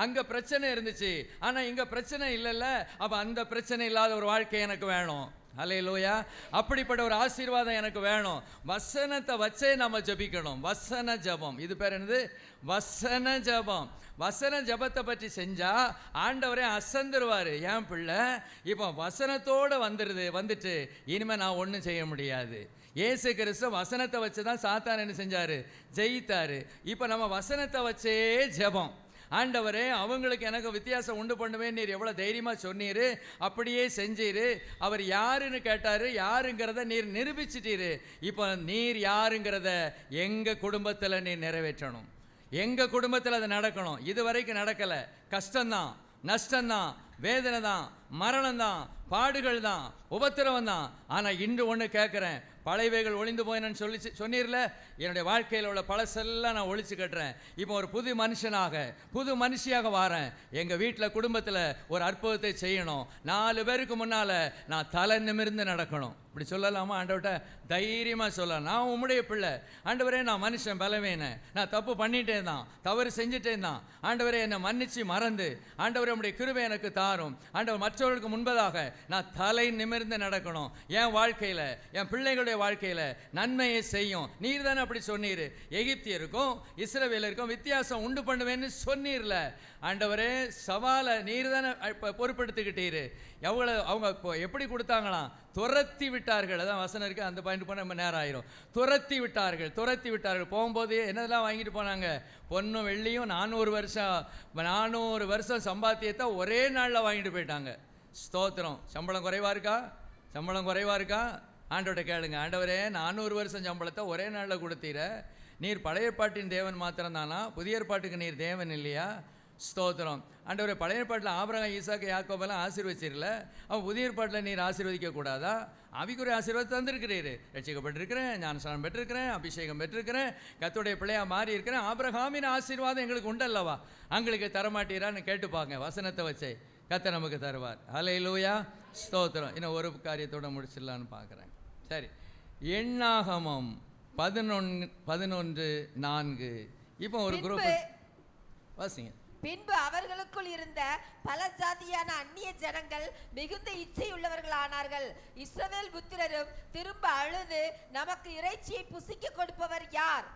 அங்கே பிரச்சனை இருந்துச்சு, ஆனால் இங்கே பிரச்சனை இல்லைல்ல, அப்போ அந்த பிரச்சனை இல்லாத ஒரு வாழ்க்கை எனக்கு வேணும். ஹல்லேலூயா. அப்படிப்பட்ட ஒரு ஆசீர்வாதம் எனக்கு வேணும். வசனத்தை வச்சே நம்ம ஜபிக்கணும். வசன ஜபம், இது பேர் என்னது, வசன ஜபம். வசன ஜபத்தை பற்றி செஞ்சா ஆண்டவரே அசந்துருவார். என் பிள்ளை இப்போ வசனத்தோடு வந்துட்டு இனிமேல் நான் ஒன்றும் செய்ய முடியாது. இயேசு கிறிஸ்து வசனத்தை வச்சு தான் சாத்தான் என்ன செஞ்சார், ஜெயித்தார். இப்போ நம்ம வசனத்தை வச்சே ஜபம். ஆண்டவரே, அவங்களுக்கு எனக்கு வித்தியாசம் உண்டு பண்ணுவேன் நீர் எவ்வளோ தைரியமாக சொன்னீர், அப்படியே செஞ்சீர். அவர் யாருன்னு கேட்டார், யாருங்கிறத நீர் நிரூபிச்சிட்டீர். இப்போ நீர் யாருங்கிறத எங்கள் குடும்பத்தில் நீர் நிறைவேற்றணும், எங்கள் குடும்பத்தில் அது நடக்கணும். இது வரைக்கும் நடக்கலை. கஷ்டம்தான், நஷ்டம்தான், வேதனை தான், மரணம் தான், பாடுகள் தான், உபத்திரவம் தான். ஆனால் இன்று ஒன்று கேட்குறேன், பழையவைகள் ஒளிந்து போயினன்னு சொன்னீர்ல, என்னுடைய வாழ்க்கையில் உள்ள பழசெல்லாம் நான் ஒழிச்சு கட்டுறேன். இப்போ ஒரு புது மனுஷனாக, புது மனுஷியாக வாரேன். எங்கள் வீட்டில் குடும்பத்தில் ஒரு அற்புதத்தை செய்யணும். 4 பேருக்கு முன்னால் நான் தலை நிமிர்ந்து நடக்கணும். இப்படி சொல்லலாமா ஆண்டவர்கிட்ட? தைரியமாக சொல்லலாம், நான் உம்முடைய பிள்ளை. ஆண்டவரே, நான் மனுஷன், பலவேனேன், நான் தப்பு பண்ணிட்டேன் தான், தவறு செஞ்சுட்டேன் தான். ஆண்டவரே, என்னை மன்னிச்சு மறந்து ஆண்டவரே உம்முடைய கிருபை எனக்கு தாரும். ஆண்டவர், மற்றவர்களுக்கு முன்பதாக நான் தலை நிமிர்ந்து நடக்கணும். என் வாழ்க்கையில், என் பிள்ளைகளுடைய வாழ்க்கையில் நன்மையை செய்யும். நீர் தானே அப்படி சொன்னீர். எகிப்தியருக்கும் இஸ்ரவேலருக்கும் வித்தியாசம் உண்டு பண்ணுவேன்னு சொன்னீர்ல. ஆண்டவரே, சவாலை நீர் தானே பொறுப்பெடுத்துக்கிட்டீர். எவ்வளோ அவங்க இப்போ எப்படி கொடுத்தாங்களாம், துரத்தி விட்டார்கள். அதான் வசனம் இருக்குது, அந்த பாயிண்ட் போனால் நம்ம நேரம் ஆயிரும். துரத்தி விட்டார்கள், துரத்தி விட்டார்கள். போகும்போது என்னதெல்லாம் வாங்கிட்டு போனாங்க, பொன்னும் வெள்ளியும் 400 வருஷம் சம்பாத்தியத்தை ஒரே நாளில் வாங்கிட்டு போயிட்டாங்க. ஸ்தோத்திரம். சம்பளம் குறைவாக இருக்கா, சம்பளம் குறைவாக இருக்கா? ஆண்டவர்கிட்ட கேளுங்க, ஆண்டவரே 400 வருஷம் சம்பளத்தை ஒரே நாளில் கொடுத்தீர. நீர் பழைய ஏற்பாட்டின் தேவன் மாத்திரம்தானா, புதிய ஏற்பாட்டுக்கு நீர் தேவன் இல்லையா? ஸ்தோத்திரம். ஆண்டவரே, பழைய ஏற்பாட்டில் ஆபிரகாம், ஈசாக்கு, யாக்கோபெல்லாம் ஆசீர்வதிச்சிடல, அவன் புதிய ஏற்பாட்டில் நீர் ஆசீர்வதிக்க கூடாதா? ஆவிக்குரிய ஆசீர்வாதத்தை தந்திருக்கிறீர். ரட்சிக்கப்பட்டிருக்கிறேன், ஞானஸ்நானம் பெற்றிருக்கிறேன், அபிஷேகம் பெற்றிருக்கிறேன், கர்த்தருடைய பிள்ளையா மாறி இருக்கிறேன், ஆபிரகாமின் ஆசீர்வாதம் எங்களுக்கு உண்டல்லவா, எங்களுக்கு தரமாட்டீரான்னு கேட்டுப்பாங்க. வசனத்தை வச்சே கர்த்தர் நமக்கு தருவார். ஹல்லேலூயா, ஸ்தோத்திரம். இன்னும் ஒரு காரியத்தோட முடிச்சிடலான்னு பார்க்குறேன். சரி, எண்ணாகமம் 11:4. இப்போ ஒரு குரூப் வாசிங்க. பின்பு அவர்களுக்குள் இருந்த பல ஜாதியான அந்நிய ஜனங்கள் மிகுந்த இச்சை உள்ளவர்களானார்கள். இஸ்ரவேல் புத்திரரும் திரும்ப அழுது, நமக்கு இறைச்சியை புசிக்க கொடுப்பவர் யார்?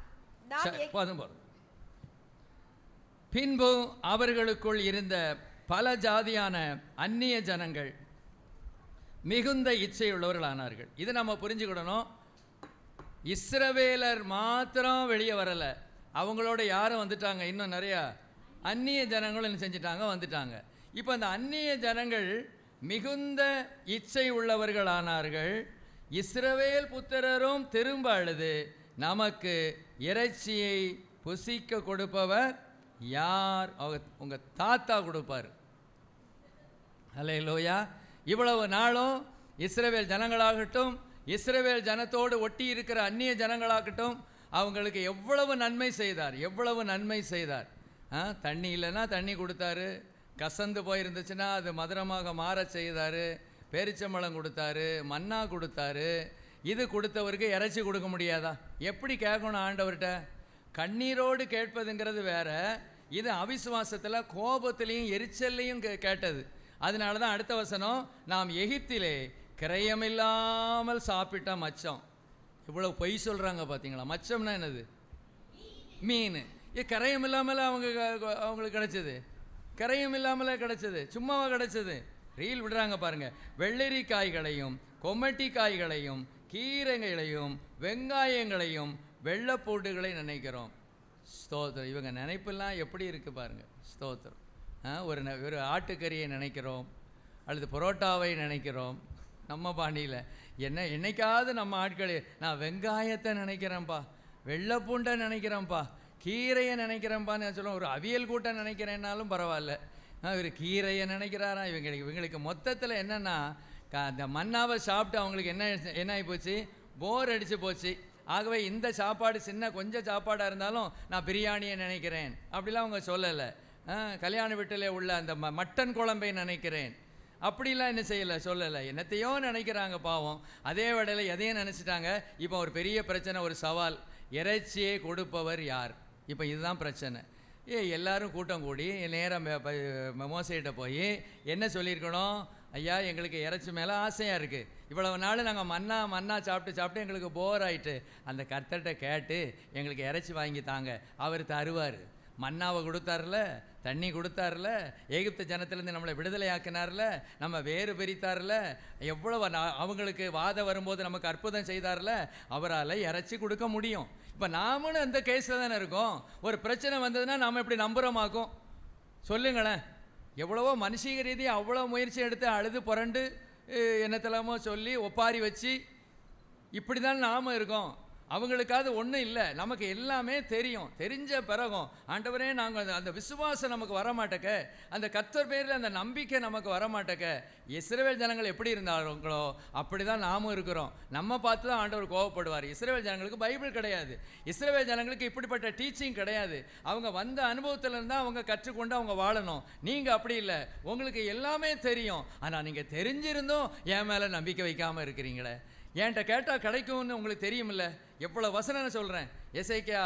பின்பு அவர்களுக்குள் இருந்த பல ஜாதியான அந்நிய ஜனங்கள் மிகுந்த இச்சை உள்ளவர்களானார்கள். இது நம்ம புரிஞ்சுக்கிடணும். இஸ்ரவேலர் மாத்திரம் வெளியே வரலை, அவங்களோட யாரும் வந்துட்டாங்க. இன்னும் நிறையா அந்நிய ஜனங்களும் என்ன செஞ்சிட்டாங்க, வந்துட்டாங்க. இப்போ அந்த அந்நிய ஜனங்கள் மிகுந்த இச்சை உள்ளவர்களானார்கள். இஸ்ரவேல் புத்திரரும் திரும்ப அழுது, நமக்கு இறைச்சியை புசிக்க கொடுப்பவர் யார்? உங்கள் தாத்தா கொடுப்பார். ஹல்லேலூயா. இவ்வளவு நாளும் இஸ்ரவேல் ஜனங்களாகட்டும், இஸ்ரவேல் ஜனத்தோடு ஒட்டி இருக்கிற அந்நிய ஜனங்களாகட்டும், அவங்களுக்கு எவ்வளவு நன்மை செய்தார், எவ்வளவு நன்மை செய்தார். தண்ணி இல்லைன்னா தண்ணி கொடுத்தாரு, கசந்து போயிருந்துச்சுன்னா அது மதுரமாக மாற செய்தார், பேரிச்சம்பழம் கொடுத்தாரு, மன்னா கொடுத்தாரு. இது கொடுத்தவருக்கு இறைச்சி கொடுக்க முடியாதா? எப்படி கேட்கணும் ஆண்டவர்கிட்ட? கண்ணீரோடு கேட்பதுங்கிறது வேற, இது அவிசுவாசத்தில் கோபத்திலையும் எரிச்சல்லையும் கேட்டது. அதனால தான் அடுத்த வசனம், நாம் எகிப்திலே கிரயமில்லாமல் சாப்பிட்ட மச்சம். இவ்வளோ பொய் சொல்கிறாங்க பார்த்தீங்களா? மச்சம்னா என்னது? மீன். கரையம் இல்லாமல் அவங்களுக்கு கிடைச்சது, கரையம் இல்லாமலே கிடைச்சது, சும்மாவாக கிடைச்சது. ரீல் விடுறாங்க பாருங்க. வெள்ளரி காய்களையும் கொமட்டி காய்களையும் கீரைகளையும் வெங்காயங்களையும் வெள்ளைப்பூண்டுகளை நினைக்கிறோம். ஸ்தோத்திரம். இவங்க நினைப்பெல்லாம் எப்படி இருக்குது பாருங்கள். ஸ்தோத்திரம். ஒரு ஆட்டுக்கறியை நினைக்கிறோம், அல்லது பரோட்டாவை நினைக்கிறோம். நம்ம பாணியில் என்னைக்காவது நம்ம ஆட்களே, நான் வெங்காயத்தை நினைக்கிறேன்ப்பா, வெள்ளைப்பூண்டை நினைக்கிறேன்ப்பா, கீரையை நினைக்கிறேன்ப்பான்னு சொல்லுவோம். ஒரு அவியல் கூட்டம் நினைக்கிறேன்னாலும் பரவாயில்ல, இவர் கீரையை நினைக்கிறாரா? இவங்களுக்கு மொத்தத்தில் என்னென்னா, அந்த மன்னாவை சாப்பிட்டு அவங்களுக்கு என்ன ஆகி போச்சு, போர் அடித்து போச்சு. ஆகவே இந்த சாப்பாடு சின்ன கொஞ்சம் சாப்பாடாக இருந்தாலும் நான் பிரியாணியை நினைக்கிறேன் அப்படிலாம் அவங்க சொல்லலை. கல்யாண வீட்டில் உள்ள அந்த மட்டன் குழம்பை நினைக்கிறேன் அப்படிலாம் என்ன செய்யலை, சொல்லலை. என்னத்தையோ நினைக்கிறாங்க பாவம். அதே வேளையில் எதையும் நினச்சிட்டாங்க. இப்போ ஒரு பெரிய பிரச்சனை, ஒரு சவால், இறைச்சியை கொடுப்பவர் யார்? இப்போ இதுதான் பிரச்சனை. எல்லாரும் கூட்டம் கூடி நேரம் மோசையிட்ட போய் என்ன சொல்லியிருக்கணும்? ஐயா, எங்களுக்கு இறைச்சி மேலே ஆசையாக இருக்குது, இவ்வளவு நாள் நாங்கள் மன்னா சாப்பிட்டு எங்களுக்கு போர் ஆகிட்டு, அந்த கர்த்தர்கிட்ட கேட்டு எங்களுக்கு இறைச்சி வாங்கி தாங்க, அவர் தருவார். மன்னாவை கொடுத்தார்ல, தண்ணி கொடுத்தார்ல, எகிப்து ஜனத்திலேருந்து நம்மளை விடுதலை ஆக்கினார்ல, நம்ம வேறு பிரித்தார்ல, எவ்வளவு அவங்களுக்கு வாதம் வரும்போது நமக்கு அற்புதம் செய்தார்ல, அவரால் இறைச்சி கொடுக்க முடியும். இப்போ நாமளும் அந்த கேஸில் தானே இருக்கோம். ஒரு பிரச்சனை வந்ததுன்னா நாம் எப்படி நம்புகிறோமாக்கும் சொல்லுங்களேன். எவ்வளவோ மனுஷீக ரீதியாக அவ்வளோ முயற்சி எடுத்து அழுது புரண்டு என்னத்தெல்லாமோ சொல்லி ஒப்பாரி வச்சு இப்படி தான் நாம் இருக்கோம். அவங்களுக்காவது ஒன்றும் இல்லை, நமக்கு எல்லாமே தெரியும். தெரிஞ்ச பிறகும் ஆண்டவரே நாங்கள் அந்த விசுவாசம் நமக்கு வரமாட்டேக்க, அந்த கர்த்தர் பேரில் அந்த நம்பிக்கை நமக்கு வரமாட்டேக்க. இஸ்ரவேல் ஜனங்கள் எப்படி இருந்தாங்களோ அப்படி தான் நாமும் இருக்கிறோம். நம்ம பார்த்து தான் ஆண்டவர் கோவப்படுவார். இஸ்ரவேல் ஜனங்களுக்கு பைபிள் கிடையாது, இஸ்ரவேல் ஜனங்களுக்கு இப்படிப்பட்ட டீச்சிங் கிடையாது. அவங்க வந்த அனுபவத்தில் இருந்தால் அவங்க கற்றுக்கொண்டு அவங்க வாழணும். நீங்கள் அப்படி இல்லை, உங்களுக்கு எல்லாமே தெரியும். ஆனால் நீங்கள் தெரிஞ்சிருந்தும் என் மேலே நம்பிக்கை வைக்காமல் இருக்கிறீங்களே. என்கிட்ட கேட்டால் கிடைக்கும்னு உங்களுக்கு தெரியுமில்ல. எவ்வளோ வசனம் சொல்கிறேன். எசேக்கியா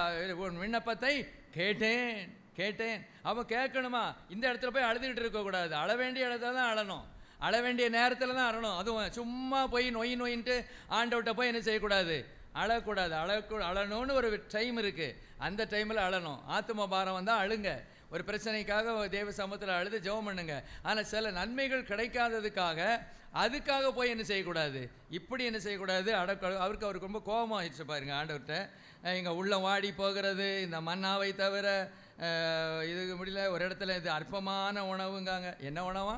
விண்ணப்பத்தை கேட்டேன். அவன் கேட்கணுமா? இந்த இடத்துல போய் அழுதுகிட்டு இருக்கக்கூடாது. அழ வேண்டிய இடத்துல தான் அழணும், அழ வேண்டிய நேரத்தில் தான் அழணும். அதுவும் சும்மா போய் நோயின்ட்டு ஆண்டவர்கிட்ட போய் என்ன செய்யக்கூடாது, அழக்கூடாது. அழணும்னு ஒரு டைம் இருக்குது, அந்த டைமில் அழணும். ஆத்தும பாரம் வந்தால் அழுங்க. ஒரு பிரச்சனைக்காக தேவ சமூகத்தில் அழுது ஜெபம் பண்ணுங்க. ஆனால் சில நன்மைகள் கிடைக்காததுக்காக அதுக்காக போய் என்ன செய்யக்கூடாது, இப்படி என்ன செய்யக்கூடாது, அவருக்கு ரொம்ப கோபமாக ஆயிடுச்சு பாருங்க ஆண்டவர்கிட்ட. இங்கே உள்ளம் வாடி போகிறது, இந்த மன்னாவை தவிர இதுக்கு முடியல. ஒரு இடத்துல இது அற்பமான உணவுங்காங்க. என்ன உணவா?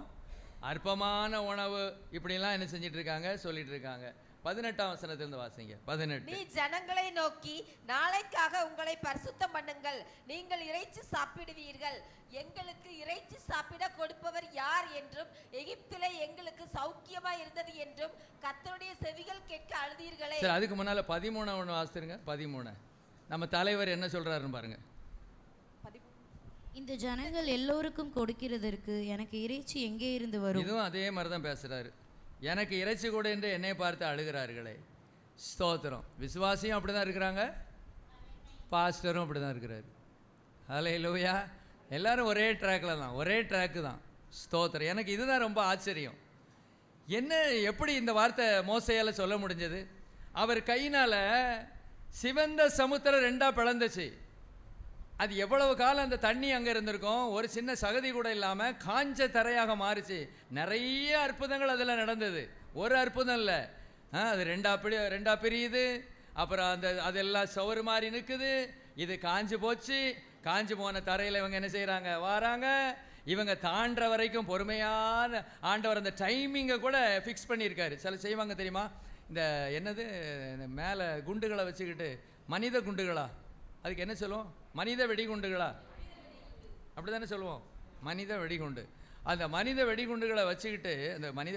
அற்பமான உணவு. இப்படிலாம் என்ன செஞ்சிட்ருக்காங்க, சொல்லிகிட்டு இருக்காங்க. 18ஆம் வசனத்திலிருந்து வாசிங்க. 18. நீ ஜனங்களை நோக்கி நாளைக்காக உங்களை பரிசுத்தம் பண்ணுங்கள், நீங்கள் இறைச்சி சாப்பிடுவீர்கள், எங்களுக்கு இறைச்சி சாப்பிட கொடுப்பவர் யார் என்றும் எகிப்திலே எங்களுக்கு சௌக்கியமா இருந்தது என்றும் கர்த்தருடைய செவிகள் கேட்க அழுதீர்களே. சரி, அதுக்கு முன்னால 13 ஒன்று வாசிருங்க. 13 நம்ம தலைவர் என்ன சொல்றாருன்னு பாருங்க. இந்த ஜனங்கள் எல்லோருக்கும் கொடுக்கிறதற்கு எனக்கு இறைச்சி எங்கே இருந்து வரும்? இதுவும் அதே மாதிரி தான் பேசுறாரு. எனக்கு இறைச்சி கூட என்று என்னை பார்த்து அழுகிறார்களே. ஸ்தோத்திரம். விசுவாசியும் அப்படி தான் இருக்கிறாங்க, பாஸ்டரும் அப்படி தான் இருக்கிறாரு. ஹல்லேலூயா. எல்லாரும் ஒரே ட்ராக்கில் தான், ஒரே ட்ராக்கு தான். ஸ்தோத்திரம். எனக்கு இதுதான் ரொம்ப ஆச்சரியம். என்ன, எப்படி இந்த வார்த்தை மோசையால் சொல்ல முடிஞ்சது? அவர் கையினால் சிவந்த சமுத்திரம் 2ஆக பிளந்துச்சு. அது எவ்வளவு காலம் அந்த தண்ணி அங்கே இருந்திருக்கும், ஒரு சின்ன சகதி கூட இல்லாமல் காஞ்ச தரையாக மாறிச்சு. நிறைய அற்புதங்கள் அதில் நடந்தது, ஒரு அற்புதம் இல்லை. அது ரெண்டா பிரியுது. அப்புறம் அதெல்லாம் சவுறு மாதிரி நிற்குது. இது காஞ்சு போச்சு. காஞ்சு போன தரையில் இவங்க என்ன செய்கிறாங்க, வாராங்க. இவங்க தாண்டுற வரைக்கும் பொறுமையான ஆண்டவர் அந்த டைமிங்கை கூட ஃபிக்ஸ் பண்ணியிருக்காரு. சில செய்வாங்க தெரியுமா, இந்த என்னது மேலே குண்டுகளை வச்சுக்கிட்டு, மனித குண்டுகளா, அதுக்கு என்ன சொல்லுவோம், மனித வெடிகுண்டுகளா, அப்படி தானே சொல்லுவோம், மனித வெடிகுண்டு. அந்த மனித வெடிகுண்டுகளை வச்சுக்கிட்டு, அந்த மனித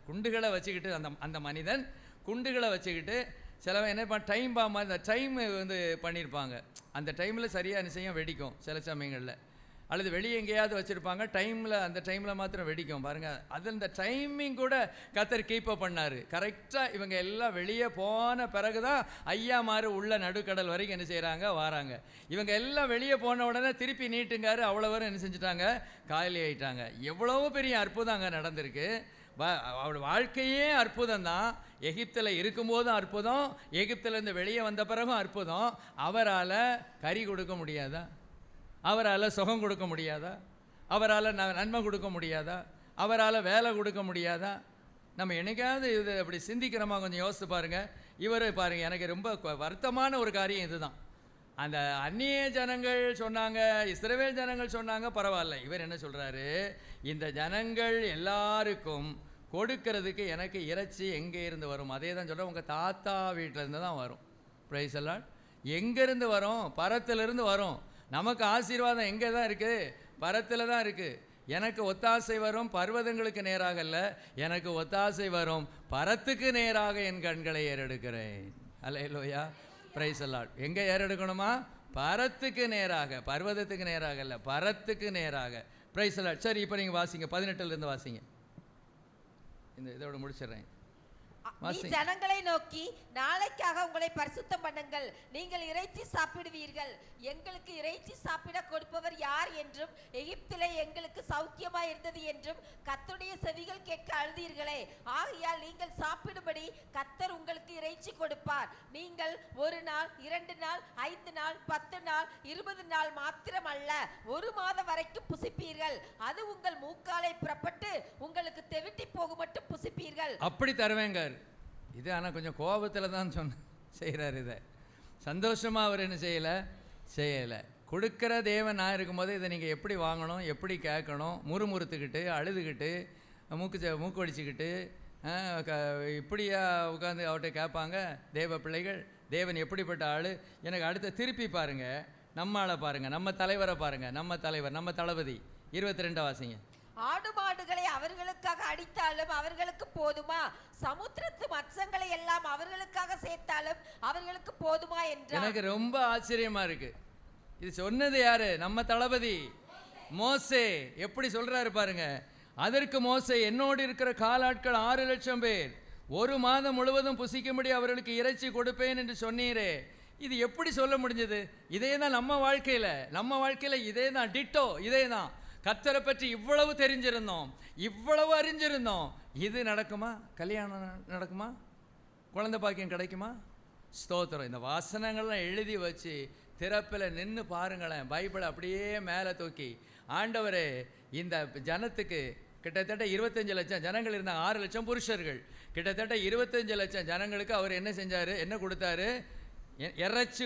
குண்டுகளை வச்சுக்கிட்டு, அந்த மனிதன் குண்டுகளை வச்சுக்கிட்டு சிலவன் என்ன டைம் பாம்பா அந்த டைம் பண்ணியிருப்பாங்க. அந்த டைமில் சரியாக என்ன செய்யும், வெடிக்கும் சில சமயங்களில். அல்லது வெளியே எங்கேயாவது வச்சுருப்பாங்க, அந்த டைமில் மாத்திரம் வெடிக்கும். பாருங்கள், அது அந்த டைமிங் கூட கர்த்தர் கீப்பப் பண்ணார். கரெக்டாக இவங்க எல்லாம் வெளியே போன பிறகு தான் ஐயா மாறு உள்ள நடுக்கடல் வரைக்கும் என்ன செய்கிறாங்க, வாராங்க. இவங்க எல்லாம் வெளியே போன உடனே திருப்பி நீட்டுங்காரு, அவ்வளோ வரும் என்ன செஞ்சுட்டாங்க, காலி ஆகிட்டாங்க. எவ்வளோ பெரிய அற்புதம் அங்கே நடந்திருக்கு. அவரோட வாழ்க்கையே அற்புதம் தான். எகிப்தில் இருக்கும்போதும் அற்புதம், எகிப்திலேருந்து வெளியே வந்த பிறகும் அற்புதம். அவரால் கறி கொடுக்க முடியாதா? அவரால் சுகம் கொடுக்க முடியாதா? அவரால் நன்மை கொடுக்க முடியாதா? அவரால் வேலை கொடுக்க முடியாதா? நம்ம என்னைக்காவது இது அப்படி சிந்திக்கிறோமா? கொஞ்சம் யோசித்து பாருங்கள். இவர் பாருங்கள், எனக்கு ரொம்ப வருத்தமான ஒரு காரியம் இதுதான். அந்த அந்நிய ஜனங்கள் சொன்னாங்க, இஸ்ரவேல் ஜனங்கள் சொன்னாங்க, பரவாயில்ல. இவர் என்ன சொல்கிறாரு, இந்த ஜனங்கள் எல்லாருக்கும் கொடுக்கறதுக்கு எனக்கு இறைச்சி எங்கே இருந்து வரும்? அதே தான் சொல்கிறேன், உங்கள் தாத்தா வீட்டிலேருந்து தான் வரும். பிரைஸ் எல்லாம் எங்கேருந்து வரும்? பரத்திலிருந்து வரும். நமக்கு ஆசீர்வாதம் எங்கே தான் இருக்குது? பரத்தில் தான் இருக்குது. எனக்கு ஒத்தாசை வரும் பர்வதங்களுக்கு நேராக அல்ல, எனக்கு ஒத்தாசை வரும் பரத்துக்கு நேராக என் கண்களை ஏறெடுக்கிறேன். அல்லேலூயா, பிரைஸ் அல்லாட். எங்கே ஏறெடுக்கணுமா? பரத்துக்கு நேராக, பர்வதத்துக்கு நேராக அல்ல, பரத்துக்கு நேராக. பிரைஸ் அல்லாட். சரி, இப்போ நீங்கள் வாசிங்க, 18லேருந்து வாசிங்க. இதோட முடிச்சிடுறேன். நீ ஜனங்களை நோக்கி நாளைக்காக உங்களை பரிசுத்தம் பண்ணுங்கள், நீங்கள் இறைச்சி சாப்பிடுவீர்கள், எங்களுக்கு இறைச்சி சாப்பிட கொடுப்பவர் யார் என்றும் எகிப்திலே எங்களுக்கு சௌக்கியமா இருந்தது என்றும் கர்த்தருடைய செவிகள் கேட்க அழுதீர்களே. ஆகையால் நீங்கள் சாப்பிடும்படி கர்த்தர் உங்களுக்கு இறைச்சி கொடுப்பார். நீங்கள் 1 நாள், 2 நாள், 5 நாள், 10 நாள், 20 நாள் மாத்திரம் அல்ல, 1 மாதம் வரைக்கும் புசிப்பீர்கள். அது உங்கள் மூக்காலை புறப்பட்டு உங்களுக்கு தெவிட்டி போக மட்டும் புசிப்பீர்கள். அப்படி தருவேங்க இது. ஆனால் கொஞ்சம் கோபத்தில் தான் செய்கிறார். இதை சந்தோஷமாக அவர் என்ன செய்யலை. கொடுக்குற தேவன் நான் இருக்கும்போது இதை நீங்கள் எப்படி வாங்கணும், எப்படி கேட்கணும், முறுமுறுத்துக்கிட்டு அழுதுகிட்டு மூக்கு அடிச்சுக்கிட்டு இப்படியா உட்காந்து அவர்கிட்ட கேட்பாங்க தேவ பிள்ளைகள். தேவன் எப்படிப்பட்ட ஆள்? எனக்கு அடுத்த திருப்பி பாருங்கள், நம்ம ஆளை பாருங்கள், நம்ம தலைவரை பாருங்கள். நம்ம தலைவர், நம்ம தளபதி. 22 வாசிங்க. ஆடு மாடுகளை அவர்களுக்காக அடித்தாலும் அவர்களுக்கு போதுமா? சமுத்திரத்து மத்சங்களை எல்லாம் அவர்களுக்காக சேர்த்தாலும் அவர்களுக்கு போதுமா என்றார். எனக்கு ரொம்ப ஆச்சரியமா இருக்கு. இது சொன்னது யாரு? நம்ம தளபதி மோசே. எப்படி சொல்றாரு பாருங்க. அதற்கு மோசே, என்னோடு இருக்கிற காலாட்கள் 6 லட்சம் பேர் 1 மாதம் முழுவதும் புசிக்கும்படி அவர்களுக்கு இறைச்சி கொடுப்பேன் என்று சொன்னீரே. இது எப்படி சொல்ல முடிஞ்சது? இதே தான் நம்ம வாழ்க்கையில் இதே தான், டிட்டோ இதே தான். கர்த்தரை பற்றி இவ்வளவு தெரிஞ்சிருந்தோம், இவ்வளவு அறிஞ்சிருந்தோம். இது நடக்குமா? கல்யாணம் நடக்குமா? குழந்தை பாக்கியம் கிடைக்குமா? ஸ்தோத்திரம். இந்த வாசனங்கள்லாம் எழுதி வச்சு திறப்பில் நின்று பாருங்களேன். பைபிளை அப்படியே மேலே தூக்கி, ஆண்டவரே இந்த ஜனத்துக்கு கிட்டத்தட்ட 25 லட்சம் ஜனங்கள் இருந்தாங்க, 6 லட்சம் புருஷர்கள், கிட்டத்தட்ட 25 லட்சம் ஜனங்களுக்கு அவர் என்ன செஞ்சார்? என்ன கொடுத்தாரு? இறைச்சி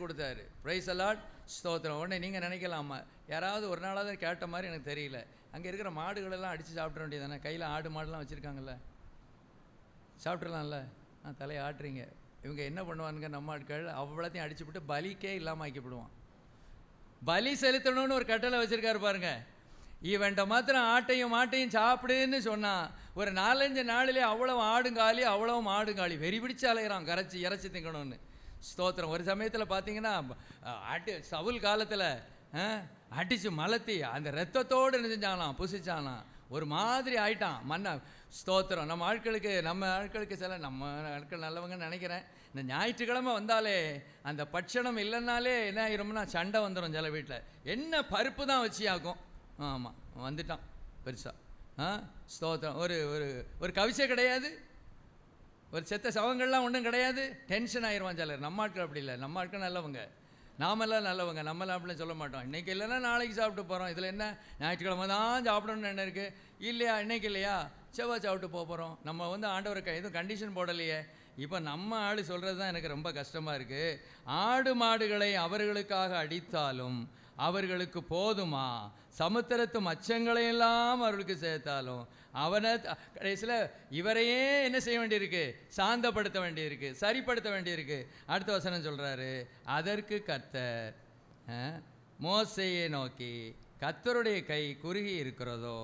கொடுத்தாரு. பிரைஸ் அலாட், ஸ்தோத்திரம். உடனே நீங்கள் நினைக்கலாமா, யாராவது ஒரு நாளாவது கேட்ட மாதிரி எனக்கு தெரியல. அங்கே இருக்கிற மாடுகளெல்லாம் அடித்து சாப்பிட வேண்டியதானே? கையில் ஆடு மாடுலாம் வச்சுருக்காங்கல்ல, சாப்பிட்றலாம்ல. தலையை ஆட்டுறீங்க. இவங்க என்ன பண்ணுவானுங்க நம்ம ஆட்கள், அவ்வளோத்தையும் அடிச்சுவிட்டு பலிக்கே இல்லாமல் ஆக்கிவிடுவான். பலி செலுத்தணும்னு ஒரு கட்டளை வச்சுருக்காரு பாருங்க. இவன்ட்ட மாத்திரம் ஆட்டையும் மாட்டையும் சாப்பிடுன்னு சொன்னான். ஒரு 4-5 நாளிலே அவ்வளோ ஆடுங்காலி, அவ்வளோ மாடுங்காலி, வெறி பிடிச்சு அலைகிறான் கரைச்சி இறைச்சி திங்கணும்னு. ஸ்தோத்திரம். ஒரு சமயத்தில் பார்த்தீங்கன்னா சவுல் காலத்தில் அடித்து மலத்தி அந்த ரத்தத்தோடு என்ன செஞ்சானாம், புசிச்சானாம், ஒரு மாதிரி ஆயிட்டான் மண்ணை. ஸ்தோத்திரம். நம்ம ஆட்களுக்கு சில நம்ம ஆட்கள் நல்லவங்கன்னு நினைக்கிறேன். இந்த ஞாயிற்றுக்கிழமை வந்தாலே அந்த பட்சணம் இல்லைன்னாலே என்ன ஆயிரும்னா சண்டை வந்துடும் சில வீட்டில். என்ன பருப்பு தான் வச்சியாக்கும். ஆமாம், வந்துட்டான் பெருசாக. ஸ்தோத்திரம். ஒரு ஒரு ஒரு கவிசை கிடையாது, ஒரு செத்த சவங்கள்லாம் ஒன்றும் கிடையாது. டென்ஷன் ஆயிடுவான் சிலர். நம்ம ஆட்கள் அப்படி இல்லை. நம்ம ஆட்கள் நல்லவங்க, நாமெல்லாம் நல்லவங்க. நம்மளாம் அப்படிலாம் சொல்ல மாட்டோம். இன்றைக்கி இல்லைன்னா நாளைக்கு சாப்பிட்டு போகிறோம். இதில் என்ன, ஞாயிற்றுக்கிழமை தான் சாப்பிடணும்னு என்ன இருக்குது? இல்லையா, இன்றைக்கி இல்லையா, செவ்வாய் சாப்பிட்டு போகிறோம். நம்ம ஆண்டவருக்கு எதுவும் கண்டிஷன் போடலையே. இப்போ நம்ம ஆள் சொல்கிறது தான் எனக்கு ரொம்ப கஷ்டமாக இருக்குது. ஆடு மாடுகளை அவர்களுக்காக அடித்தாலும் அவர்களுக்கு போதுமா? சமுத்திரத்து மச்சங்களையெல்லாம் அவர்களுக்கு சேர்த்தாலும் அவனை கடைசியில் இவரையே என்ன செய்ய வேண்டியிருக்கு? சாந்தப்படுத்த வேண்டியிருக்கு, சரிப்படுத்த வேண்டியிருக்கு. அடுத்த வசனம் சொல்கிறாரு, அதற்கு கர்த்தர் மோசேயை நோக்கி, கர்த்தருடைய கை குறுகி இருக்கிறதோ,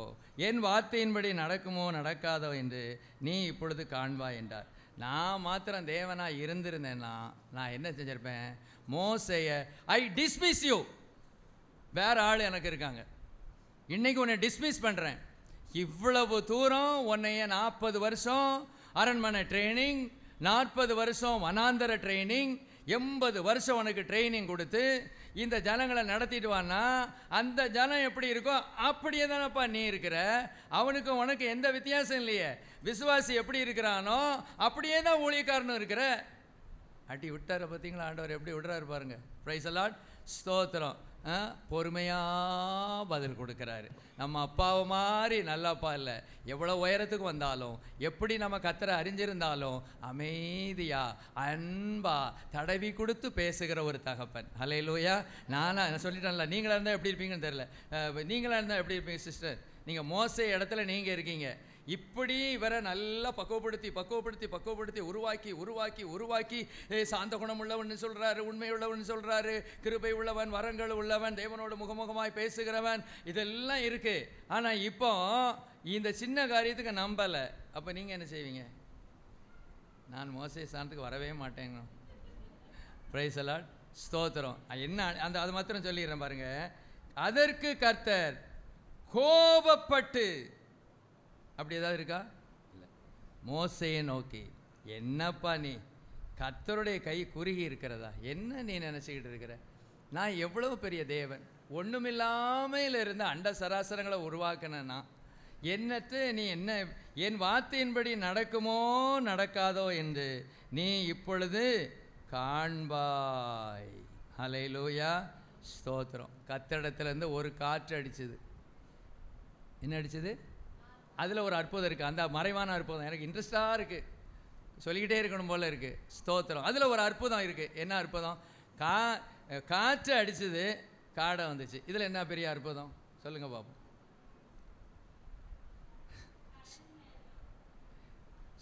என் வார்த்தையின்படி நடக்குமோ நடக்காதோ என்று நீ இப்பொழுது காண்பாய் என்றார். நான் மாத்திரம் தேவனாக இருந்திருந்தேன்னா நான் என்ன செஞ்சிருப்பேன்? மோசேயை ஐ டிஸ்மிஸ் யூ, வேற ஆள் எனக்கு இருக்காங்க, இன்னைக்கு உன்னை டிஸ்மிஸ் பண்ணுறேன். இவ்வளவு தூரம் உன்னைய 40 வருஷம் அரண்மனை ட்ரைனிங், 40 வருஷம் வனாந்தர ட்ரைனிங், 80 வருஷம் உனக்கு ட்ரைனிங் கொடுத்து இந்த ஜனங்களை நடத்திட்டு வான்னா அந்த ஜனம் எப்படி இருக்கோ அப்படியே தானப்பா நீ இருக்கிற. அவனுக்கு உனக்கு எந்த வித்தியாசம் இல்லையே. விசுவாசி எப்படி இருக்கிறானோ அப்படியே தான் ஊழியக்காரனும் இருக்கிற. அடி விட்டார பார்த்தீங்களா ஆண்டவர் எப்படி விடுறாரு பாருங்க. Praise the Lord. ஸ்தோத்திரம். பொறுமையாக பதில் கொடுக்குறாரு. நம்ம அப்பாவை மாதிரி நல்ல அப்பா இல்லை. எவ்வளோ உயரத்துக்கு வந்தாலும், எப்படி நம்ம கர்த்தரை அறிஞ்சிருந்தாலும் அமைதியா அன்பா தடவி கொடுத்து பேசுகிற ஒரு தகப்பன். ஹல்லேலூயா. நான் சொல்லிட்டேன்ல, நீங்களாக இருந்தால் எப்படி இருப்பீங்கன்னு தெரியல. நீங்களாக இருந்தால் எப்படி இருப்பீங்க சிஸ்டர்? நீங்கள் மோசே இடத்துல நீங்கள் இருக்கீங்க. இப்படி இவரை நல்லா பக்குவப்படுத்தி உருவாக்கி சாந்த குணம் உள்ளவன் சொல்கிறாரு, உண்மை உள்ளவன் சொல்கிறாரு, கிருபை உள்ளவன், வரங்கள் உள்ளவன், தேவனோடு முகமுகமாய் பேசுகிறவன், இதெல்லாம் இருக்குது. ஆனால் இப்போ இந்த சின்ன காரியத்துக்கு நம்பலை. அப்போ நீங்கள் என்ன செய்வீங்க? நான் மோசே ஸ்தானத்துக்கு வரவே மாட்டேங்க. Praise the Lord. ஸ்தோத்திரம். என்ன அது மாத்திரம் சொல்லிடுறேன் பாருங்க. அதற்கு கர்த்தர் கோபப்பட்டு, அப்படி ஏதாவது இருக்கா? இல்லை. மோசேயை நோக்கி, என்னப்பா நீ, கர்த்தருடைய கை குறுகி இருக்கிறதா? என்ன நீ நினச்சிக்கிட்டு இருக்கிற? நான் எவ்வளோ பெரிய தேவன், ஒன்றுமில்லாமல் இருந்த அண்ட சராசரங்களை உருவாக்கினேன்னா என்னட்டு நீ என்ன என் வார்த்தையின்படி நடக்குமோ நடக்காதோ என்று நீ இப்பொழுது காண்பாய். ஹல்லேலூயா. ஸ்தோத்திரம். கர்த்தரிடத்துலேருந்து ஒரு காற்று அடிச்சது. என்ன அடிச்சது? அதில் ஒரு அற்புதம் இருக்குது. அந்த மறைவான அற்புதம் எனக்கு இன்ட்ரெஸ்டாக இருக்குது, சொல்லிக்கிட்டே இருக்கணும் போல் இருக்குது. ஸ்தோத்திரம். அதில் ஒரு அற்புதம் இருக்குது. என்ன அற்புதம்? காற்று அடிச்சது, காடை வந்துச்சு. இதில் என்ன பெரிய அற்புதம் சொல்லுங்கள் பாப்போம்.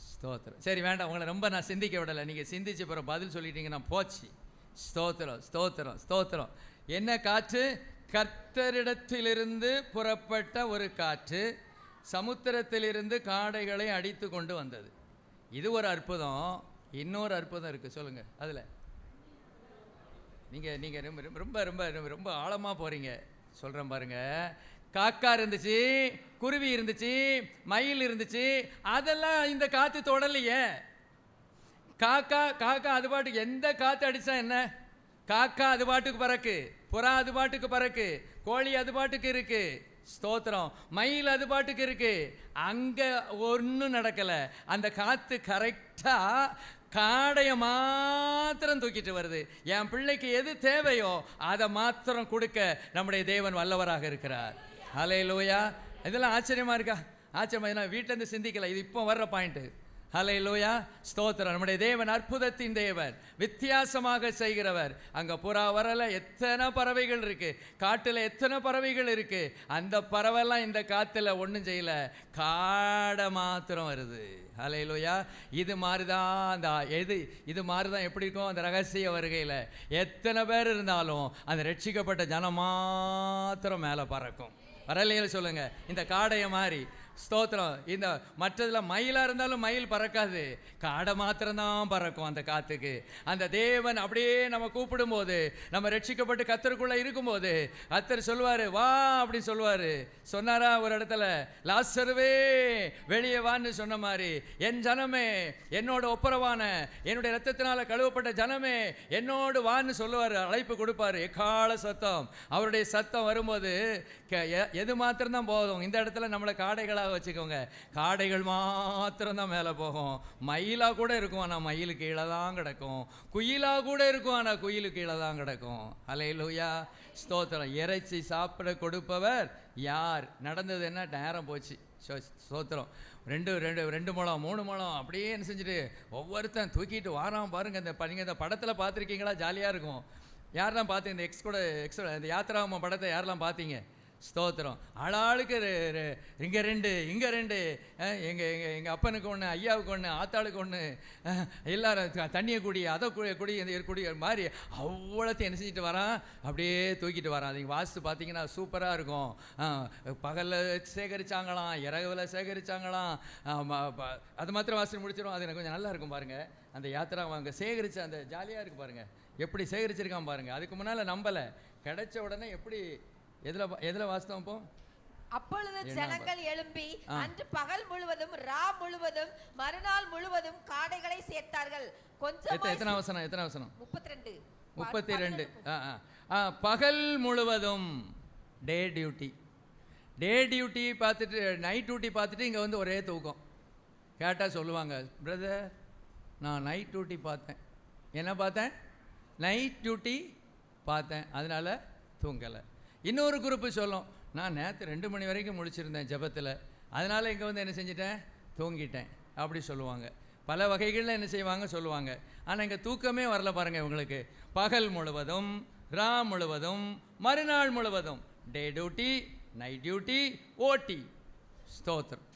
ஸ்தோத்திரம். சரி வேண்டாம், உங்களை ரொம்ப நான் சிந்திக்க விடலை. நீங்கள் சிந்திச்சு பிற பதில் சொல்லிட்டீங்கன்னா போச்சு. ஸ்தோத்திரம் ஸ்தோத்திரம் ஸ்தோத்திரம். என்ன காற்று? கர்த்தரிடத்திலிருந்து புறப்பட்ட ஒரு காற்று சமுத்திரத்திலிருந்து காடைகளை அடித்து கொண்டு வந்தது. இது ஒரு அற்புதம். இன்னொரு அற்புதம் இருக்குது, சொல்லுங்கள். அதில் நீங்கள் ரொம்ப ரொம்ப ரொம்ப ஆழமாக போகிறீங்க. சொல்கிறேன் பாருங்கள். காக்கா இருந்துச்சு, குருவி இருந்துச்சு, மயில் இருந்துச்சு, அதெல்லாம் இந்த காற்று தொடலையே. காக்கா அது பாட்டுக்கு எந்த காற்று அடித்தா என்ன? காக்கா அது பாட்டுக்கு பறக்கு, புறா அது பாட்டுக்கு பறக்கு, கோழி அது பாட்டுக்கு இருக்கு. ஸ்தோத்திரம். மயில் அது பாட்டுக்கு இருக்கு. அங்கே ஒன்றும் நடக்கலை. அந்த காற்று கரெக்டாக காடையை மாத்திரம் தூக்கிட்டு வருது. என் பிள்ளைக்கு எது தேவையோ அதை மாத்திரம் கொடுக்க நம்முடைய தேவன் வல்லவராக இருக்கிறார். ஹல்லேலூயா. இதெல்லாம் ஆச்சரியமாக இருக்கா? ஆச்சரியமாக. நான் வீட்டிலேருந்து சிந்திக்கலை, இது இப்போ வர்ற பாயிண்ட்டு. ஹல்லேலூயா, ஸ்தோத்திரம். நம்முடைய தேவன் அற்புதத்தின் தேவன், வித்தியாசமாக செய்கிறவர். அங்கே புறா வரல, எத்தனை பறவைகள் இருக்கு, காட்டில் எத்தனை பறவைகள் இருக்கு, அந்த பறவைலாம் இந்த காற்றுல ஒன்றும் செய்யல, காடை மாத்திரம் வருது. ஹல்லேலூயா. இது மாதிரி தான் இது மாதிரி தான் எப்படி இருக்கும் அந்த ரகசிய வருகையில், எத்தனை பேர் இருந்தாலும் அந்த ரட்சிக்கப்பட்ட ஜனம் மாத்திரம் மேலே பறக்கும். வரலையில சொல்லுங்க, இந்த காடையை மாதிரி. ஸ்தோத்திரம். இந்த மற்றதில் மயிலாக இருந்தாலும் மயில் பறக்காது, காடை மாத்திரம்தான் பறக்கும் அந்த காற்றுக்கு. அந்த தேவன் அப்படியே நம்ம கூப்பிடும்போது, நம்ம ரட்சிக்கப்பட்டு கத்தருக்குள்ளே இருக்கும்போது கத்தர் சொல்லுவார், வா அப்படின்னு சொல்லுவார். சொன்னாரா ஒரு இடத்துல, லாசருவே வெளியே வான்னு சொன்ன மாதிரி, என் ஜனமே, என்னோட ஒப்புரவான என்னுடைய ரத்தத்தினால கழுவப்பட்ட ஜனமே என்னோடு வான்னு சொல்லுவார், அழைப்பு கொடுப்பார். எக்கால சத்தம், அவருடைய சத்தம் வரும்போது எது மாத்திரம்தான் போதும். இந்த இடத்துல நம்மளை காடைகளாக வச்சுக்கோங்க, காடைகள் மாத்திரம்தான் மேலே போகும். மயிலாக கூட இருக்கும், ஆனால் மயில் கீழே தான் கிடக்கும். குயிலாக கூட இருக்கும், ஆனால் குயில் கீழே தான் கிடக்கும். ஹல்லேலூயா, ஸ்தோத்திரம். இறைச்சி சாப்பிட கொடுப்பவர் யார்? நடந்தது என்ன, நேரம் போச்சு. ஸ்தோத்திரம். 2 முழம் 3 முழம் அப்படியே என்ன செஞ்சுட்டு ஒவ்வொருத்தன் தூக்கிட்டு வாரான் பாருங்க. நீங்கள் இந்த படத்தில் பார்த்துருக்கீங்களா? ஜாலியாக இருக்கும். யாரெல்லாம் பார்த்தீங்க இந்த இந்த யாத்ராம படத்தை யாரெல்லாம் பார்த்தீங்க? ஸ்தோத்திரம். ஆளாளுக்கு இங்கே 2 இங்கே 2, எங்கள் அப்பனுக்கு ஒன்று, ஐயாவுக்கு ஒன்று, ஆத்தாளுக்கு ஒன்று, எல்லாரும் தண்ணியை குடி, அதை குடி, இந்த குடி மாதிரி அவ்வளோத்தையும் என்ன செஞ்சுட்டு வரான், அப்படியே தூக்கிட்டு வரான். நீங்கள் வாசித்து பார்த்தீங்கன்னா சூப்பராக இருக்கும். பகலில் சேகரித்தாங்களாம், இரவில் சேகரித்தாங்களாம். அது மாத்திரம் வாசித்து முடிச்சிடும். அது எனக்கு கொஞ்சம் நல்லா இருக்கும் பாருங்கள். அந்த யாத்திரா அங்கே சேகரித்த அந்த ஜாலியாக இருக்குது பாருங்கள், எப்படி சேகரிச்சிருக்கான் பாருங்கள். அதுக்கு முன்னால் நம்பலை, கிடைச்ச உடனே எப்படி எதுல வாஸ்தவம்? இப்போ அப்பொழுது ஜனங்கள் எழும்பி அன்று பகல் முழுவதும் ரா முழுவதும் மறுநாள் முழுவதும் காடைகளை சேர்த்தார்கள். கொஞ்சம் எத்தனை வசனம்? 32. பகல் முழுவதும் டே டியூட்டி பார்த்துட்டு, நைட் டியூட்டி பார்த்துட்டு இங்கே வந்து ஒரே தூக்கம். கேட்டால் சொல்லுவாங்க, பிரதர் நான் நைட் டியூட்டி பார்த்தேன். என்ன பார்த்தேன்? நைட் டியூட்டி பார்த்தேன், அதனால் தூங்கலை. இன்னொரு குரூப்பு சொல்லும், நான் நேற்று 2 மணி வரைக்கும் முடிச்சிருந்தேன் ஜெபத்தில், அதனால் இங்கே வந்து என்ன செஞ்சிட்டேன், தூங்கிட்டேன் அப்படி சொல்லுவாங்க. பல வகைகளில் என்ன செய்வாங்க சொல்லுவாங்க. ஆனால் இங்கே தூக்கமே வரல பாருங்கள் உங்களுக்கு. பகல் முழுவதும், ரா முழுவதும், மறுநாள் முழுவதும், டே டியூட்டி, நைட் டியூட்டி, ஓட்டி. ஸ்தோத்திரம்.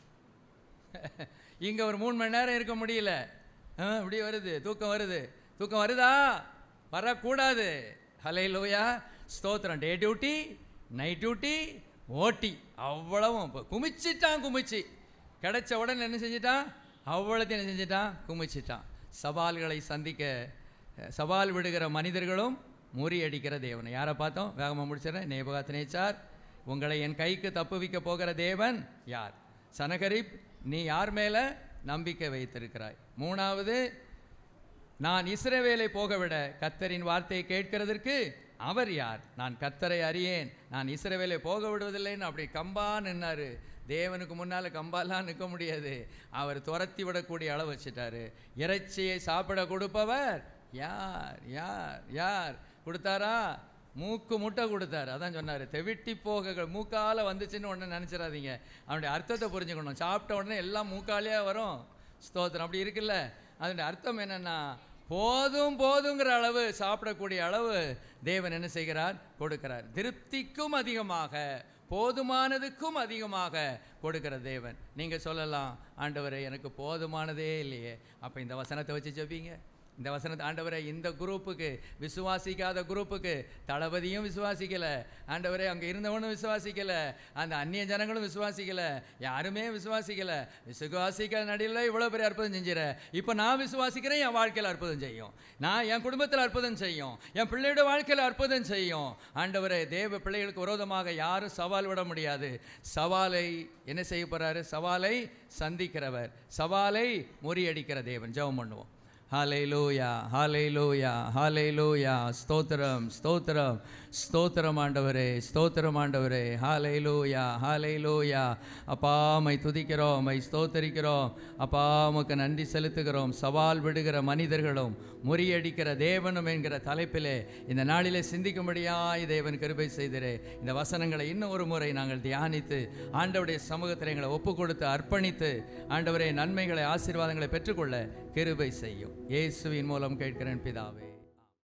இங்கே ஒரு 3 மணி நேரம் இருக்க முடியல, இப்படி வருது, தூக்கம் வருது. தூக்கம் வருதா? வரக்கூடாது. ஹல்லேலூயா, ஸ்தோத்திரம். டே டியூட்டி, நைட் டியூட்டி, ஓட்டி, அவ்வளவும் குமிச்சு கிடைச்ச உடனே என்ன செஞ்சிட்டான், அவ்வளோத்தையும் என்ன செஞ்சிட்டான், குமிச்சிட்டான். சவால்களை சந்திக்க சவால் விடுகிற மனிதர்களும் முறியடிக்கிற தேவன். யாரை பார்த்தோம்? வேகமாக முடிச்சிடறேன். நேபுகாத்நேச்சார், உங்களை என் கைக்கு தப்புவிக்க போகிற தேவன் யார்? சனகரிப், நீ யார் மேலே நம்பிக்கை வைத்திருக்கிறாய்? 3வது, நான் இஸ்ரவேலை போகவிட கர்த்தரின் வார்த்தையை கேட்கிறதற்கு அவர் யார்? நான் கர்த்தரை அறியேன், நான் இஸ்ரவேலை போக விடுவதில்லைன்னு அப்படி கம்பா நின்னார். தேவனுக்கு முன்னால் கம்பாலாம் நிற்க முடியாது, அவர் துரத்தி விடக்கூடிய அளவு வச்சுட்டாரு. இறைச்சியை சாப்பிட கொடுப்பவர் யார்? யார் யார் கொடுத்தாரா? மூக்கு முட்டை கொடுத்தாரு. அதான் சொன்னார், தெவிட்டி போக மூக்கால் வந்துச்சுன்னு ஒன்று நினச்சிடாதீங்க. அவனுடைய அர்த்தத்தை புரிஞ்சுக்கணும். சாப்பிட்ட உடனே எல்லாம் மூக்காலேயே வரும். ஸ்தோத்திரம். அப்படி இருக்குல்ல, அதனுடைய அர்த்தம் என்னென்னா, போதுங்கிற அளவு, சாப்பிடக்கூடிய அளவு தேவன் என்ன செய்கிறார்? கொடுக்கிறார். திருப்திக்கும் அதிகமாக, போதுமானதுக்கும் அதிகமாக கொடுக்கிற தேவன். நீங்கள் சொல்லலாம், ஆண்டவரே எனக்கு போதுமானதே இல்லையே. அப்போ இந்த வசனத்தை வச்சு ஜெபிங்க. இந்த வசனத்தை, ஆண்டவரே இந்த குரூப்புக்கு, விசுவாசிக்காத குரூப்புக்கு, தளபதியும் விசுவாசிக்கலை ஆண்டவரே, அங்கே இருந்தவனும் விசுவாசிக்கலை, அந்த அந்நிய ஜனங்களும் விசுவாசிக்கலை, யாருமே விசுவாசிக்கலை. விசுவாசிக்கிற நடியில் இவ்வளோ பெரிய அற்புதம் செஞ்சிட. இப்போ நான் விசுவாசிக்கிறேன், என் வாழ்க்கையில் அற்புதம் செய்யும். நான் என் குடும்பத்தில் அற்புதம் செய்யும், என் பிள்ளையோட வாழ்க்கையில் அற்புதம் செய்யும். ஆண்டவரே, தேவ பிள்ளைகளுக்கு விரோதமாக யாரும் சவால் விட முடியாது. சவாலை என்ன செய்ய போகிறாரு? சவாலை சந்திக்கிறவர், சவாலை முறியடிக்கிற தேவன். ஜெபம் பண்ணுவோம். ஹல்லேலூயா, ஹல்லேலூயா, ஹல்லேலூயா. ஸ்தோத்திரம், ஸ்தோத்திரம், ஸ்தோத்திரம் ஆண்டவரே, ஸ்தோத்திரம் ஆண்டவரே. ஹல்லேலூயா, ஹல்லேலூயா. அப்பா உம்மை துதிக்கிறோம், உம்மை ஸ்தோத்தரிக்கிறோம். அப்பா உமக்கு நன்றி செலுத்துகிறோம். சவால் விடுகிற மனிதர்களும் முறியடிக்கிற தேவனும் என்கிற தலைப்பிலே இந்த நாளிலே சிந்திக்கும்படியாய் தேவன் கிருபை செய்திரே. இந்த வசனங்களை இன்னும் ஒரு முறை நாங்கள் தியானித்து ஆண்டவருடைய சமூகத்தில் எங்களை ஒப்பு கொடுத்து அர்ப்பணித்து ஆண்டவரே நன்மைகளை ஆசீர்வாதங்களை பெற்றுக்கொள்ள கிருபை செய்யும். இயேசுவின் மூலம் கேட்கிறேன் பிதாவே.